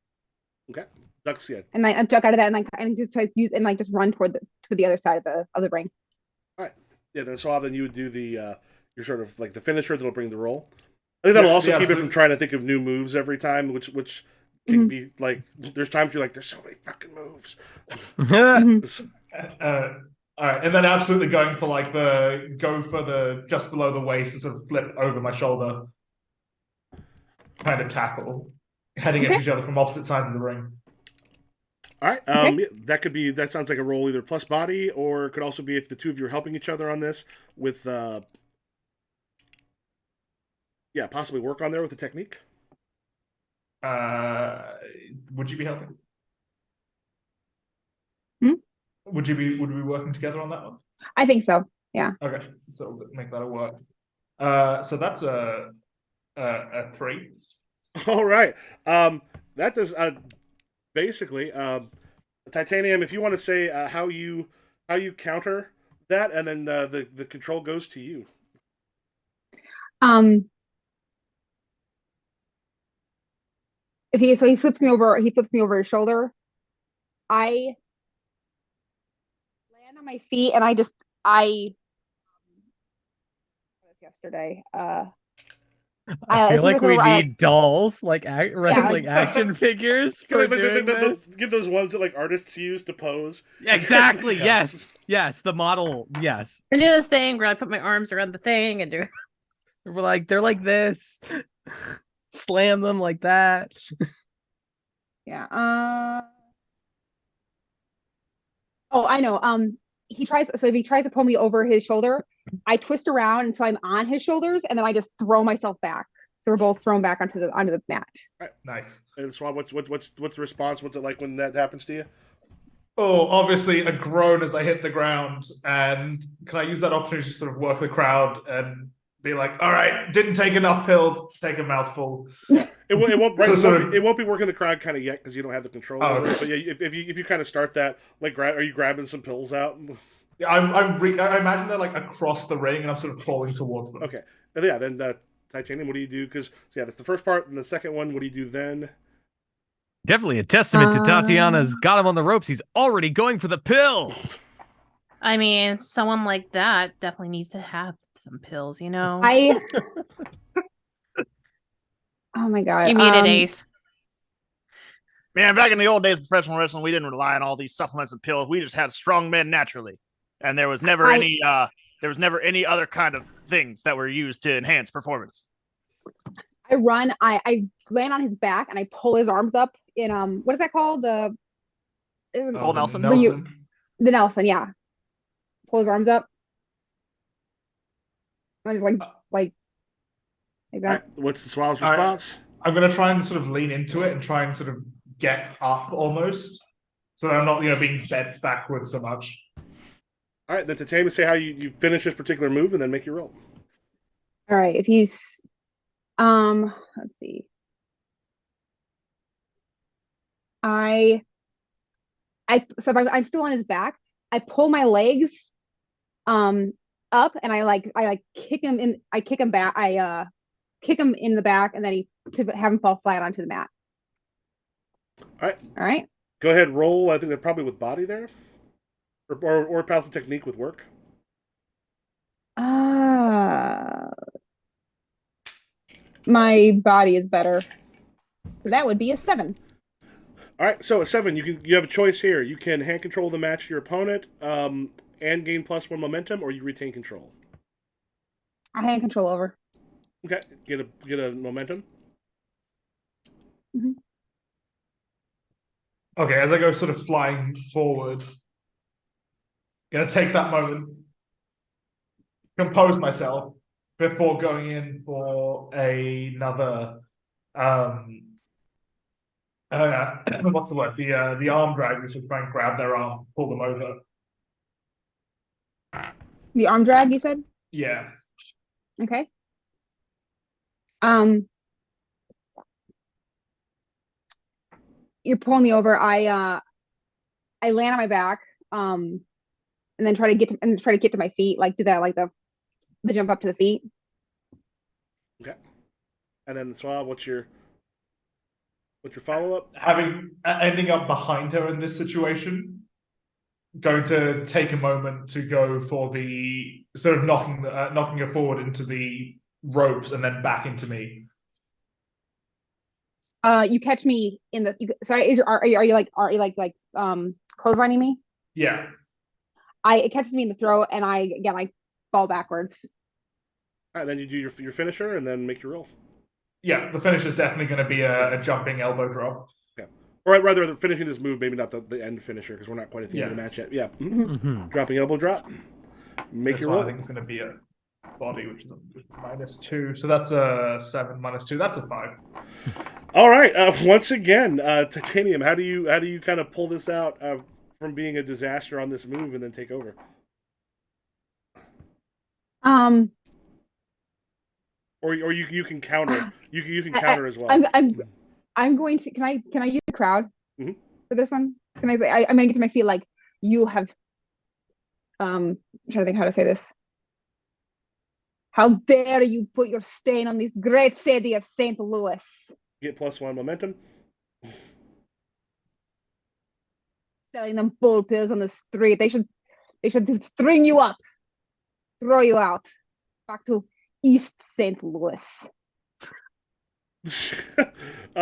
[SPEAKER 1] Okay. Ducks, yeah.
[SPEAKER 2] And I duck out of that and just like use and like just run toward the other side of the ring.
[SPEAKER 1] All right. Yeah. Then you would do the your sort of like the finisher that'll bring the roll. I think that'll also keep it from trying to think of new moves every time, which can be like there's times you're like there's so many fucking moves.
[SPEAKER 4] All right, and then absolutely going for like the just below the waist and sort of flip over my shoulder kind of tackle, heading at each other from opposite sides of the ring.
[SPEAKER 1] All right, that sounds like a roll either plus body, or it could also be if the two of you are helping each other on this with possibly work on there with the technique.
[SPEAKER 4] Would you be helping? Would we be working together on that one?
[SPEAKER 2] I think so. Yeah.
[SPEAKER 4] Okay, so we'll make that a work. So that's a 3.
[SPEAKER 1] All right. That does basically Titanium. If you want to say how you counter that, and then the control goes to you.
[SPEAKER 2] If he flips me over his shoulder. I land on my feet and yesterday.
[SPEAKER 6] I feel like we need dolls, like wrestling action figures for doing this.
[SPEAKER 1] Give those ones that like artists use to pose.
[SPEAKER 6] Exactly. Yes. The model. Yes.
[SPEAKER 3] I do this thing where I put my arms around the thing and do.
[SPEAKER 6] They're like this. Slam them like that.
[SPEAKER 2] Yeah. Oh, I know. If he tries to pull me over his shoulder, I twist around until I'm on his shoulders, and then I just throw myself back. So we're both thrown back onto the mat.
[SPEAKER 1] Right.
[SPEAKER 4] Nice.
[SPEAKER 1] And Swab, what's the response? What's it like when that happens to you?
[SPEAKER 4] Oh, obviously a groan as I hit the ground, and can I use that opportunity to sort of work the crowd and be like, all right, didn't take enough pills, take a mouthful.
[SPEAKER 1] It won't be working the crowd kind of yet because you don't have the control over it. But yeah, if you kind of start that, like, are you grabbing some pills out?
[SPEAKER 4] Yeah, I imagine they're like across the ring, and I'm sort of crawling towards them.
[SPEAKER 1] Okay, and yeah, then Titanium, what do you do? Because that's the first part, and the second one, what do you do then?
[SPEAKER 6] Definitely a testament to Tatiana's got him on the ropes. He's already going for the pills.
[SPEAKER 3] I mean, someone like that definitely needs to have some pills, you know.
[SPEAKER 2] Oh my god!
[SPEAKER 3] You muted Ace.
[SPEAKER 5] Man, back in the old days of professional wrestling, we didn't rely on all these supplements and pills. We just had strong men naturally, and there was never any other kind of things that were used to enhance performance.
[SPEAKER 2] I run. I land on his back and I pull his arms up in what is that called?
[SPEAKER 5] Paul Nelson?
[SPEAKER 4] Nelson.
[SPEAKER 2] The Nelson, yeah. Pull his arms up. And just like
[SPEAKER 1] All
[SPEAKER 2] that.
[SPEAKER 1] right, what's the Suave's
[SPEAKER 4] All right.
[SPEAKER 1] response?
[SPEAKER 4] I'm gonna try and sort of lean into it and try and sort of get up almost, so that I'm not being bent backwards so much.
[SPEAKER 1] All right, then Titania, say how you finish this particular move and then make your roll.
[SPEAKER 2] All right, if he's let's see. So if I'm still on his back, I pull my legs up and I kick him in, I kick him back, I kick him in the back and then to have him fall flat onto the mat.
[SPEAKER 1] All
[SPEAKER 2] right.
[SPEAKER 1] Go ahead, roll. I think they're probably with body there. Or powerful technique with work.
[SPEAKER 2] My body is better. So that would be a 7.
[SPEAKER 1] All right, so a 7, you have a choice here. You can hand control the match to your opponent, and gain +1 momentum, or you retain control.
[SPEAKER 2] I hand control over.
[SPEAKER 1] Okay, get a momentum.
[SPEAKER 2] Mm-hmm.
[SPEAKER 4] Okay, as I go sort of flying forward, gonna take that moment, compose myself before going in for another what's the word? The arm drag, which is try and grab their arm, pull them over.
[SPEAKER 2] The arm drag, you said?
[SPEAKER 4] Yeah.
[SPEAKER 2] Okay. You're pulling me over. I land on my back, and then try to get to my feet, like do that, like the jump up to the feet.
[SPEAKER 1] Okay. And then Suave, what's your follow up?
[SPEAKER 4] Ending up behind her in this situation, going to take a moment to go for the sort of knocking her forward into the ropes and then back into me.
[SPEAKER 2] You catch me in the. Sorry, are you clotheslining me?
[SPEAKER 4] Yeah.
[SPEAKER 2] It catches me in the throat, and I fall backwards.
[SPEAKER 1] All right, then you do your finisher, and then make your roll.
[SPEAKER 4] Yeah, the finish is definitely going to be a jumping elbow drop.
[SPEAKER 1] Yeah, or rather, finishing this move, maybe not the end finisher, because we're not quite at the end of the match yet. Yeah, dropping elbow drop. Make
[SPEAKER 4] this
[SPEAKER 1] your
[SPEAKER 4] one,
[SPEAKER 1] roll.
[SPEAKER 4] I think it's going to be a body, which is a -2. So that's a 7 -2. That's a 5.
[SPEAKER 1] All right. Once again, Titanium, how do you kind of pull this out from being a disaster on this move and then take over? Or you can counter. You can counter as well.
[SPEAKER 2] I'm going to. Can I use the crowd
[SPEAKER 1] Mm-hmm.
[SPEAKER 2] for this one? Can I'm gonna get to my feet. Like, you have. I'm trying to think how to say this. How dare you put your stain on this great city of St. Louis?
[SPEAKER 1] Get +1 momentum.
[SPEAKER 2] Selling them bull pills on the street. They should string you up, throw you out, back to East St. Louis.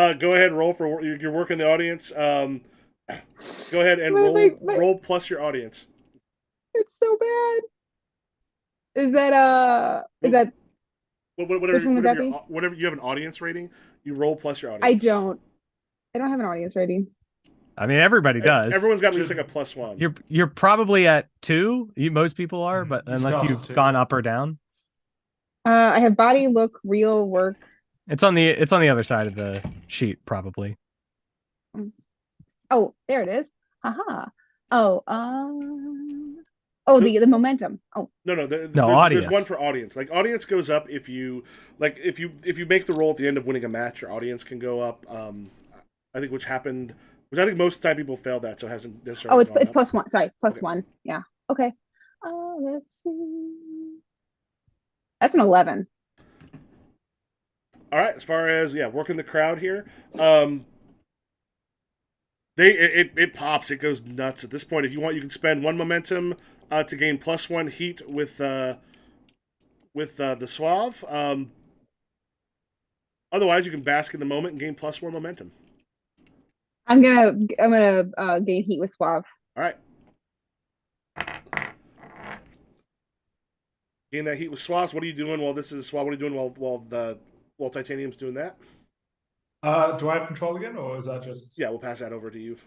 [SPEAKER 1] Go ahead, roll for you're working the audience. Go ahead and roll plus your audience.
[SPEAKER 2] It's so bad. Is that
[SPEAKER 1] whatever you have an audience rating, you roll plus your audience.
[SPEAKER 2] I don't have an audience rating.
[SPEAKER 6] I mean, everybody does.
[SPEAKER 1] Everyone's got at least like a +1.
[SPEAKER 6] You're probably at 2. Most people are, but unless you've gone up or down.
[SPEAKER 2] I have body, look, real, work.
[SPEAKER 6] It's on the other side of the sheet, probably.
[SPEAKER 2] Oh, there it is. Haha. Oh, the momentum. Oh
[SPEAKER 1] no.
[SPEAKER 6] Audience.
[SPEAKER 1] There's one for audience. Like, audience goes up if you if you make the roll at the end of winning a match, your audience can go up. I think which I think most of the time people fail that, so it hasn't necessarily.
[SPEAKER 2] Oh, it's +1. Sorry, +1. Yeah. Okay. Let's see. That's an 11.
[SPEAKER 1] All right. As far as working the crowd here, it pops. It goes nuts at this point. If you want, you can spend 1 momentum to gain +1 heat with the Suave. Otherwise, you can bask in the moment and gain +1 momentum.
[SPEAKER 2] I'm gonna gain heat with Suave.
[SPEAKER 1] All right. Gain that heat with Suave. What are you doing while this is Suave? What are you doing while Titanium's doing that?
[SPEAKER 4] Do I have control again, or is that just?
[SPEAKER 1] Yeah, we'll pass that over to you.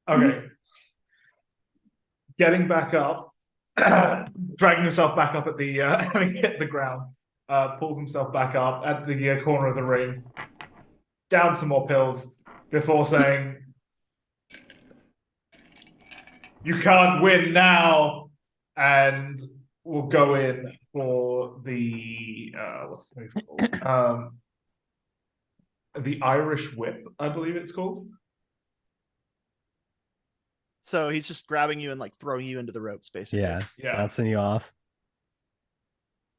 [SPEAKER 4] Okay. Getting back up, dragging himself back up at the having hit the ground, pulls himself back up at the corner of the ring, down some more pills before saying, "You can't win now," and we'll go in for the what's the move called? The Irish Whip, I believe it's called.
[SPEAKER 5] So he's just grabbing you and like throwing you into the ropes, basically.
[SPEAKER 4] Yeah.
[SPEAKER 6] bouncing you off.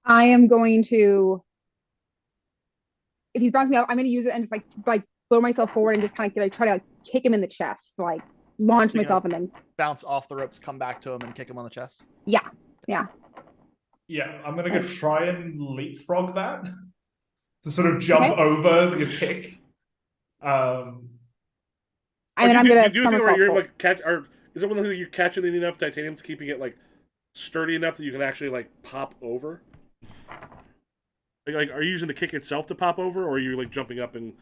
[SPEAKER 2] I am going to, if he's bouncing me up, I'm going to use it and just like throw myself forward and just kind of try to like kick him in the chest, like launch
[SPEAKER 5] So you're
[SPEAKER 2] myself and then
[SPEAKER 5] Bounce off the ropes, come back to him, and kick him on the chest.
[SPEAKER 2] yeah.
[SPEAKER 4] Yeah, I'm gonna go try and leapfrog that to sort of jump over your kick.
[SPEAKER 2] And then I'm gonna
[SPEAKER 1] do you think where
[SPEAKER 2] somersault
[SPEAKER 1] you're
[SPEAKER 2] forward.
[SPEAKER 1] like catch, or is it one that you're catching it enough titanium's keeping it like sturdy enough that you can actually like pop over? Like, are you using the kick itself to pop over, or are you like jumping up and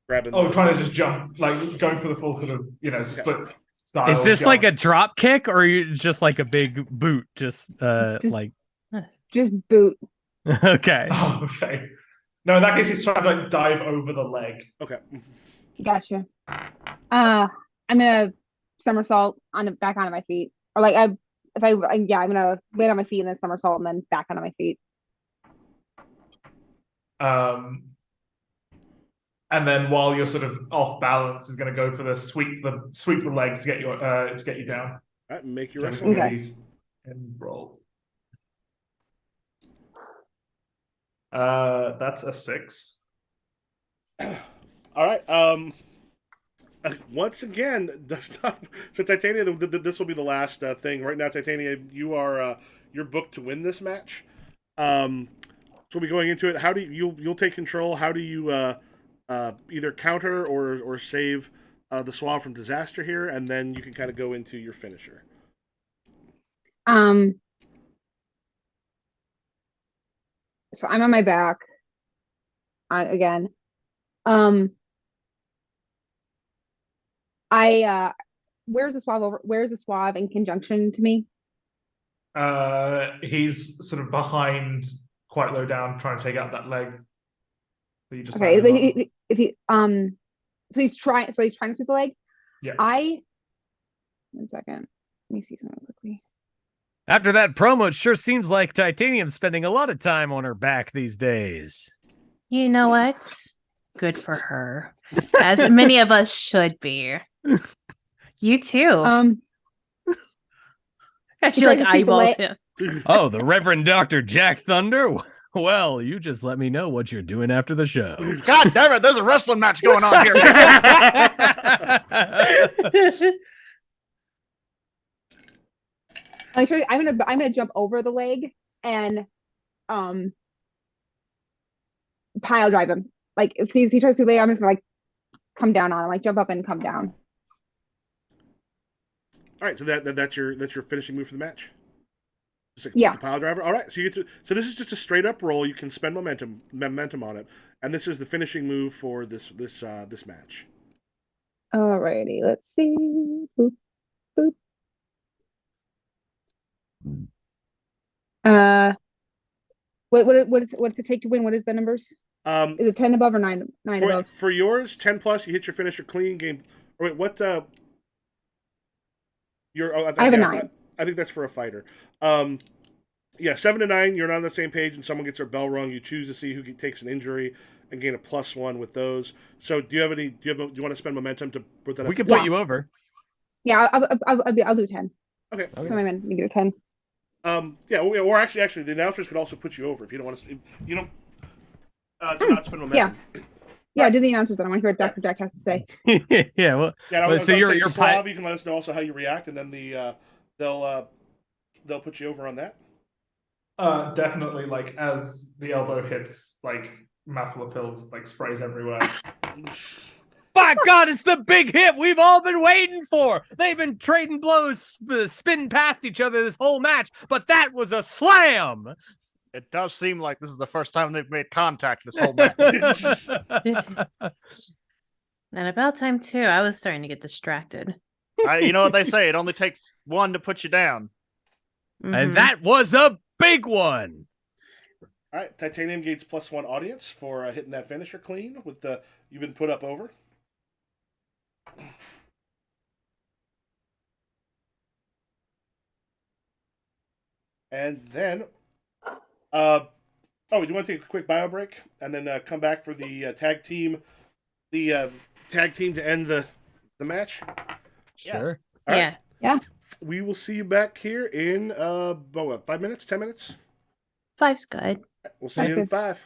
[SPEAKER 1] grabbing?
[SPEAKER 4] Oh, trying to just jump, like going for the full sort of split style.
[SPEAKER 6] Is this
[SPEAKER 4] jump.
[SPEAKER 6] like a drop kick, or are you just like a big boot? Just like
[SPEAKER 2] Just boot.
[SPEAKER 6] okay.
[SPEAKER 4] Oh, okay. No, in that case, he's trying to like dive over the leg.
[SPEAKER 1] Okay.
[SPEAKER 2] Gotcha. I'm gonna somersault back onto my feet, or like I'm gonna land on my feet and then somersault and then back onto my feet.
[SPEAKER 4] And then while you're sort of off balance, is going to go for the sweep the legs to get you down.
[SPEAKER 1] All right, make your wrestling.
[SPEAKER 2] Okay.
[SPEAKER 4] And roll. That's a 6.
[SPEAKER 1] All right. Once again, so Titania, this will be the last thing. Right now, Titania, you're booked to win this match. So we'll be going into it. How do you'll take control? How do you either counter or save the Swan from disaster here, and then you can kind of go into your finisher.
[SPEAKER 2] So I'm on my back again. Where's the Suave over? Where's the Suave in conjunction to me?
[SPEAKER 4] He's sort of behind, quite low down, trying to take out that leg. That you just
[SPEAKER 2] Okay,
[SPEAKER 4] landed on.
[SPEAKER 2] if he so he's trying to sweep the leg.
[SPEAKER 4] Yeah.
[SPEAKER 2] 1 second. Let me see something quickly.
[SPEAKER 6] After that promo, it sure seems like Titanium's spending a lot of time on her back these days.
[SPEAKER 3] You know what? Good for her. As many of us should be. You too. She like
[SPEAKER 2] tries to sweep the
[SPEAKER 3] eyeballs
[SPEAKER 2] leg.
[SPEAKER 3] him.
[SPEAKER 6] Oh, the Reverend Dr. Jack Thunder? Well, you just let me know what you're doing after the show.
[SPEAKER 5] God damn it! There's a wrestling match going on here.
[SPEAKER 2] Actually, I'm gonna jump over the leg and pile drive him. Like if he tries to lay, I'm just gonna like come down on him, like jump up and come down.
[SPEAKER 1] All right, so that's your finishing move for the match. Just a
[SPEAKER 2] Yeah.
[SPEAKER 1] pile driver. All right, so so this is just a straight up roll. You can spend momentum on it, and this is the finishing move for this match.
[SPEAKER 2] Alrighty, let's see. Boop, boop. What's it take to win? What is the numbers? Is it 10 above or 9 above?
[SPEAKER 1] For yours, 10 plus, you hit your finisher clean game. Or wait, what? I
[SPEAKER 2] have a 9.
[SPEAKER 1] I think that's for a fighter. Yeah, 7 to 9, you're not on the same page, and someone gets their bell rung. You choose to see who takes an injury and gain a +1 with those. So, do you want to spend momentum to put that?
[SPEAKER 6] We
[SPEAKER 1] up?
[SPEAKER 6] can put you over.
[SPEAKER 2] Yeah, I'll do 10.
[SPEAKER 1] Okay.
[SPEAKER 2] So my man, you do 10.
[SPEAKER 1] Yeah, or actually, the announcers could also put you over if you don't want to. You don't to not spend momentum.
[SPEAKER 2] Yeah, do the announcers then. I want to hear what Dr. Jack has to say.
[SPEAKER 6] Yeah, well,
[SPEAKER 1] Yeah,
[SPEAKER 6] well, so you're
[SPEAKER 1] Slav, you can let us know also how you react, and then they'll put you over on that.
[SPEAKER 4] Definitely, like as the elbow hits, like mouthful of pills, like sprays everywhere.
[SPEAKER 6] by God, it's the big hit we've all been waiting for. They've been trading blows, spinning past each other this whole match, but that was a slam.
[SPEAKER 5] It does seem like this is the first time they've made contact this whole match.
[SPEAKER 3] And about time too. I was starting to get distracted.
[SPEAKER 5] You know what they say? It only takes one to put you down.
[SPEAKER 6] And that was a big one.
[SPEAKER 1] All right, Titanium gates +1 audience for hitting that finisher clean with the you've been put up over. And then, do you want to take a quick bio break and then come back for the tag team, to end the match?
[SPEAKER 6] Sure.
[SPEAKER 1] All
[SPEAKER 3] Yeah.
[SPEAKER 1] right. We will see you back here in 5 minutes, 10 minutes.
[SPEAKER 3] 5's good.
[SPEAKER 1] We'll see you in 5.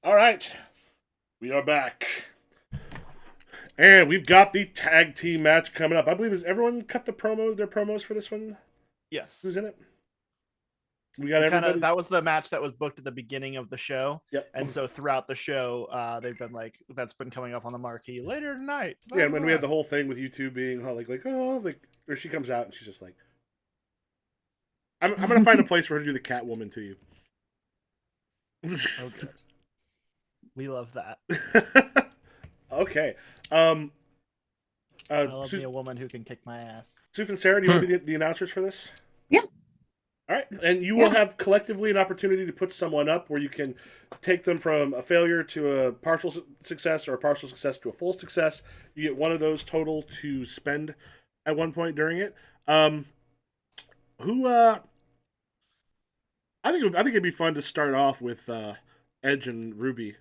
[SPEAKER 1] All right, we are back, and we've got the tag team match coming up. I believe has everyone cut their promos for this one?
[SPEAKER 5] Yes.
[SPEAKER 1] Who's in it? We got
[SPEAKER 5] Kinda,
[SPEAKER 1] everybody.
[SPEAKER 5] that was the match that was booked at the beginning of the show.
[SPEAKER 1] Yep.
[SPEAKER 5] And so throughout the show, they've been like, that's been coming up on the marquee later tonight.
[SPEAKER 1] Yeah, and when we had the whole thing with you two being or she comes out and she's just like, I'm gonna find a place for her to do the Catwoman to you.
[SPEAKER 5] Okay. We love that.
[SPEAKER 1] Okay.
[SPEAKER 5] I love
[SPEAKER 1] Su-
[SPEAKER 5] me a woman who can kick my ass.
[SPEAKER 1] Suf and Sarah, do you want to be the announcers for this?
[SPEAKER 2] Yeah.
[SPEAKER 1] All right, and you will have collectively an opportunity to put someone up where you can take them from a failure to a partial success or a partial success to a full success. You get one of those total to spend at one point during it. I think it'd be fun to start off with Edge and Ruby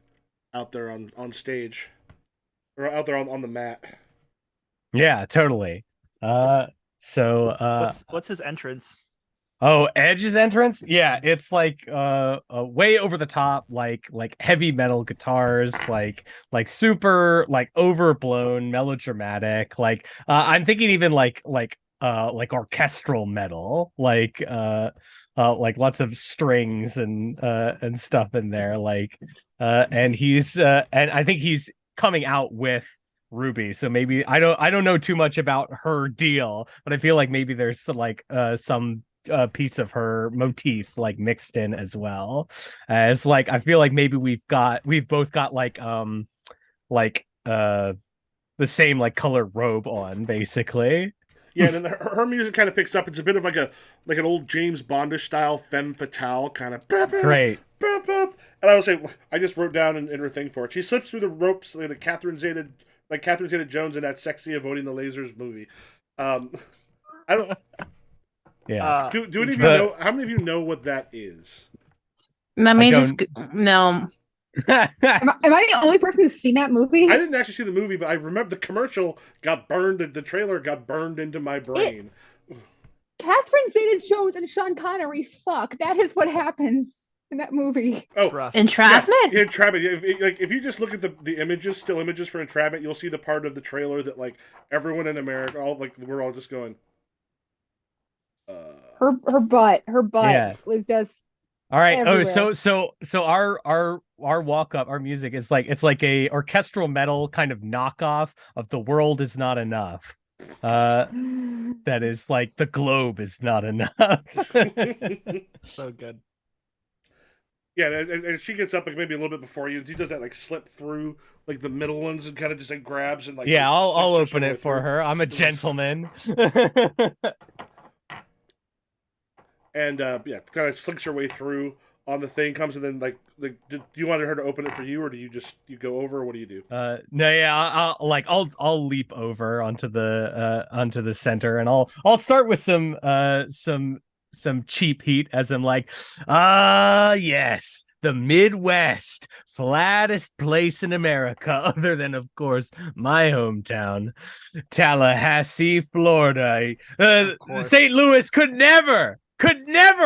[SPEAKER 1] out there on stage or out there on the mat.
[SPEAKER 6] Yeah, totally.
[SPEAKER 5] What's his entrance?
[SPEAKER 6] Oh, Edge's entrance? Yeah, it's like way over the top, like heavy metal guitars, like super like overblown, melodramatic. Like I'm thinking even like orchestral metal, like lots of strings and stuff in there. And he's and I think he's coming out with Ruby, so maybe I don't know too much about her deal, but I feel like maybe there's some piece of her motif like mixed in as well as like I feel like maybe we've both got the same like color robe on basically.
[SPEAKER 1] Yeah, and then her music kind of picks up. It's a bit of like an old James Bondish style femme fatale kind of.
[SPEAKER 6] Great.
[SPEAKER 1] And I would say I just wrote down in her thing for it. She slips through the ropes like Catherine Zeta-Jones in that Sexy Avoiding the Lasers movie. I don't.
[SPEAKER 6] Yeah.
[SPEAKER 1] Do any of you know? How many of you know what that is?
[SPEAKER 3] Let me just no.
[SPEAKER 2] Am I the only person who's seen that movie?
[SPEAKER 1] I didn't actually see the movie, but I remember the commercial got burned. The trailer got burned into my brain.
[SPEAKER 2] Catherine Zeta-Jones and Sean Connery fuck. That is what happens in that movie.
[SPEAKER 1] Oh,
[SPEAKER 5] Rough.
[SPEAKER 3] Entrapment?
[SPEAKER 1] Yeah, Entrapment. If you just look at the images, still images for Entrapment, you'll see the part of the trailer that like everyone in America, we're all just going.
[SPEAKER 2] Her butt
[SPEAKER 6] Yeah.
[SPEAKER 2] was just
[SPEAKER 6] All right.
[SPEAKER 2] everywhere.
[SPEAKER 6] So our walk up, our music is like it's like a orchestral metal kind of knockoff of The World Is Not Enough. That is like The Globe Is Not Enough.
[SPEAKER 5] So good.
[SPEAKER 1] Yeah, and she gets up like maybe a little bit before you. She does that like slip through like the middle ones and kind of just like grabs and like.
[SPEAKER 6] Yeah, I'll
[SPEAKER 1] slips
[SPEAKER 6] open
[SPEAKER 1] her way
[SPEAKER 6] it for
[SPEAKER 1] through.
[SPEAKER 6] her. I'm a gentleman.
[SPEAKER 1] And kind of slinks her way through on the thing. Comes and then do you want her to open it for you, or do you go over, or what do you do?
[SPEAKER 6] No, yeah, I'll leap over onto the center, and I'll start with some cheap heat as I'm like, yes, the Midwest, flattest place in America, other than of course my hometown, Tallahassee, Florida. St. Louis could never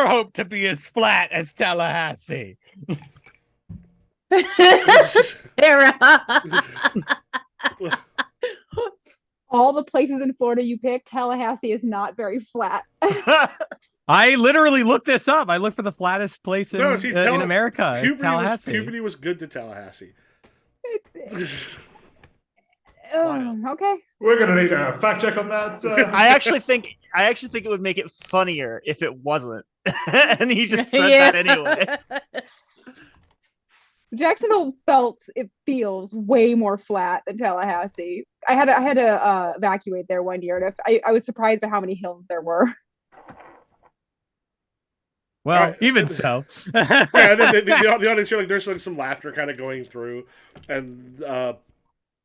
[SPEAKER 6] hope to be as flat as Tallahassee.
[SPEAKER 3] Sarah.
[SPEAKER 2] All the places in Florida you picked, Tallahassee is not very flat.
[SPEAKER 6] I literally looked this up. I looked for the flattest place in America. Tallahassee.
[SPEAKER 1] Puberty was good to Tallahassee.
[SPEAKER 2] Okay.
[SPEAKER 4] We're gonna need a fact check on that.
[SPEAKER 5] I actually think it would make it funnier if it wasn't, and he just said that anyway.
[SPEAKER 2] Jacksonville it feels way more flat than Tallahassee. I had to evacuate there one year, and I was surprised by how many hills there were.
[SPEAKER 6] Well,
[SPEAKER 1] Right.
[SPEAKER 6] even so.
[SPEAKER 1] Yeah, and then the audience here, like there's like some laughter kind of going through, and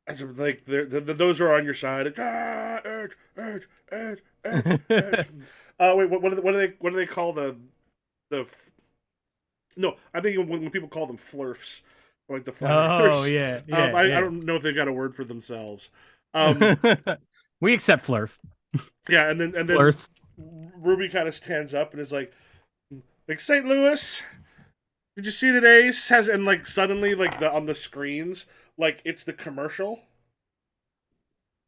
[SPEAKER 1] as like those are on your side. Edge. Wait, what do they call the? No, I think when people call them flurfs, like the flat
[SPEAKER 6] Oh
[SPEAKER 1] earthers.
[SPEAKER 6] yeah,
[SPEAKER 1] I don't know if they've got a word for themselves.
[SPEAKER 6] We accept flurf.
[SPEAKER 1] Yeah, and then
[SPEAKER 6] Flurf.
[SPEAKER 1] Ruby kind of stands up and is like St. Louis, Did you see that Ace has and like suddenly like the on the screens like it's the commercial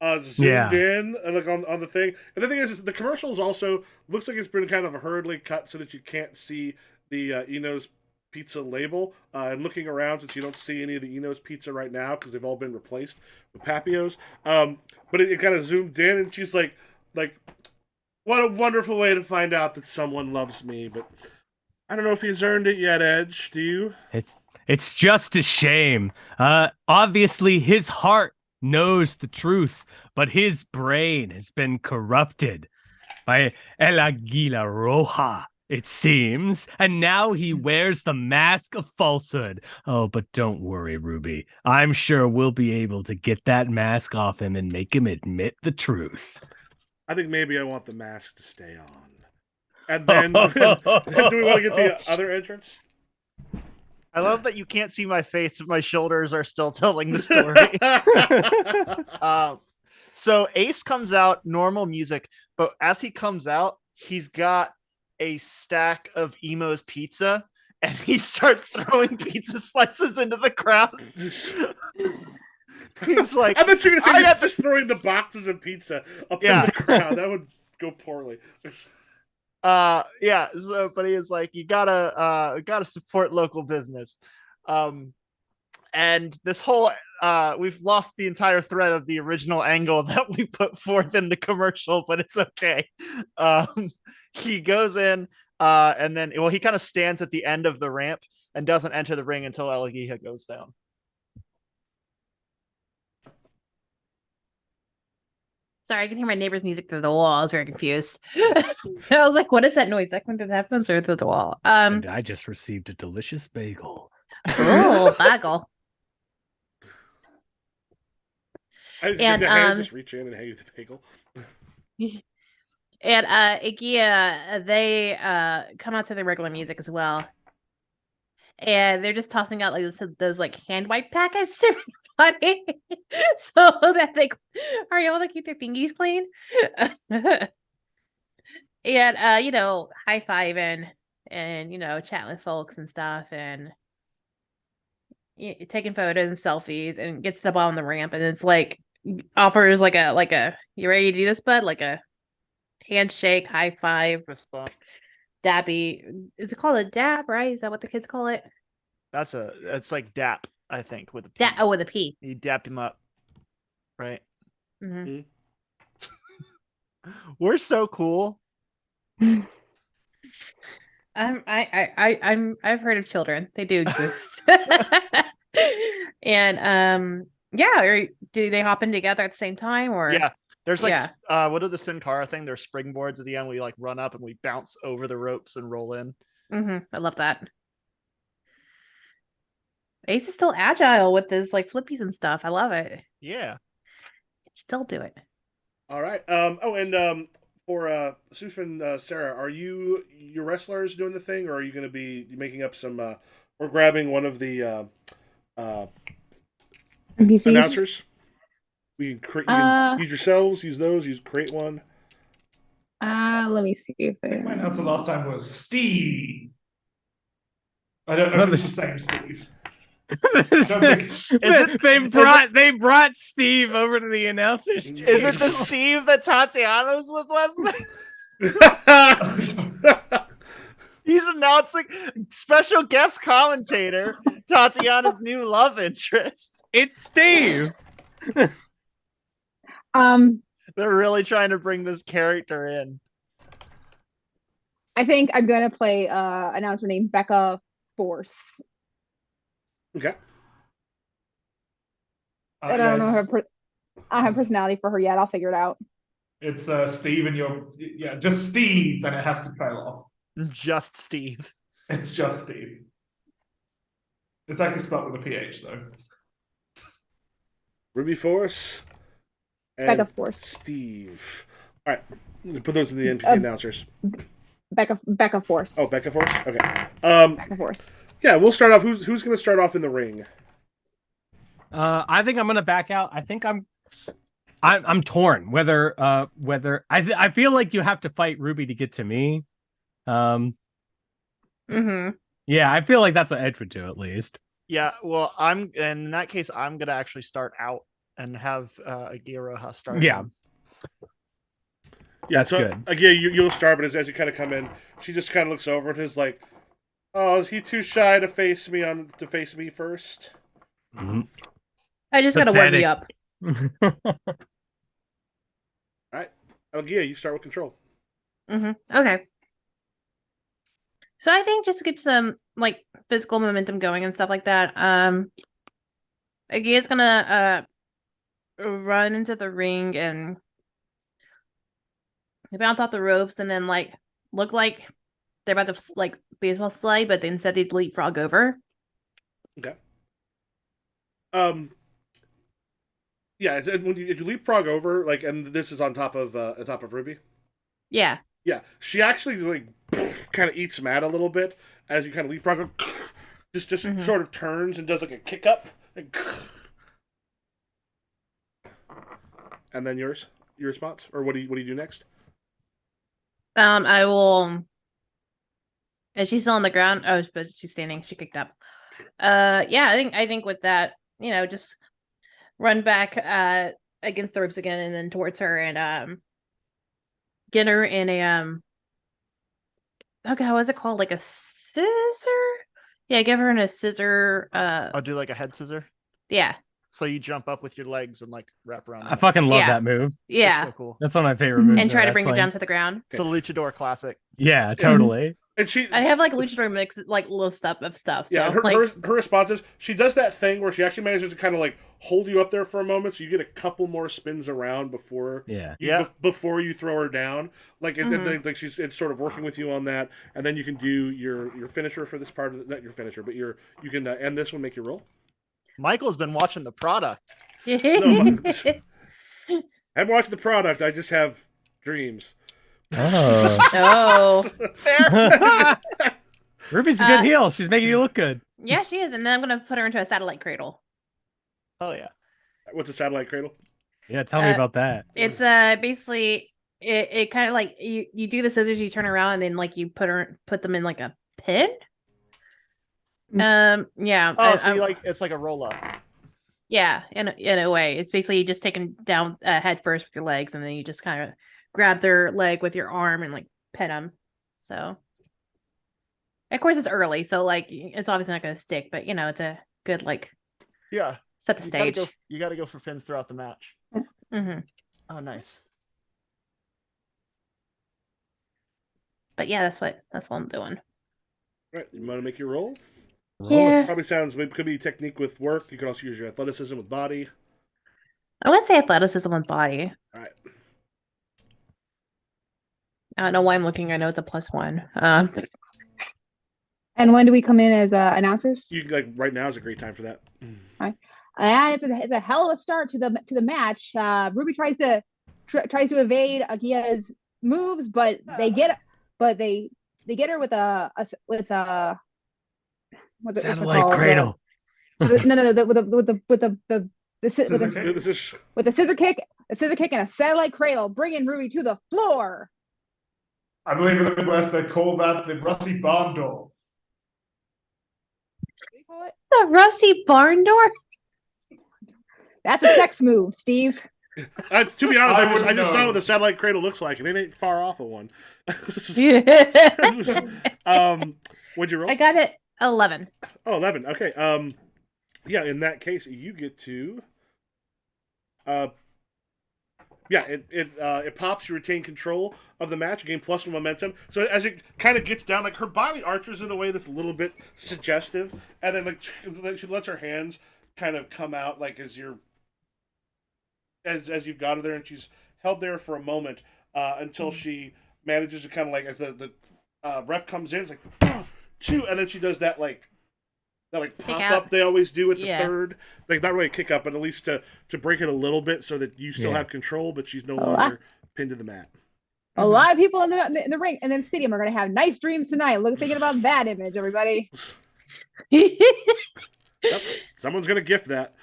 [SPEAKER 1] zoomed
[SPEAKER 6] Yeah.
[SPEAKER 1] in like on the thing. And the thing is the commercials also looks like it's been kind of hurriedly cut so that you can't see the Eno's Pizza label. And looking around since you don't see any of the Eno's Pizza right now because they've all been replaced with Papio's. But it kind of zoomed in and she's like, what a wonderful way to find out that someone loves me. But I don't know if he's earned it yet, Edge. Do you?
[SPEAKER 6] It's just a shame. Obviously his heart knows the truth, but his brain has been corrupted by El Aguila Roja, it seems, and now he wears the mask of falsehood. Oh, but don't worry, Ruby. I'm sure we'll be able to get that mask off him and make him admit the truth.
[SPEAKER 1] I think maybe I want the mask to stay on. And then, do we want to get the other entrance?
[SPEAKER 5] I love that you can't see my face, but my shoulders are still telling the story. So Ace comes out, normal music, but as he comes out, he's got a stack of Emo's pizza, and he starts throwing pizza slices into the crowd. He's like,
[SPEAKER 1] I thought you were going to say
[SPEAKER 5] I
[SPEAKER 1] he's just throwing the boxes of pizza up in the crowd. That would go poorly.
[SPEAKER 5] Yeah, so but he is like, you gotta support local business. And this whole we've lost the entire thread of the original angle that we put forth in the commercial, but it's okay. He goes in and then he kind of stands at the end of the ramp and doesn't enter the ring until El Aguila goes down.
[SPEAKER 3] Sorry, I can hear my neighbor's music through the wall. I was very confused. I was like, what is that noise? That coming through the headphones or through the wall?
[SPEAKER 6] And I just received a delicious bagel.
[SPEAKER 3] Oh, bagel.
[SPEAKER 1] I just reach in and hand you the bagel.
[SPEAKER 3] And Ikea, they come out to the regular music as well. And they're just tossing out like those like hand wipe packets to everybody so that they are able to keep their fingies clean. And high-fiving and chatting with folks and stuff and taking photos and selfies and gets to the bottom of the ramp and it's like offers like a you ready to do this, bud? Like a handshake, high five, dabby. Is it called a dab, right? Is that what the kids call it?
[SPEAKER 5] It's like dap, I think, with a P.
[SPEAKER 3] With a P.
[SPEAKER 5] You dapped him up, right?
[SPEAKER 3] Mm-hmm.
[SPEAKER 5] We're so cool.
[SPEAKER 3] I've heard of children. They do exist. And or do they hop in together at the same time or
[SPEAKER 5] yeah? There's like what are the Sin Cara thing? There's springboards at the end. We like run up and we bounce over the ropes and roll in.
[SPEAKER 3] Mm-hmm. I love that. Ace is still agile with his like flippies and stuff. I love it.
[SPEAKER 5] Yeah.
[SPEAKER 3] Still do it.
[SPEAKER 1] All right. For Sufin, Sarah, are your wrestlers doing the thing, or are you going to be making up some, or grabbing one of the
[SPEAKER 2] NPCs?
[SPEAKER 1] Announcers? You can use yourselves, use those, create one.
[SPEAKER 2] Let me see if
[SPEAKER 4] My announcer last time was Steve. I don't know if it's the same Steve.
[SPEAKER 6] They brought Steve over to the announcers.
[SPEAKER 5] Is it the Steve that Tatiana's with Leslie? He's announcing special guest commentator, Tatiana's new love interest.
[SPEAKER 6] It's Steve.
[SPEAKER 5] They're really trying to bring this character in.
[SPEAKER 2] I think I'm gonna play announcer named Becca Force.
[SPEAKER 1] Okay.
[SPEAKER 2] I don't know I don't have personality for her yet. I'll figure it out.
[SPEAKER 4] It's Steve and just Steve, and it has to trail off.
[SPEAKER 5] Just Steve.
[SPEAKER 4] It's just Steve. It's actually spelled with a PH though.
[SPEAKER 1] Ruby Force. And
[SPEAKER 2] Becca Force.
[SPEAKER 1] Steve. All right. Put those in the NPC announcers.
[SPEAKER 2] Becca Force.
[SPEAKER 1] Oh, Becca Force. Okay.
[SPEAKER 2] Becca Force.
[SPEAKER 1] Yeah, we'll start off. Who's going to start off in the ring?
[SPEAKER 6] I think I'm going to back out. I think I'm torn whether I feel like you have to fight Ruby to get to me.
[SPEAKER 3] Mm-hmm.
[SPEAKER 6] Yeah, I feel like that's what Edge would do at least.
[SPEAKER 5] Yeah, well, I'm in that case. I'm gonna actually start out and have Agiroha start.
[SPEAKER 6] Yeah.
[SPEAKER 5] in.
[SPEAKER 1] Yeah,
[SPEAKER 6] That's
[SPEAKER 1] so
[SPEAKER 6] good.
[SPEAKER 1] again, you'll start, but as you kind of come in, she just kind of looks over and is like, "Oh, is he too shy to face me first?"
[SPEAKER 6] Mhm.
[SPEAKER 3] I just gotta warm
[SPEAKER 6] Pathetic.
[SPEAKER 3] you up.
[SPEAKER 1] Algia, you start with control.
[SPEAKER 3] Okay. So I think just to get some like physical momentum going and stuff like that, Agia's gonna run into the ring and bounce off the ropes and then like look like they're about to like baseball slide, but instead they leapfrog over.
[SPEAKER 1] Okay. Yeah, when you leapfrog over, like, and this is on top of Ruby.
[SPEAKER 3] Yeah.
[SPEAKER 1] Yeah, she actually like kind of eats Matt a little bit as you kind of leapfrog. Just
[SPEAKER 3] Mhm.
[SPEAKER 1] sort of turns and does like a kick up, and then your response, or what do you do next?
[SPEAKER 3] I will. Is she still on the ground? Oh, but she's standing. She kicked up. Yeah, I think with that, just run back against the ropes again and then towards her and get her in a okay, what's it called? Like a scissor? Yeah, give her in a scissor
[SPEAKER 5] I'll do like a head scissor.
[SPEAKER 3] yeah.
[SPEAKER 5] So you jump up with your legs and like wrap around.
[SPEAKER 6] I fucking love
[SPEAKER 3] Yeah.
[SPEAKER 6] that move.
[SPEAKER 5] It's
[SPEAKER 3] Yeah.
[SPEAKER 5] so cool.
[SPEAKER 6] That's one of my favorite moves.
[SPEAKER 3] And
[SPEAKER 6] in
[SPEAKER 3] try to bring her
[SPEAKER 6] wrestling.
[SPEAKER 3] down to the ground.
[SPEAKER 5] It's a luchador classic.
[SPEAKER 6] Yeah, totally.
[SPEAKER 1] And she
[SPEAKER 3] I have like luchador mix like little stuff. So
[SPEAKER 1] yeah, her,
[SPEAKER 3] like
[SPEAKER 1] her response is she does that thing where she actually manages to kind of like hold you up there for a moment, so you get a couple more spins around before
[SPEAKER 6] Yeah.
[SPEAKER 1] before you throw her down. Like
[SPEAKER 3] Mhm.
[SPEAKER 1] like it's sort of working with you on that, and then you can do your finisher for this part of not your finisher, but you can end this one, make your roll.
[SPEAKER 5] Michael's been watching the product.
[SPEAKER 1] No, I haven't watched the product. I just have dreams.
[SPEAKER 6] Oh.
[SPEAKER 3] Oh.
[SPEAKER 6] Ruby's a good heel. She's making you look good.
[SPEAKER 3] Yeah, she is. And then I'm gonna put her into a satellite cradle.
[SPEAKER 5] Oh yeah.
[SPEAKER 1] What's a satellite cradle?
[SPEAKER 6] Yeah, tell me about that.
[SPEAKER 3] It's basically it kind of like you do the scissors, you turn around, and then like you put them in like a pin. Yeah.
[SPEAKER 5] Oh, so you like it's like a roll up.
[SPEAKER 3] Yeah, in a way, it's basically just taking down head first with your legs, and then you just kind of grab their leg with your arm and like pet them. So, of course, it's early, so like it's obviously not going to stick, but it's a good like
[SPEAKER 5] Yeah.
[SPEAKER 3] set the stage.
[SPEAKER 5] You gotta go for fins throughout the match.
[SPEAKER 3] Hmm.
[SPEAKER 5] Oh, nice.
[SPEAKER 3] But yeah, that's what I'm doing.
[SPEAKER 1] Right, you want to make your roll?
[SPEAKER 3] Yeah,
[SPEAKER 1] Probably could be technique with work. You could also use your athleticism with body.
[SPEAKER 3] I want to say athleticism on body.
[SPEAKER 1] All right.
[SPEAKER 3] I don't know why I'm looking. I know it's a +1.
[SPEAKER 2] And when do we come in as announcers?
[SPEAKER 1] You like right now is a great time for that.
[SPEAKER 2] And it's a hell of a start to the match. Ruby tries to evade Agia's moves, but they get her with a what's it
[SPEAKER 6] Satellite
[SPEAKER 2] called?
[SPEAKER 6] cradle.
[SPEAKER 2] With the
[SPEAKER 4] Scissor kick?
[SPEAKER 1] This is
[SPEAKER 2] with a scissor kick and a satellite cradle, bringing Ruby to the floor.
[SPEAKER 4] I believe in the Midwest they call that the rusty barn door.
[SPEAKER 2] What do you call it?
[SPEAKER 3] The rusty barn door.
[SPEAKER 2] That's a sex move, Steve.
[SPEAKER 1] to be honest,
[SPEAKER 4] I
[SPEAKER 1] I just
[SPEAKER 4] wouldn't
[SPEAKER 1] saw
[SPEAKER 4] know.
[SPEAKER 1] what the satellite cradle looks like, and it ain't far off of one. What'd you roll?
[SPEAKER 3] I got it 11.
[SPEAKER 1] Oh, 11. Okay. Yeah, in that case, you get to. Yeah, it pops. You retain control of the match. You gain +1 momentum. So as it kind of gets down, like her body arches in a way that's a little bit suggestive, and then like she lets her hands kind of come out, like as you've got her there, and she's held there for a moment until she manages to kind of like as the ref comes in, it's like 2, and then she does that pop
[SPEAKER 3] out.
[SPEAKER 1] up they always do at the
[SPEAKER 3] Yeah.
[SPEAKER 1] third, like not really a kick up, but at least to break it a little bit so that you still
[SPEAKER 6] Yeah.
[SPEAKER 1] have control, but she's no
[SPEAKER 2] Oh,
[SPEAKER 1] longer pinned to the mat.
[SPEAKER 2] A lot of people in the ring and then stadium are going to have nice dreams tonight. Look, thinking about that image, everybody.
[SPEAKER 1] Yep. Someone's gonna gift that.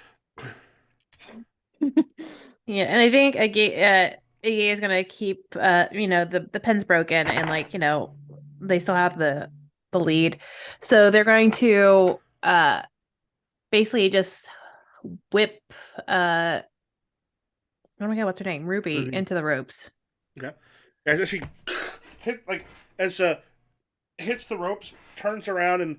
[SPEAKER 3] Yeah, and I think Agia is gonna keep the pen's broken and they still have the the lead. So they're going to basically just whip oh my god, what's her name? Ruby into the ropes.
[SPEAKER 1] As she hits the ropes, turns around and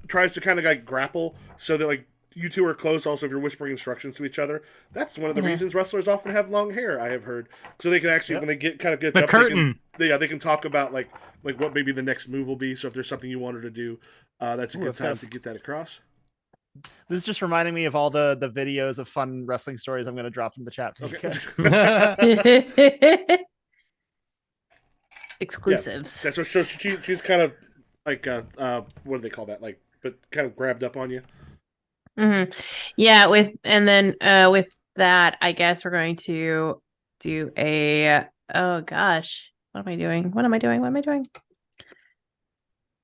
[SPEAKER 1] tries to kind of like grapple so that like you two are close. Also, if you're whispering instructions to each other, that's one of the reasons wrestlers often have long hair. I have heard, so they can actually when they get
[SPEAKER 6] the
[SPEAKER 1] up,
[SPEAKER 6] curtain.
[SPEAKER 1] they can talk about like what maybe the next move will be. So if there's something you wanted to do, that's a good time to get that across.
[SPEAKER 5] This is just reminding me of all the videos of fun wrestling stories I'm going to drop in the chat. To you guys.
[SPEAKER 3] Exclusives.
[SPEAKER 1] Yeah, so she's kind of like what do they call that? Like, but kind of grabbed up on you.
[SPEAKER 3] Yeah, with that, I guess we're going to do a oh gosh, what am I doing? What am I doing?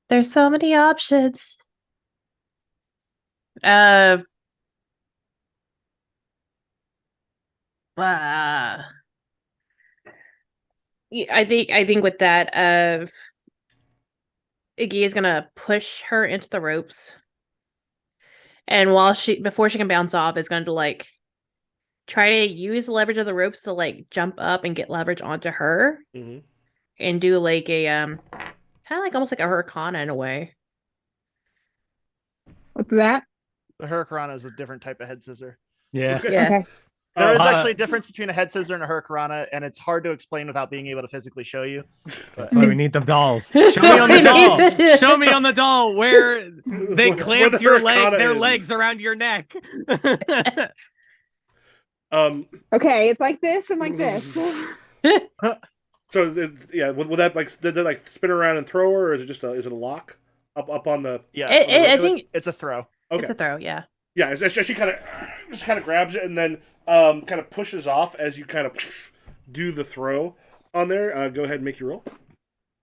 [SPEAKER 3] There's so many options. I think with that, Iggy is gonna push her into the ropes, and before she can bounce off, is going to like try to use the leverage of the ropes to like jump up and get leverage onto her, and do like a kind of like almost like a hurricane in a way.
[SPEAKER 2] What's that?
[SPEAKER 5] The hurricane is a different type of head scissor.
[SPEAKER 6] Yeah.
[SPEAKER 2] Okay.
[SPEAKER 5] There is actually a difference between a head scissor and a hurricanrana, and it's hard to explain without being able to physically show you.
[SPEAKER 6] That's why we need the dolls. Show me on the doll. Show me on the doll where they clamp their legs around your neck.
[SPEAKER 1] Okay,
[SPEAKER 2] it's like this and like this.
[SPEAKER 1] So will that like did they like spin around and throw her, or is it just is it a lock up on the?
[SPEAKER 5] Yeah,
[SPEAKER 3] I think
[SPEAKER 5] it's a throw.
[SPEAKER 3] Okay. It's a throw. Yeah.
[SPEAKER 1] Yeah, she kind of grabs it and then kind of pushes off as you kind of do the throw on there. Go ahead and make your roll.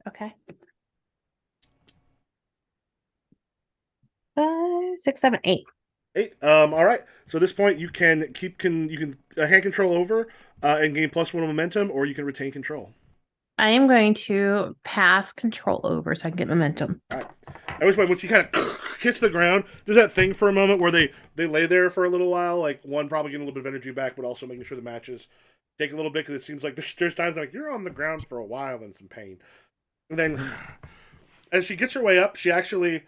[SPEAKER 3] Okay. 5, 6, 7, 8.
[SPEAKER 1] 8. All right. So at this point, you can hand control over and gain +1 momentum, or you can retain control.
[SPEAKER 3] I am going to pass control over so I can get momentum.
[SPEAKER 1] All right. At which point, when she kind of hits the ground, does that thing for a moment where they lay there for a little while, like one probably getting a little bit of energy back, but also making sure the matches take a little bit, because it seems like there's times like you're on the ground for a while in some pain. And then as she gets her way up, she actually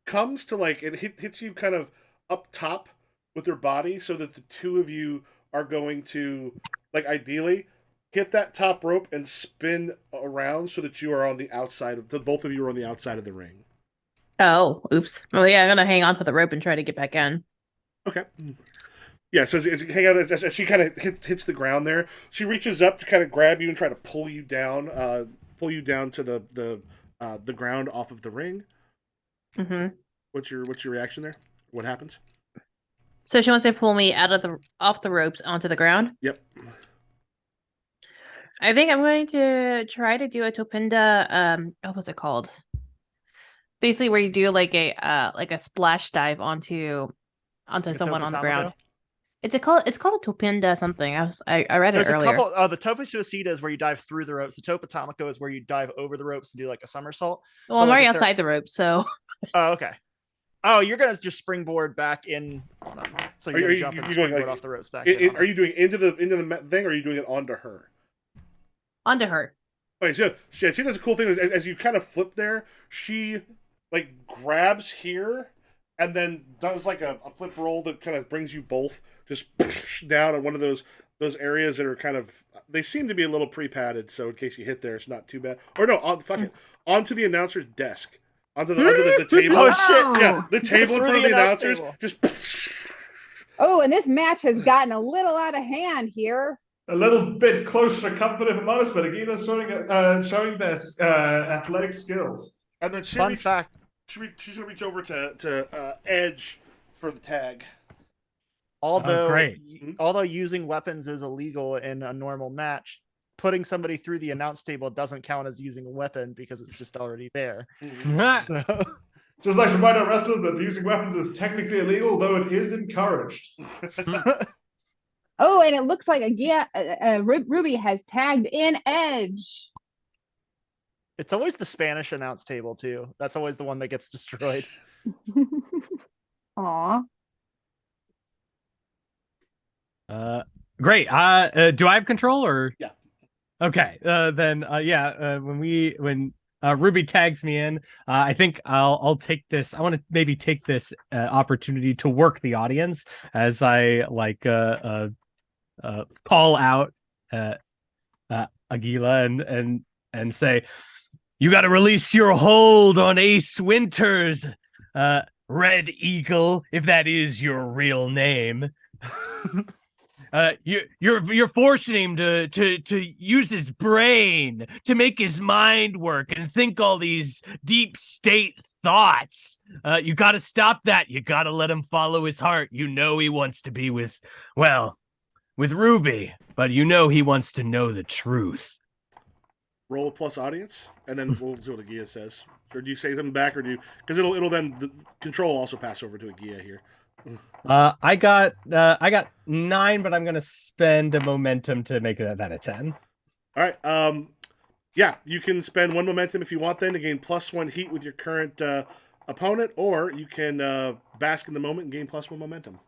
[SPEAKER 1] comes to like it hits you kind of up top with her body, so that the two of you are going to like ideally hit that top rope and spin around so that you are on the outside of both of you are on the outside of the ring.
[SPEAKER 3] Oh, oops. Well, yeah, I'm gonna hang on to the rope and try to get back in.
[SPEAKER 1] Okay. Yeah, so hang on as she kind of hits the ground there. She reaches up to kind of grab you and try to pull you down to the ground off of the ring.
[SPEAKER 3] Mm-hmm.
[SPEAKER 1] What's your reaction there? What happens?
[SPEAKER 3] So she wants to pull me off the ropes onto the ground?
[SPEAKER 1] Yep.
[SPEAKER 3] I think I'm going to try to do a Topinda, what was it called? Basically where you do like a splash dive onto someone on the ground. It's called a Topinda something. I read it earlier.
[SPEAKER 5] The Tope Suicida is where you dive through the ropes. The Tope Atomico is where you dive over the ropes and do like a somersault.
[SPEAKER 3] Well, so I'm already outside the ropes, so.
[SPEAKER 5] Oh, okay. Oh, you're gonna just springboard back in. So you're gonna jump and springboard off the ropes back.
[SPEAKER 1] Are you doing into the thing, or are you doing it onto her?
[SPEAKER 3] Onto her.
[SPEAKER 1] Okay, so she does a cool thing as you kind of flip there. She like grabs here and then does like a flip roll that kind of brings you both just down on one of those areas that are kind of, they seem to be a little pre-padded, so in case you hit there, it's not too bad. Or no, onto the announcer's desk. Onto the table.
[SPEAKER 5] Oh shit!
[SPEAKER 1] Yeah, the table in front of the announcers. Just.
[SPEAKER 2] Oh, and this match has gotten a little out of hand here.
[SPEAKER 4] A little bit closer to comfort if I'm honest, but Agita's showing their athletic skills.
[SPEAKER 1] And then
[SPEAKER 5] fun fact:
[SPEAKER 1] she's gonna reach over to Edge for the tag.
[SPEAKER 5] Although using weapons is illegal in a normal match, putting somebody through the announce table doesn't count as using a weapon because it's just already there. So,
[SPEAKER 4] just like to remind our wrestlers that using weapons is technically illegal, though it is encouraged.
[SPEAKER 2] Oh, and it looks like Ruby has tagged in Edge.
[SPEAKER 5] It's always the Spanish announce table too. That's always the one that gets destroyed.
[SPEAKER 2] Aw.
[SPEAKER 6] Great. Do I have control or?
[SPEAKER 1] Yeah.
[SPEAKER 6] Okay. Then when Ruby tags me in, I think I'll take this. I want to maybe take this opportunity to work the audience as I call out Aguila and say, "You got to release your hold on Ace Winters, Red Eagle, if that is your real name." You're forcing him to use his brain to make his mind work and think all these deep state thoughts. You got to stop that. You got to let him follow his heart. You know he wants to be with Ruby, but you know he wants to know the truth.
[SPEAKER 1] Roll a plus audience, and then we'll see what Agia says. Or do you say something back, or do you? Because it'll then the control also pass over to Agia here.
[SPEAKER 6] I got 9, but I'm gonna spend a momentum to make that a 10.
[SPEAKER 1] All right. Yeah, you can spend 1 momentum if you want, then to gain +1 heat with your current opponent, or you can bask in the moment and gain +1 momentum.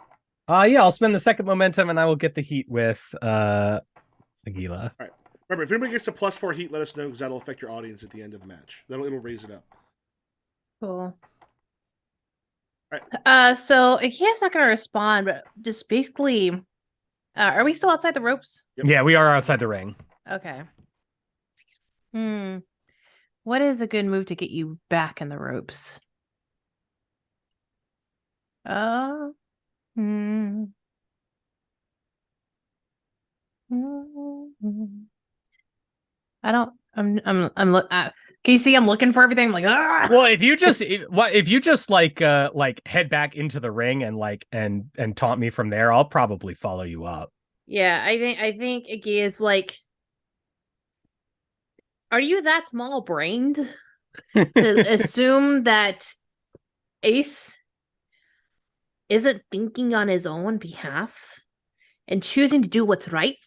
[SPEAKER 6] Yeah, I'll spend the second momentum, and I will get the heat with Aguila.
[SPEAKER 1] All right. Remember, if anybody gets to +4 heat, let us know because that'll affect your audience at the end of the match. It'll raise it up.
[SPEAKER 3] Cool.
[SPEAKER 1] Right.
[SPEAKER 3] So Akia's not gonna respond, but just basically, are we still outside the ropes?
[SPEAKER 1] Yep.
[SPEAKER 6] Yeah, we are outside the ring.
[SPEAKER 3] Okay. What is a good move to get you back in the ropes? I don't. Can you see? I'm looking for everything. I'm like, ah.
[SPEAKER 6] Well, if you just like head back into the ring and and taunt me from there, I'll probably follow you up.
[SPEAKER 3] Yeah, I think Iggy is like, are you that small brained to assume that Ace isn't thinking on his own behalf and choosing to do what's right?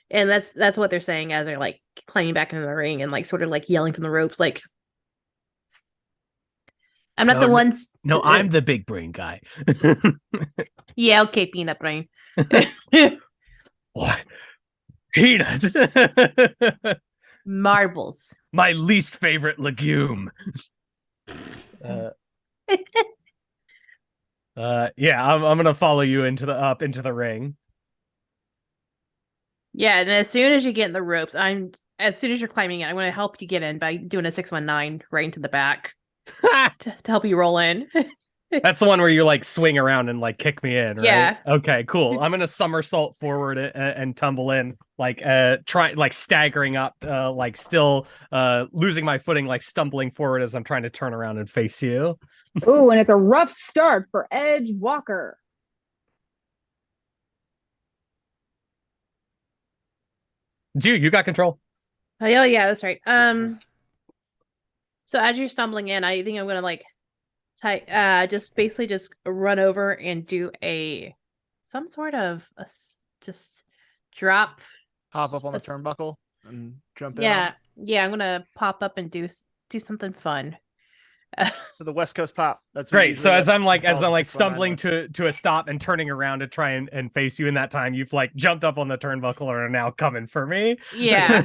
[SPEAKER 3] And that's what they're saying as they're like climbing back into the ring and like sort of like yelling from the ropes, like, I'm not the ones.
[SPEAKER 6] No, I'm the big brain guy.
[SPEAKER 3] Yeah, okay, peanut brain.
[SPEAKER 6] What? Peanuts.
[SPEAKER 3] Marbles.
[SPEAKER 6] My least favorite legume. Yeah, I'm gonna follow you into the ring.
[SPEAKER 3] Yeah, and as soon as you get in the ropes, as soon as you're climbing in, I'm going to help you get in by doing a 619 right into the back to help you roll in.
[SPEAKER 6] That's the one where you like swing around and like kick me in, right?
[SPEAKER 3] Yeah.
[SPEAKER 6] Okay, cool. I'm gonna somersault forward and tumble in, like staggering up, like still losing my footing, like stumbling forward as I'm trying to turn around and face you.
[SPEAKER 2] Ooh, and it's a rough start for Edge Walker.
[SPEAKER 6] Dude, you got control.
[SPEAKER 3] Oh yeah, that's right. So as you're stumbling in, I think I'm gonna like just basically just run over and do some sort of just drop,
[SPEAKER 5] Hop up on the turnbuckle and jump in.
[SPEAKER 3] Yeah, I'm gonna pop up and do something fun.
[SPEAKER 5] For the West Coast pop. That's
[SPEAKER 6] great. So as I'm like stumbling
[SPEAKER 5] to
[SPEAKER 6] to a stop and turning around to try and face you in that time, you've like jumped up on the turnbuckle and are now coming for me.
[SPEAKER 3] Yeah.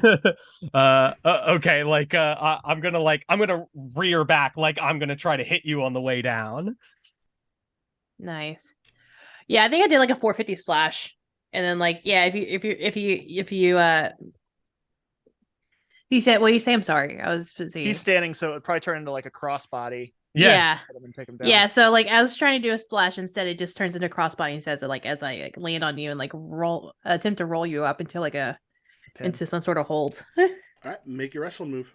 [SPEAKER 6] Okay. Like I'm gonna rear back. Like I'm gonna try to hit you on the way down.
[SPEAKER 3] Nice. Yeah, I think I did like a 450 splash, and then like if you he said, "What do you say?" I'm sorry, I was busy.
[SPEAKER 5] He's standing, so it'd probably turn into like a crossbody.
[SPEAKER 3] Yeah.
[SPEAKER 5] Take him down.
[SPEAKER 3] Yeah. So like I was trying to do a splash, instead it just turns into crossbody and says it like as I like land on you and like attempt to roll you up into like into some sort of hold.
[SPEAKER 1] All right, make your wrestle move.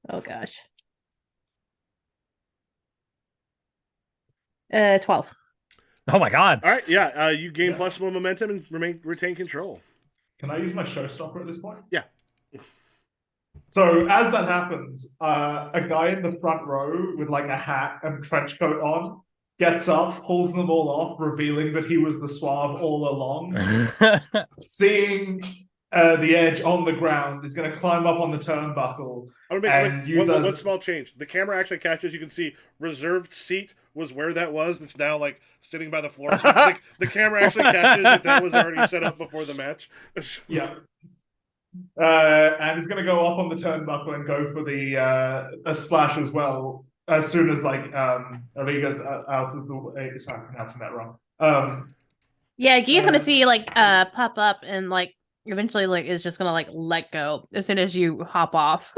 [SPEAKER 3] Oh gosh. 12.
[SPEAKER 6] Oh my god.
[SPEAKER 1] All right, yeah. You gain +1 momentum and retain control.
[SPEAKER 4] Can I use my showstopper at this point?
[SPEAKER 1] Yeah.
[SPEAKER 4] So as that happens, a guy in the front row with like a hat and trench coat on gets up, pulls them all off, revealing that he was the Suave all along. Seeing the edge on the ground. He's going to climb up on the turnbuckle.
[SPEAKER 1] I'm gonna
[SPEAKER 4] And
[SPEAKER 1] make
[SPEAKER 4] use
[SPEAKER 1] one
[SPEAKER 4] as-
[SPEAKER 1] small change. The camera actually catches. You can see reserved seat was where that was. It's now like sitting by the floor. So the camera actually catches that was already set up before the match.
[SPEAKER 4] Yeah. And he's going to go up on the turnbuckle and go for the a splash as well. As soon as like Aliga's out of the way. Sorry, I'm pronouncing that wrong.
[SPEAKER 3] Yeah, Gee's gonna
[SPEAKER 4] Uh,
[SPEAKER 3] see you like pop up and like eventually like is just gonna like let go as soon as you hop off.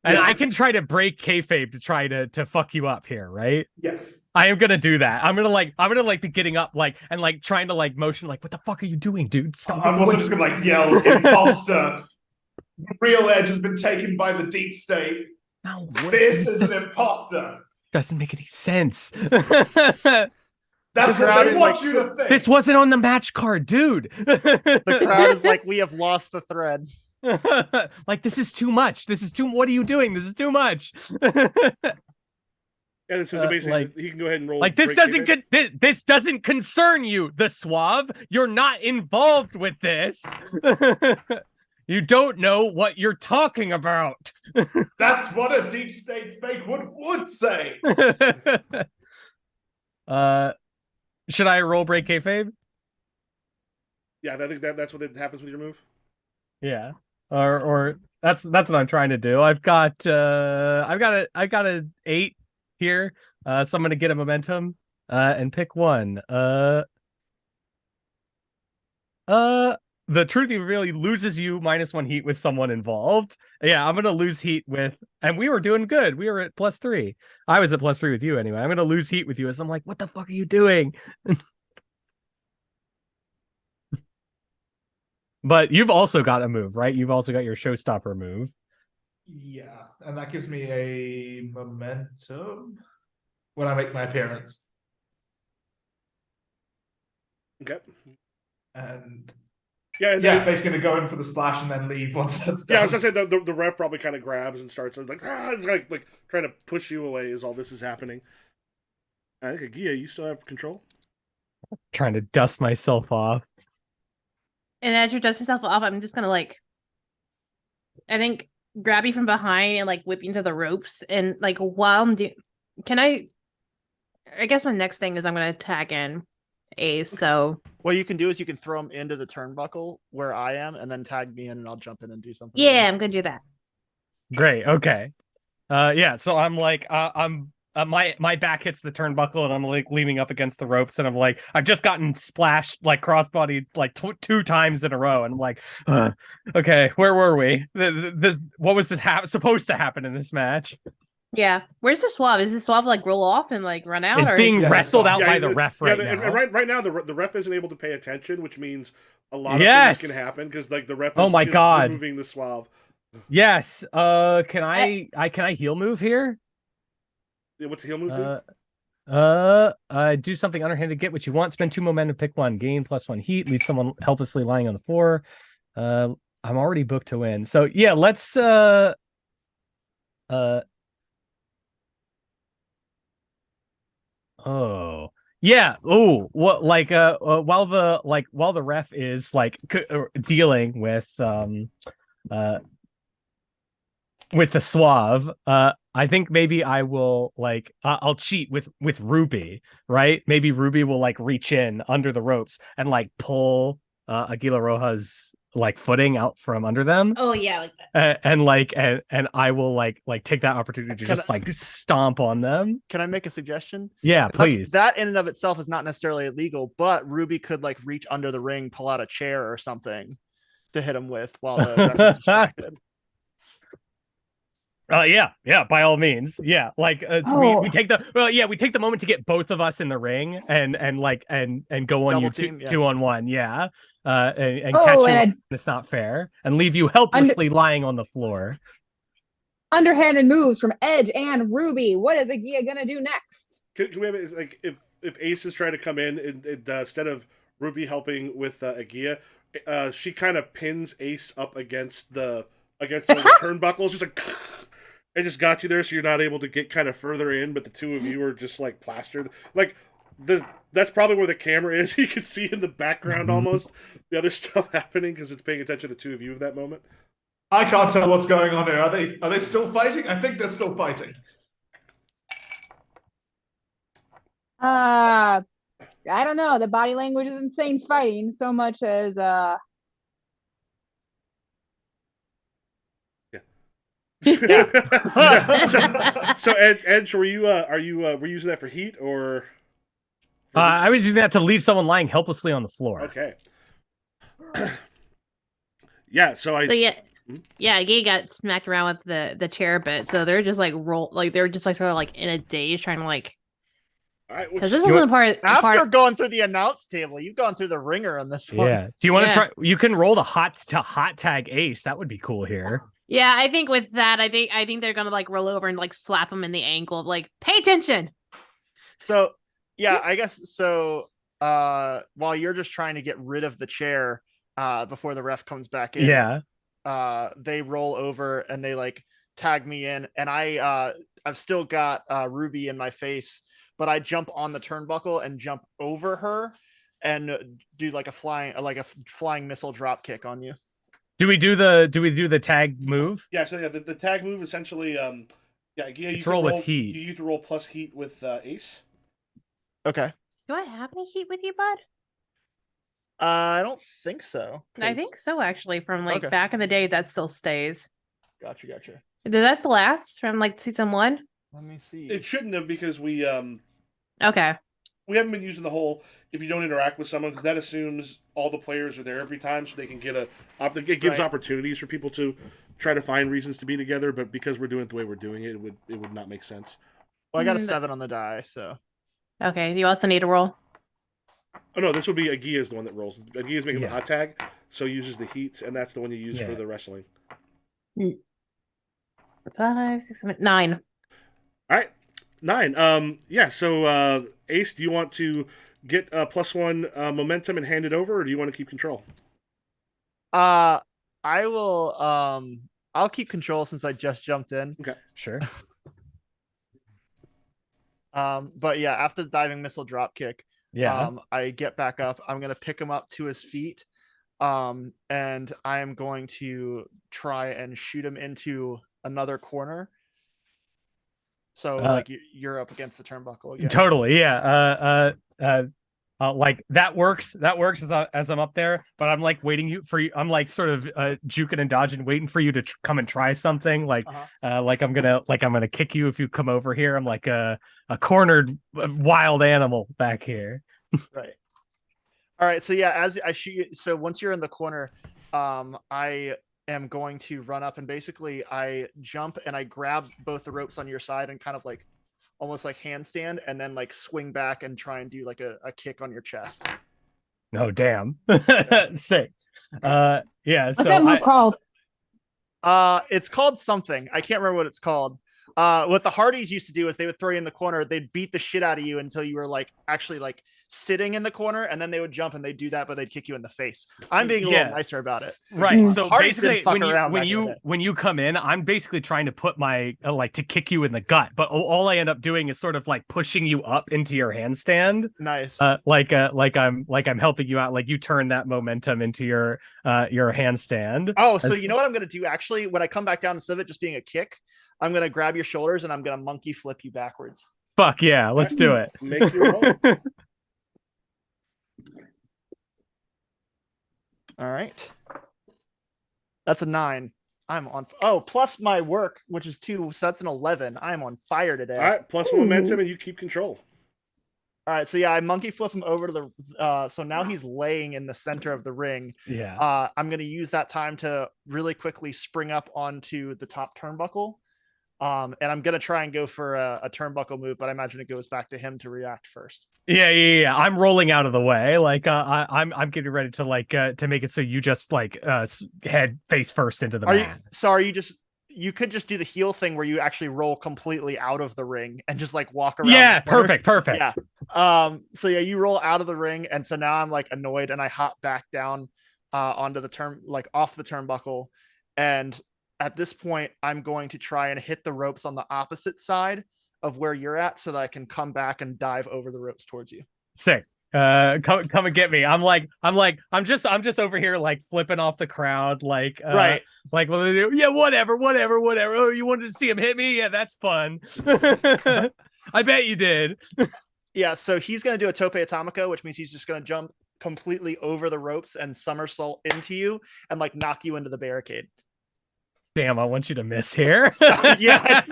[SPEAKER 6] And
[SPEAKER 4] Yeah.
[SPEAKER 6] I can try to break kayfabe to try to fuck you up here, right?
[SPEAKER 4] Yes.
[SPEAKER 6] I am gonna do that. I'm gonna be getting up like and like trying to like motion like what the fuck are you doing, dude? Stop
[SPEAKER 4] I'm also just gonna like yell, imposter. The real edge has been taken by the deep state.
[SPEAKER 6] No,
[SPEAKER 4] This is an imposter.
[SPEAKER 6] doesn't make any sense.
[SPEAKER 4] That's
[SPEAKER 5] The crowd
[SPEAKER 4] what they
[SPEAKER 5] is
[SPEAKER 4] want
[SPEAKER 5] like,
[SPEAKER 4] you to think.
[SPEAKER 6] This wasn't on the match card, dude.
[SPEAKER 5] The crowd is like, we have lost the thread.
[SPEAKER 6] Like this is too much. This is too. What are you doing? This is too much.
[SPEAKER 1] And so basically,
[SPEAKER 6] like-
[SPEAKER 1] he can go ahead and roll.
[SPEAKER 6] Like this
[SPEAKER 1] break
[SPEAKER 6] doesn't
[SPEAKER 1] kayfabe.
[SPEAKER 6] this doesn't concern you, the Suave. You're not involved with this. You don't know what you're talking about.
[SPEAKER 4] That's what a deep state fake would say.
[SPEAKER 6] Should I roll break kayfabe?
[SPEAKER 1] Yeah, I think that's what happens with your move.
[SPEAKER 6] Yeah. Or that's what I'm trying to do. I've got a 8 here. So I'm gonna get a momentum and pick one. The truth really loses you -1 heat with someone involved. Yeah, I'm gonna lose heat with, and we were doing good. We were at +3. I was at +3 with you anyway. I'm gonna lose heat with you as I'm like, what the fuck are you doing? But you've also got a move, right? You've also got your showstopper move.
[SPEAKER 4] Yeah, and that gives me a momentum when I make my appearance.
[SPEAKER 1] Okay.
[SPEAKER 4] And
[SPEAKER 1] Yeah, and
[SPEAKER 4] yeah,
[SPEAKER 1] then,
[SPEAKER 4] basically gonna go in for the splash and then leave once that's done.
[SPEAKER 1] yeah. I was gonna say the ref probably kind of grabs and starts like it's like trying to push you away as all this is happening. I think Agia, you still have control.
[SPEAKER 6] Trying to dust myself off.
[SPEAKER 3] And as you dust yourself off, I'm just gonna like, I think, grab you from behind and like whip you into the ropes. And like while I'm doing, can I guess my next thing is I'm gonna tag in Ace. So
[SPEAKER 5] What you can do is you can throw him into the turnbuckle where I am, and then tag me in, and I'll jump in and do something.
[SPEAKER 3] yeah, I'm gonna do that.
[SPEAKER 6] Great. Okay. Yeah. So I'm like, my back hits the turnbuckle, and I'm like leaning up against the ropes, and I'm like, I've just gotten splashed like crossbody like 2 times in a row, and I'm like, okay, where were we? What was this supposed to happen in this match?
[SPEAKER 3] Yeah. Where's the Suave? Is the Suave like roll off and like run out?
[SPEAKER 6] It's
[SPEAKER 3] or
[SPEAKER 6] being
[SPEAKER 4] Yeah,
[SPEAKER 6] wrestled out by
[SPEAKER 1] he's-
[SPEAKER 6] the ref right
[SPEAKER 1] and
[SPEAKER 6] now.
[SPEAKER 1] right now the ref isn't able to pay attention, which means a lot
[SPEAKER 6] Yes!
[SPEAKER 1] of things can happen because like the ref.
[SPEAKER 6] Oh my
[SPEAKER 1] is
[SPEAKER 6] God.
[SPEAKER 1] removing the Suave.
[SPEAKER 6] Yes. Can I heal move here?
[SPEAKER 1] Yeah, what's the heal move? Do?
[SPEAKER 6] Do something underhanded, get what you want, spend 2 momentum, pick one, gain +1 heat, leave someone helplessly lying on the floor. I'm already booked to win. So yeah, let's oh. Yeah. Oh, what like while the ref is like dealing with the Suave, I think maybe I will like I'll cheat with Ruby, right? Maybe Ruby will like reach in under the ropes and like pull Aguila Roja's like footing out from under them.
[SPEAKER 3] Oh yeah, like that.
[SPEAKER 6] And I will like take that opportunity to
[SPEAKER 5] Can
[SPEAKER 6] just like stomp on them.
[SPEAKER 5] Can I make a suggestion?
[SPEAKER 6] Yeah,
[SPEAKER 5] That's-
[SPEAKER 6] please.
[SPEAKER 5] That in and of itself is not necessarily illegal, but Ruby could like reach under the ring, pull out a chair or something to hit him with while the ref is distracted.
[SPEAKER 6] Yeah, by all means. Yeah, like
[SPEAKER 2] Oh.
[SPEAKER 6] we take the moment to get both of us in the ring and go on
[SPEAKER 5] Double
[SPEAKER 6] you
[SPEAKER 5] team, yeah.
[SPEAKER 6] 2-on-1, yeah. And
[SPEAKER 2] Oh,
[SPEAKER 6] catch you
[SPEAKER 2] and
[SPEAKER 6] when it's not fair and leave you helplessly lying on the floor.
[SPEAKER 2] Underhanded moves from Edge and Ruby. What is Agia gonna do next?
[SPEAKER 1] Can we have it like if Ace is trying to come in and instead of Ruby helping with Agia, she kind of pins Ace up against one of the turnbuckles, just like. It just got you there, so you're not able to get kind of further in, but the two of you are just like plastered. Like That's probably where the camera is. You can see in the background almost the other stuff happening because it's paying attention to the two of you at that moment.
[SPEAKER 4] I can't tell what's going on here. Are they still fighting? I think they're still fighting.
[SPEAKER 2] I don't know. The body language isn't saying fighting so much as
[SPEAKER 1] So Edge, were you were you using that for heat or?
[SPEAKER 6] I was using that to leave someone lying helplessly on the floor.
[SPEAKER 1] Okay. Yeah. So
[SPEAKER 3] yeah, Gay got smacked around with the chair a bit, so they're just like they're just like sort of like in a daze trying to like. Because this isn't
[SPEAKER 5] After going through the announce table, you've gone through the ringer on this one.
[SPEAKER 6] Yeah. Do you want to try? You can roll the hot tag ace. That would be cool here.
[SPEAKER 3] Yeah, I think with that, I think they're gonna like roll over and like slap him in the ankle, like pay attention.
[SPEAKER 5] So yeah, I guess so. While you're just trying to get rid of the chair, before the ref comes back in, they roll over and they like tag me in, and I've still got Ruby in my face, but I jump on the turnbuckle and jump over her and do like a flying missile drop kick on you.
[SPEAKER 6] Do we do the tag move?
[SPEAKER 1] Yeah, so the tag move essentially you
[SPEAKER 6] roll with heat.
[SPEAKER 1] You to roll plus heat with ace.
[SPEAKER 5] Okay.
[SPEAKER 3] Do I have any heat with you, bud?
[SPEAKER 5] I don't think so.
[SPEAKER 3] I think so, actually. From like back in the day, that still stays.
[SPEAKER 5] Gotcha.
[SPEAKER 3] Did that still last from like season 1?
[SPEAKER 5] Let me see.
[SPEAKER 1] It shouldn't have because we
[SPEAKER 3] Okay.
[SPEAKER 1] we haven't been using the whole if you don't interact with someone because that assumes all the players are there every time so they can get it gives opportunities for people to try to find reasons to be together, but because we're doing it the way we're doing it, it would not make sense.
[SPEAKER 5] Well, I got a 7 on the die, so.
[SPEAKER 3] Okay. Do you also need to roll?
[SPEAKER 1] Oh no, this would be Agia is the one that rolls. Agia is making the hot tag, so uses the heat, and that's the one you use for the wrestling.
[SPEAKER 3] 5, 6, 7, 9.
[SPEAKER 1] All right, 9. So Ace, do you want to get +1 momentum and hand it over, or do you want to keep control?
[SPEAKER 5] I will. I'll keep control since I just jumped in.
[SPEAKER 1] Okay,
[SPEAKER 6] sure.
[SPEAKER 5] But yeah, after the diving missile drop kick, I get back up. I'm gonna pick him up to his feet, and I am going to try and shoot him into another corner. So like you're up against the turnbuckle again.
[SPEAKER 6] Totally, yeah. Like that works. That works as I'm up there, but I'm like waiting for you. I'm like sort of juking and dodging, waiting for you to come and try something. Like I'm gonna kick you if you come over here. I'm like a cornered wild animal back here.
[SPEAKER 5] Right. All right. So yeah, as I shoot you, so once you're in the corner, I am going to run up and basically I jump and I grab both the ropes on your side and kind of like almost like handstand and then like swing back and try and do like a kick on your chest.
[SPEAKER 6] Oh damn. Sick. Yeah.
[SPEAKER 2] What's that move called?
[SPEAKER 5] It's called something. I can't remember what it's called. What the Hardys used to do is they would throw you in the corner, they'd beat the shit out of you until you were like actually like sitting in the corner, and then they would jump and they'd do that, but they'd kick you in the face. I'm being a little nicer about it.
[SPEAKER 6] Right. So
[SPEAKER 5] Hardys
[SPEAKER 6] basically when you come in, I'm basically trying to put my like to kick you in the gut, but all I end up doing is sort of like pushing you up into your handstand.
[SPEAKER 5] Nice.
[SPEAKER 6] Like I'm helping you out, like you turn that momentum into your handstand.
[SPEAKER 5] Oh, so you know what I'm gonna do actually when I come back down, instead of it just being a kick, I'm gonna grab your shoulders and I'm gonna monkey flip you backwards.
[SPEAKER 6] Fuck yeah, let's do it.
[SPEAKER 1] Make your roll.
[SPEAKER 5] All right. That's a 9. I'm on. Oh, plus my work, which is 2, so that's an 11. I'm on fire today.
[SPEAKER 1] All right, +1 momentum, and you keep control.
[SPEAKER 5] All right, so yeah, I monkey flip him over to the. So now he's laying in the center of the ring.
[SPEAKER 6] Yeah.
[SPEAKER 5] I'm gonna use that time to really quickly spring up onto the top turnbuckle. And I'm gonna try and go for a turnbuckle move, but I imagine it goes back to him to react first.
[SPEAKER 6] Yeah. I'm rolling out of the way. Like I'm getting ready to like to make it so you just like head face first into the mat.
[SPEAKER 5] You could just do the heel thing where you actually roll completely out of the ring and just like walk around.
[SPEAKER 6] Yeah, perfect.
[SPEAKER 5] Yeah. So yeah, you roll out of the ring, and so now I'm like annoyed, and I hop back down onto the off the turnbuckle, and at this point, I'm going to try and hit the ropes on the opposite side of where you're at so that I can come back and dive over the ropes towards you.
[SPEAKER 6] Sick. Come and get me. I'm just over here like flipping off the crowd, like
[SPEAKER 5] Right.
[SPEAKER 6] like well, yeah, whatever. Oh, you wanted to see him hit me? Yeah, that's fun. I bet you did.
[SPEAKER 5] Yeah, so he's gonna do a tope atomico, which means he's just gonna jump completely over the ropes and somersault into you and like knock you into the barricade.
[SPEAKER 6] Damn, I want you to miss here.
[SPEAKER 5] Yeah.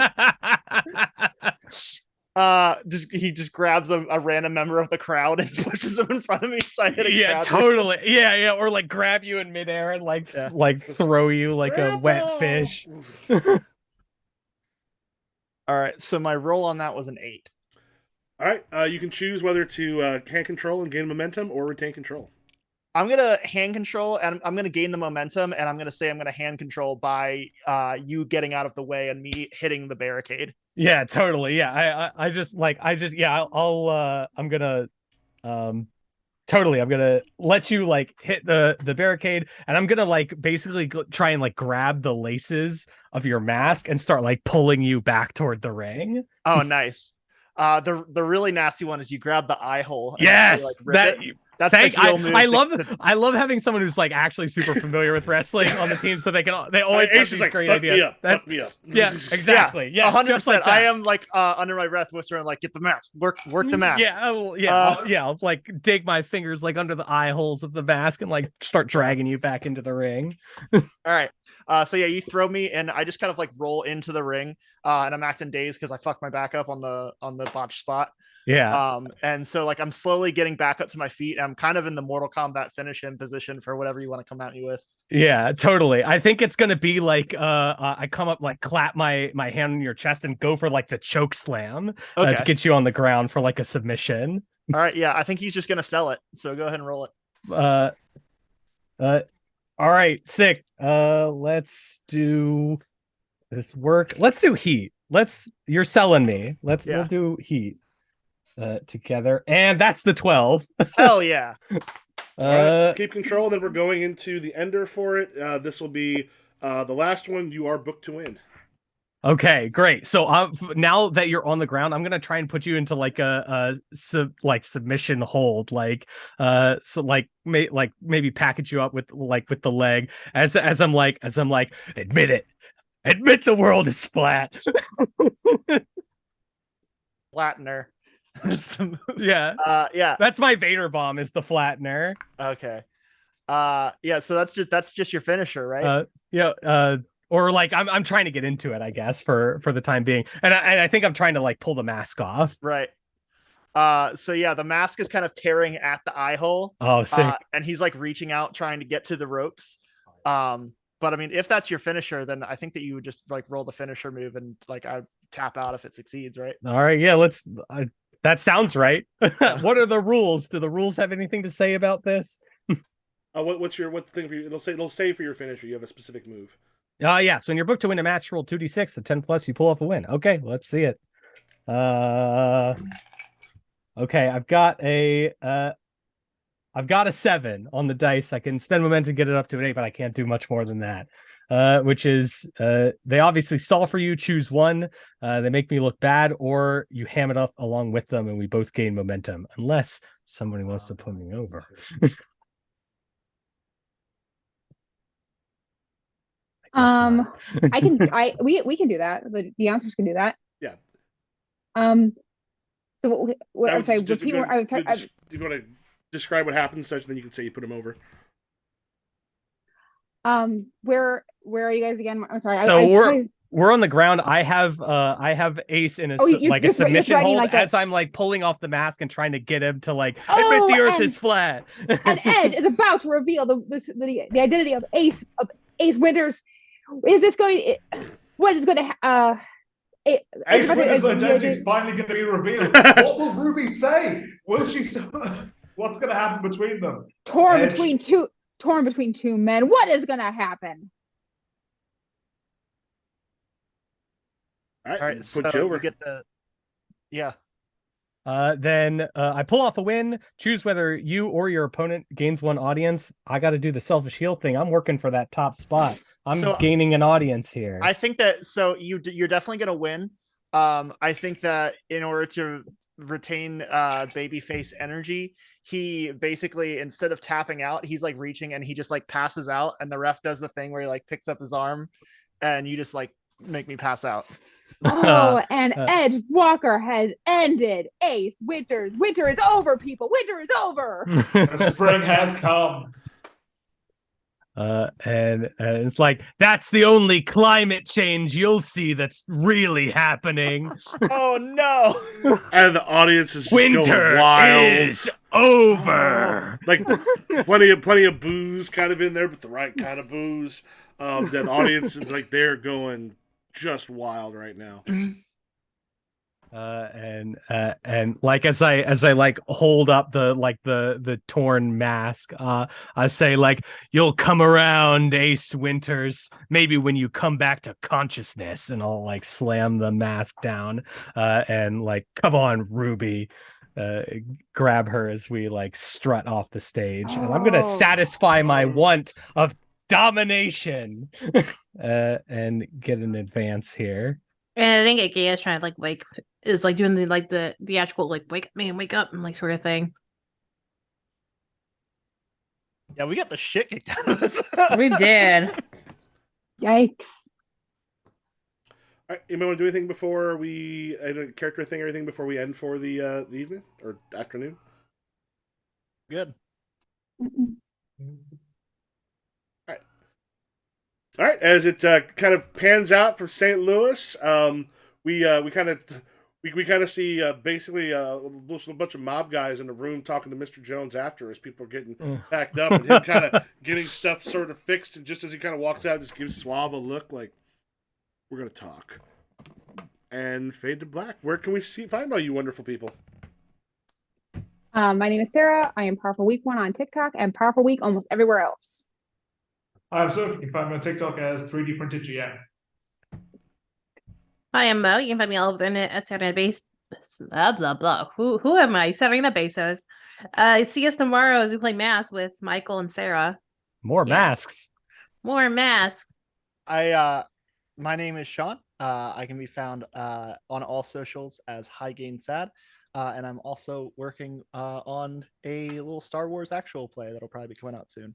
[SPEAKER 5] He just grabs a random member of the crowd and pushes him in front of me. So I hit a
[SPEAKER 6] Yeah,
[SPEAKER 5] crowd.
[SPEAKER 6] totally. Yeah, or like grab you in midair and like
[SPEAKER 5] Yeah.
[SPEAKER 6] like throw you like a wet fish.
[SPEAKER 5] All right, so my roll on that was an 8.
[SPEAKER 1] All right, you can choose whether to hand control and gain momentum or retain control.
[SPEAKER 5] I'm gonna hand control and I'm gonna gain the momentum, and I'm gonna say I'm gonna hand control by you getting out of the way and me hitting the barricade.
[SPEAKER 6] Yeah, totally. Yeah, I just yeah, I'm gonna totally I'm gonna let you like hit the barricade, and I'm gonna like basically try and like grab the laces of your mask and start like pulling you back toward the ring.
[SPEAKER 5] Oh, nice. The really nasty one is you grab the eye hole. and
[SPEAKER 6] Yes,
[SPEAKER 5] actually, like,
[SPEAKER 6] that.
[SPEAKER 5] rip it. That's the heel move.
[SPEAKER 6] I love having someone who's like actually super familiar with wrestling on the team, so they always have these great ideas.
[SPEAKER 1] Fuck me up.
[SPEAKER 6] Yeah, exactly. Yeah,
[SPEAKER 5] 100%.
[SPEAKER 6] like
[SPEAKER 5] I am like under my breath whispering like, get the mask, work the mask.
[SPEAKER 6] Yeah, I'll like dig my fingers like under the eye holes of the mask and like start dragging you back into the ring.
[SPEAKER 5] All right. So yeah, you throw me and I just kind of like roll into the ring, and I'm acting dazed because I fucked my back up on the botch spot.
[SPEAKER 6] Yeah.
[SPEAKER 5] And so like I'm slowly getting back up to my feet, and I'm kind of in the Mortal Kombat finish him position for whatever you want to come at me with.
[SPEAKER 6] Yeah, totally. I think it's gonna be like I come up, like clap my hand on your chest and go for like the choke slam to get you on the ground for like a submission.
[SPEAKER 5] All right, yeah, I think he's just gonna sell it. So go ahead and roll it.
[SPEAKER 6] All right, sick. Let's do this work. Let's do heat. You're selling me. We'll do heat together. And that's the 12.
[SPEAKER 5] Hell yeah.
[SPEAKER 1] Right, keep control, then we're going into the ender for it. This will be the last one. You are booked to win.
[SPEAKER 6] Okay, great. So now that you're on the ground, I'm gonna try and put you into like a submission hold, so like maybe package you up with the leg as I'm like admit the world is flat.
[SPEAKER 5] Flattener. That's the move.
[SPEAKER 6] Yeah.
[SPEAKER 5] Yeah.
[SPEAKER 6] That's my Vader bomb, is the flattener.
[SPEAKER 5] Okay. Yeah. So that's just your finisher, right?
[SPEAKER 6] Yeah. Or like I'm trying to get into it, I guess, for the time being, and I think I'm trying to like pull the mask off.
[SPEAKER 5] Right. So yeah, the mask is kind of tearing at the eye hole.
[SPEAKER 6] Oh, sick.
[SPEAKER 5] And he's like reaching out, trying to get to the ropes. But I mean, if that's your finisher, then I think that you would just like roll the finisher move and like I tap out if it succeeds, right?
[SPEAKER 6] All right, yeah, that sounds right. What are the rules? Do the rules have anything to say about this?
[SPEAKER 1] What's the thing for you? It'll say for your finisher you have a specific move.
[SPEAKER 6] Yeah. So when you're booked to win a match, roll 2d6, a 10 plus, you pull off a win. Okay, let's see it. Okay, I've got a 7 on the dice. I can spend momentum to get it up to an 8, but I can't do much more than that. Which is they obviously stall for you. Choose one. They make me look bad, or you ham it up along with them, and we both gain momentum, unless somebody wants to put me over.
[SPEAKER 2] We can do that. The answers can do that.
[SPEAKER 1] Yeah.
[SPEAKER 2] So what I'm sorry.
[SPEAKER 1] Do
[SPEAKER 2] Repeat.
[SPEAKER 1] you want to describe what happens, such then you can say you put him over?
[SPEAKER 2] Where are you guys again? I'm sorry.
[SPEAKER 6] So we're on the ground. I have Ace in a submission hold as I'm like pulling off the mask and trying to get him to like admit the Earth is flat.
[SPEAKER 2] And Edge is about to reveal the identity of Ace Winters. Is this going? What is going to?
[SPEAKER 4] Ace Winters' identity is finally going to be revealed. What will Ruby say? Will she? What's going to happen between them?
[SPEAKER 2] Torn between two men. What is going to happen?
[SPEAKER 1] All right,
[SPEAKER 5] so
[SPEAKER 1] you
[SPEAKER 5] get the
[SPEAKER 6] Then I pull off a win. Choose whether you or your opponent gains one audience. I got to do the selfish heal thing. I'm working for that top spot. I'm gaining an audience here.
[SPEAKER 5] I think that you're definitely going to win. I think that in order to retain babyface energy, he basically, instead of tapping out, he's like reaching and he just like passes out, and the ref does the thing where he like picks up his arm and you just like make me pass out.
[SPEAKER 2] Oh, and Edge Walker has ended Ace Winters. Winter is over, people. Winter is over.
[SPEAKER 4] The spring has come.
[SPEAKER 6] And it's like, that's the only climate change you'll see that's really happening.
[SPEAKER 5] Oh no!
[SPEAKER 1] And the audience is just
[SPEAKER 6] Winter
[SPEAKER 1] going wild.
[SPEAKER 6] is over.
[SPEAKER 1] Like plenty of booze kind of in there, but the right kind of booze. The audience is like they're going just wild right now.
[SPEAKER 6] And like as I like hold up the torn mask, I say like, you'll come around, Ace Winters, maybe when you come back to consciousness, and I'll like slam the mask down, and like, come on, Ruby, grab her as we like strut off the stage, and I'm gonna satisfy my want of domination, and get an advance here.
[SPEAKER 3] And I think Agaya's trying to like is like doing the actual like wake up and like sort of thing.
[SPEAKER 5] Yeah, we got the shit kicked out of us.
[SPEAKER 3] We did.
[SPEAKER 2] Yikes.
[SPEAKER 1] All right, anybody want to do anything before we a character thing or anything before we end for the evening or afternoon?
[SPEAKER 5] Good.
[SPEAKER 2] Mm-mm.
[SPEAKER 1] All right, as it kind of pans out for St. Louis, we kind of see basically a bunch of mob guys in a room talking to Mr. Jones after as people are getting packed up, and him kind of getting stuff sort of fixed. And just as he kind of walks out, just gives Suave a look like, "We're gonna talk." And fade to black. Where can we find all you wonderful people?
[SPEAKER 2] My name is Sarah. I am Powerful Week 1 on TikTok and Powerful Week almost everywhere else.
[SPEAKER 4] I'm so you can find me on TikTok as 3D Printed GM.
[SPEAKER 3] I am Mo. You can find me all over the internet at Saturday Base. Blah blah blah. Who am I? Saturday Bezos. See us tomorrow as we play Mass with Michael and Sarah.
[SPEAKER 6] More
[SPEAKER 3] Yeah.
[SPEAKER 6] masks.
[SPEAKER 3] More Mass.
[SPEAKER 5] My name is Sean. I can be found on all socials as High Gain Sad. And I'm also working on a little Star Wars actual play that'll probably be coming out soon.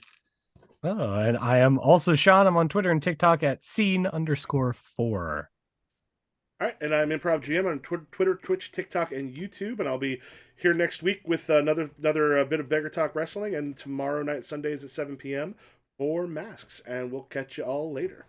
[SPEAKER 6] Oh, and I am also Sean. I'm on Twitter and TikTok at scene_4.
[SPEAKER 1] All right, and I'm Improv GM on Twitter, Twitch, TikTok, and YouTube, and I'll be here next week with another bit of Beggar Talk Wrestling, and tomorrow night, Sundays at 7 p.m. for Masks, and we'll catch you all later.